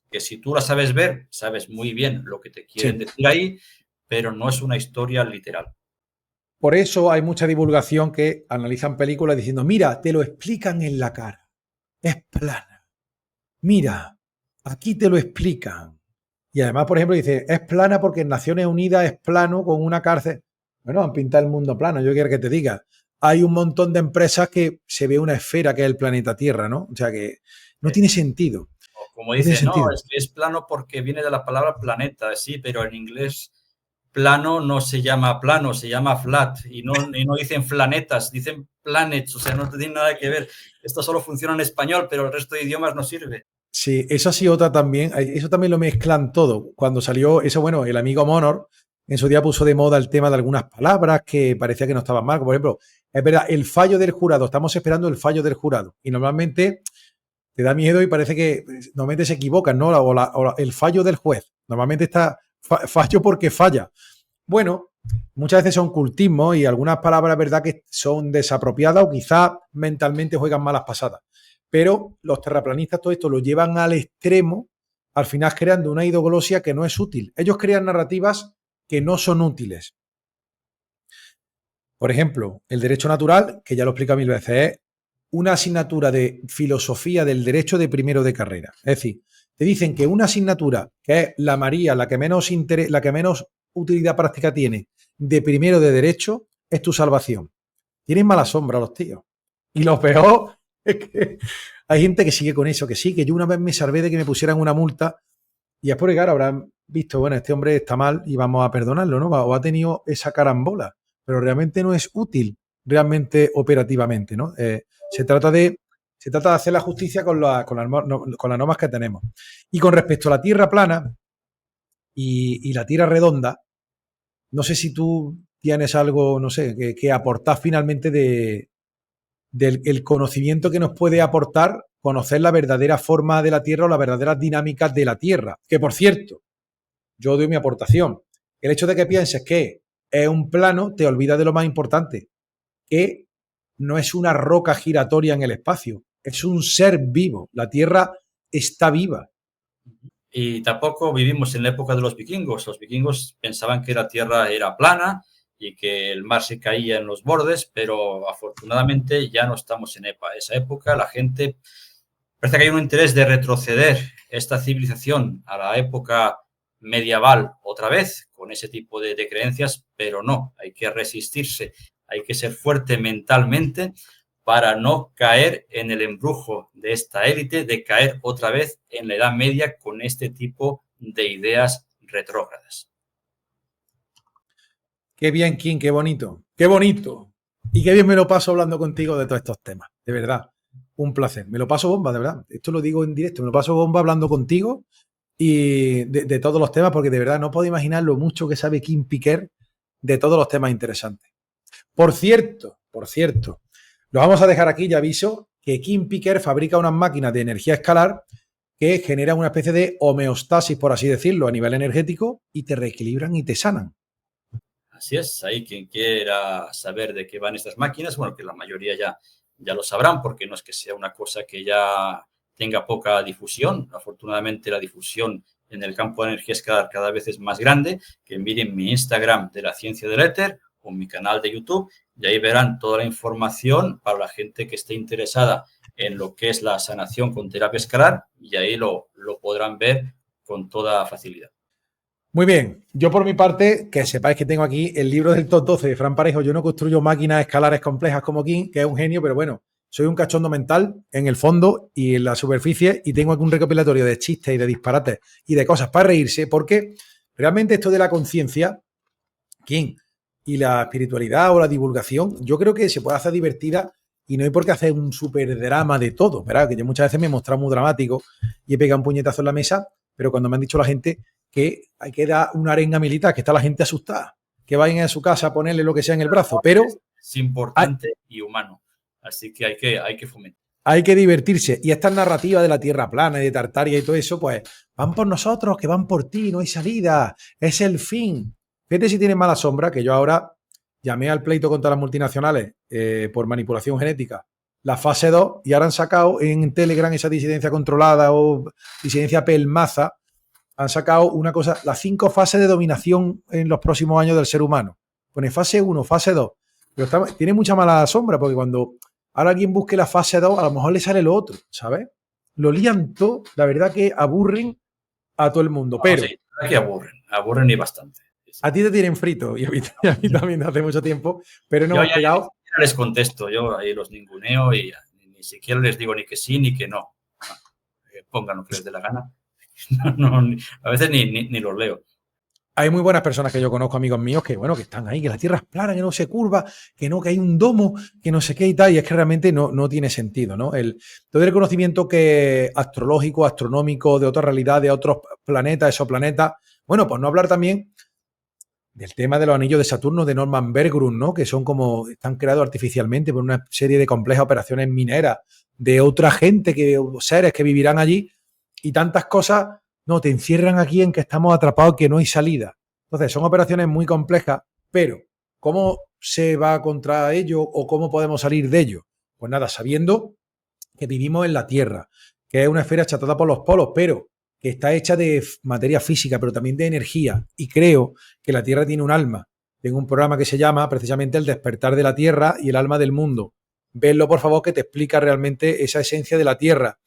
que si tú la sabes ver, sabes muy bien lo que te quieren decir ahí, pero no es una historia literal. Por eso hay mucha divulgación que analizan películas diciendo, mira, te lo explican en la cara. Es plana. Mira, aquí te lo explican. Y además, por ejemplo, dice, es plana porque en Naciones Unidas es plano con una cárcel. Bueno, han pintado el mundo plano, yo quiero que te diga. Hay un montón de empresas que se ve una esfera que es el planeta Tierra, ¿no? O sea que no tiene sentido. Como dice, no, es que es plano porque viene de la palabra planeta, sí, pero en inglés plano no se llama plano, se llama flat. Y no dicen planetas, dicen planets, o sea, no tiene nada que ver. Esto solo funciona en español, pero el resto de idiomas no sirve. Sí, eso sí otra también, eso también lo mezclan todo. Cuando salió eso, bueno, el amigo Monor en su día puso de moda el tema de algunas palabras que parecía que no estaban mal. Por ejemplo, es verdad, el fallo del jurado, estamos esperando el fallo del jurado. Y normalmente te da miedo y parece que normalmente se equivocan, ¿no? O el fallo del juez. Normalmente está fallo porque falla. Bueno, muchas veces son cultismos y algunas palabras, verdad, que son desapropiadas o quizás mentalmente juegan malas pasadas. Pero los terraplanistas todo esto lo llevan al extremo, al final creando una idoglosia que no es útil. Ellos crean narrativas que no son útiles. Por ejemplo, el derecho natural, que ya lo he explicado 1000 veces, es una asignatura de filosofía del derecho de primero de carrera. Es decir, te dicen que una asignatura, que es la María, la que menos utilidad práctica tiene, de primero de derecho, es tu salvación. Tienen mala sombra los tíos. Y lo peor es que hay gente que sigue con eso, que sí, que yo una vez me salvé de que me pusieran una multa y después de claro, habrán visto, bueno, este hombre está mal y vamos a perdonarlo, ¿no? O ha tenido esa carambola, pero realmente no es útil, realmente operativamente, ¿no? Se trata de hacer la justicia con las normas que tenemos. Y con respecto a la tierra plana y la tierra redonda, no sé si tú tienes algo, no sé, que aportar finalmente del conocimiento que nos puede aportar conocer la verdadera forma de la Tierra o las verdaderas dinámicas de la Tierra. Que, por cierto, yo doy mi aportación. El hecho de que pienses que es un plano te olvida de lo más importante, que no es una roca giratoria en el espacio, es un ser vivo. La Tierra está viva. Y tampoco vivimos en la época de los vikingos. Los vikingos pensaban que la Tierra era plana y que el mar se caía en los bordes, pero afortunadamente ya no estamos en esa época. La gente parece que hay un interés de retroceder esta civilización a la época medieval otra vez con ese tipo de creencias, pero no, hay que resistirse, hay que ser fuerte mentalmente para no caer en el embrujo de esta élite, de caer otra vez en la Edad Media con este tipo de ideas retrógradas. Qué bien, Kim, qué bonito. Qué bonito. Y qué bien me lo paso hablando contigo de todos estos temas. De verdad. Un placer. Me lo paso bomba, de verdad. Esto lo digo en directo. Me lo paso bomba hablando contigo y de todos los temas, porque de verdad no puedo imaginar lo mucho que sabe Kim Piquer de todos los temas interesantes. Por cierto, por cierto, lo vamos a dejar aquí, ya aviso, que KingPicker fabrica unas máquinas de energía escalar que generan una especie de homeostasis, por así decirlo, a nivel energético y te reequilibran y te sanan. Así es, ahí quien quiera saber de qué van estas máquinas, bueno, que la mayoría ya lo sabrán, porque no es que sea una cosa que ya tenga poca difusión. Afortunadamente la difusión en el campo de energía escalar cada vez es más grande. Que miren mi Instagram de la ciencia del éter o mi canal de YouTube y ahí verán toda la información para la gente que esté interesada en lo que es la sanación con terapia escalar y ahí lo podrán ver con toda facilidad. Muy bien, yo por mi parte, que sepáis que tengo aquí el libro del Top 12 de Fran Parejo. Yo no construyo máquinas escalares complejas como King, que es un genio, pero bueno, soy un cachondo mental en el fondo y en la superficie y tengo aquí un recopilatorio de chistes y de disparates y de cosas para reírse, porque realmente esto de la conciencia, King, y la espiritualidad o la divulgación, yo creo que se puede hacer divertida y no hay por qué hacer un súper drama de todo, ¿verdad? Que yo muchas veces me he mostrado muy dramático y he pegado un puñetazo en la mesa, pero cuando me han dicho la gente que hay que dar una arenga militar, que está la gente asustada, que vayan a su casa a ponerle lo que sea en el brazo, pero es importante y humano, así que hay que fomentar. Hay que divertirse. Y estas narrativas de la Tierra plana y de Tartaria y todo eso, pues van por nosotros, que van por ti, no hay salida, es el fin. Fíjate si tienes mala sombra, que yo ahora llamé al pleito contra las multinacionales por manipulación genética, la fase 2, y ahora han sacado en Telegram esa disidencia controlada o disidencia pelmaza, han sacado una cosa, las 5 fases de dominación en los próximos años del ser humano. Pone fase 1, fase 2. Pero tiene mucha mala sombra, porque cuando ahora alguien busque la fase 2, a lo mejor le sale lo otro, ¿sabes? Lo lían todo, la verdad que aburren a todo el mundo. Pero sí, que aburren y bastante. A ti te tienen frito y a mí también hace mucho tiempo, pero no hemos pegado. Yo les contesto, yo ahí los ninguneo y ni siquiera les digo ni que sí ni que no. Pongan lo que les dé la gana. A veces ni los leo. Hay muy buenas personas que yo conozco, amigos míos, que bueno, que están ahí, que la Tierra es plana, que no se curva, que hay un domo, que no sé qué y tal, y es que realmente no tiene sentido, ¿no? Todo el conocimiento que astrológico, astronómico, de otra realidad, de otros planetas, exoplanetas, bueno, pues no hablar también del tema de los anillos de Saturno de Norman Berggren, ¿no? Que son como, están creados artificialmente por una serie de complejas operaciones mineras de otra gente, seres que vivirán allí, y tantas cosas, no, te encierran aquí en que estamos atrapados, que no hay salida. Entonces, son operaciones muy complejas, pero ¿cómo se va contra ello o cómo podemos salir de ello? Pues nada, sabiendo que vivimos en la Tierra, que es una esfera achatada por los polos, pero que está hecha de materia física, pero también de energía, y creo que la Tierra tiene un alma. Tengo un programa que se llama precisamente El despertar de la Tierra y el alma del mundo. Vedlo, por favor, que te explica realmente esa esencia de la Tierra.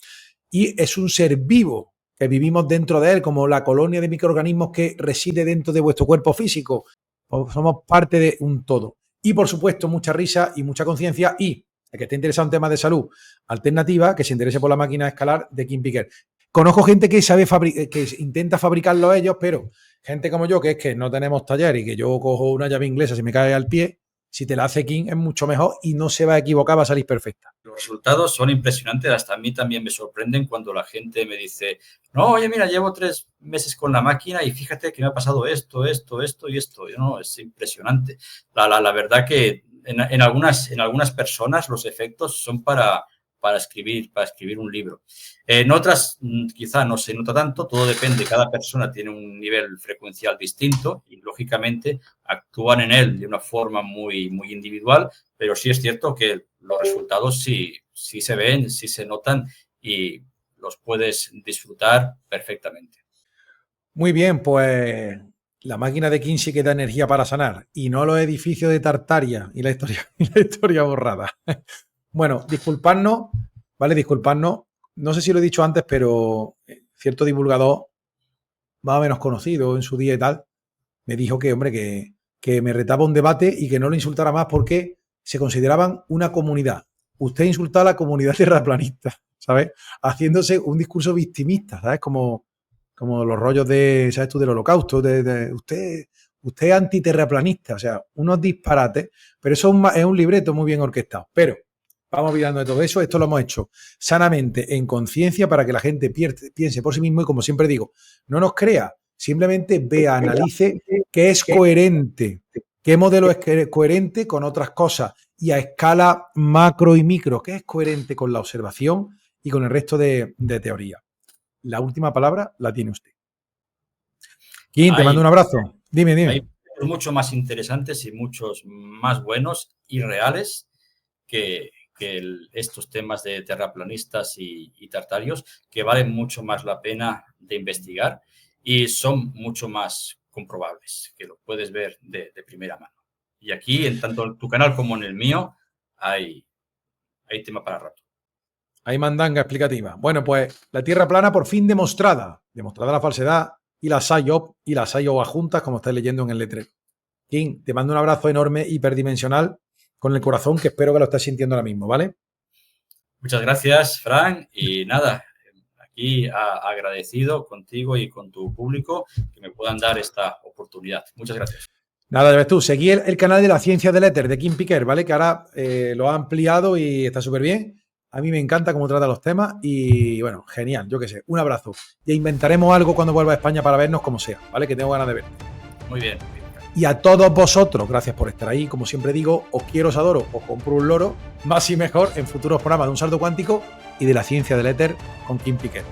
Y es un ser vivo, que vivimos dentro de él, como la colonia de microorganismos que reside dentro de vuestro cuerpo físico. Somos parte de un todo. Y, por supuesto, mucha risa y mucha conciencia. Y el que esté interesado en temas de salud alternativa, que se interese por la máquina escalar de KingPicker. Conozco gente que sabe que intenta fabricarlo ellos, pero gente como yo, que es que no tenemos taller y que yo cojo una llave inglesa, si me cae al pie, si te la hace King es mucho mejor y no se va a equivocar, va a salir perfecta. Los resultados son impresionantes, hasta a mí también me sorprenden cuando la gente me dice, no, oye, mira, llevo 3 meses con la máquina y fíjate que me ha pasado esto y esto. No, es impresionante. La verdad que en algunas personas los efectos son para escribir un libro. En otras quizá no se nota tanto, todo depende, cada persona tiene un nivel frecuencial distinto y lógicamente actúan en él de una forma muy, muy individual, pero sí es cierto que los resultados sí se ven, sí se notan y los puedes disfrutar perfectamente. Muy bien, pues la máquina de King sí que da energía para sanar y no los edificios de Tartaria y la historia borrada. Bueno, disculpadnos, ¿vale? Disculpadnos. No sé si lo he dicho antes, pero cierto divulgador, más o menos conocido en su día y tal, me dijo que, hombre, que me retaba un debate y que no lo insultara más porque se consideraban una comunidad. Usted insulta a la comunidad terraplanista, ¿sabes? Haciéndose un discurso victimista, ¿sabes? Como los rollos ¿sabes tú? Del holocausto, usted es antiterraplanista, o sea, unos disparates, pero eso es un libreto muy bien orquestado. Pero vamos olvidando de todo eso, esto lo hemos hecho sanamente, en conciencia, para que la gente piense por sí mismo y, como siempre digo, no nos crea, simplemente vea, analice que es coherente ¿Qué modelo es coherente con otras cosas? Y a escala macro y micro, ¿qué es coherente con la observación y con el resto de teoría? La última palabra la tiene usted. Kim, te mando un abrazo. Dime. Hay mucho más interesantes y muchos más buenos y reales que estos temas de terraplanistas y tartarios, que valen mucho más la pena de investigar y son mucho más comprobables, que lo puedes ver de primera mano. Y aquí, en tanto en tu canal como en el mío, hay tema para rato. Hay mandanga explicativa. Bueno, pues la Tierra plana por fin demostrada la falsedad y las PSYOP y las PSYOP juntas, como estáis leyendo en el letrero. Kim, te mando un abrazo enorme, hiperdimensional, con el corazón, que espero que lo estés sintiendo ahora mismo, ¿vale? Muchas gracias, Fran, y nada, aquí agradecido contigo y con tu público que me puedan dar esta oportunidad. Muchas gracias. Nada, ya ves tú, seguí el canal de la ciencia del éter de Kim Piquer, ¿vale? Que ahora lo ha ampliado y está súper bien. A mí me encanta cómo trata los temas y, bueno, genial, yo qué sé. Un abrazo. Ya inventaremos algo cuando vuelva a España para vernos como sea, ¿vale? Que tengo ganas de ver. Muy bien. Y a todos vosotros, gracias por estar ahí. Como siempre digo, os quiero, os adoro, os compro un loro, más y mejor en futuros programas de Un Salto Cuántico y de la ciencia del éter con Kim Piquer.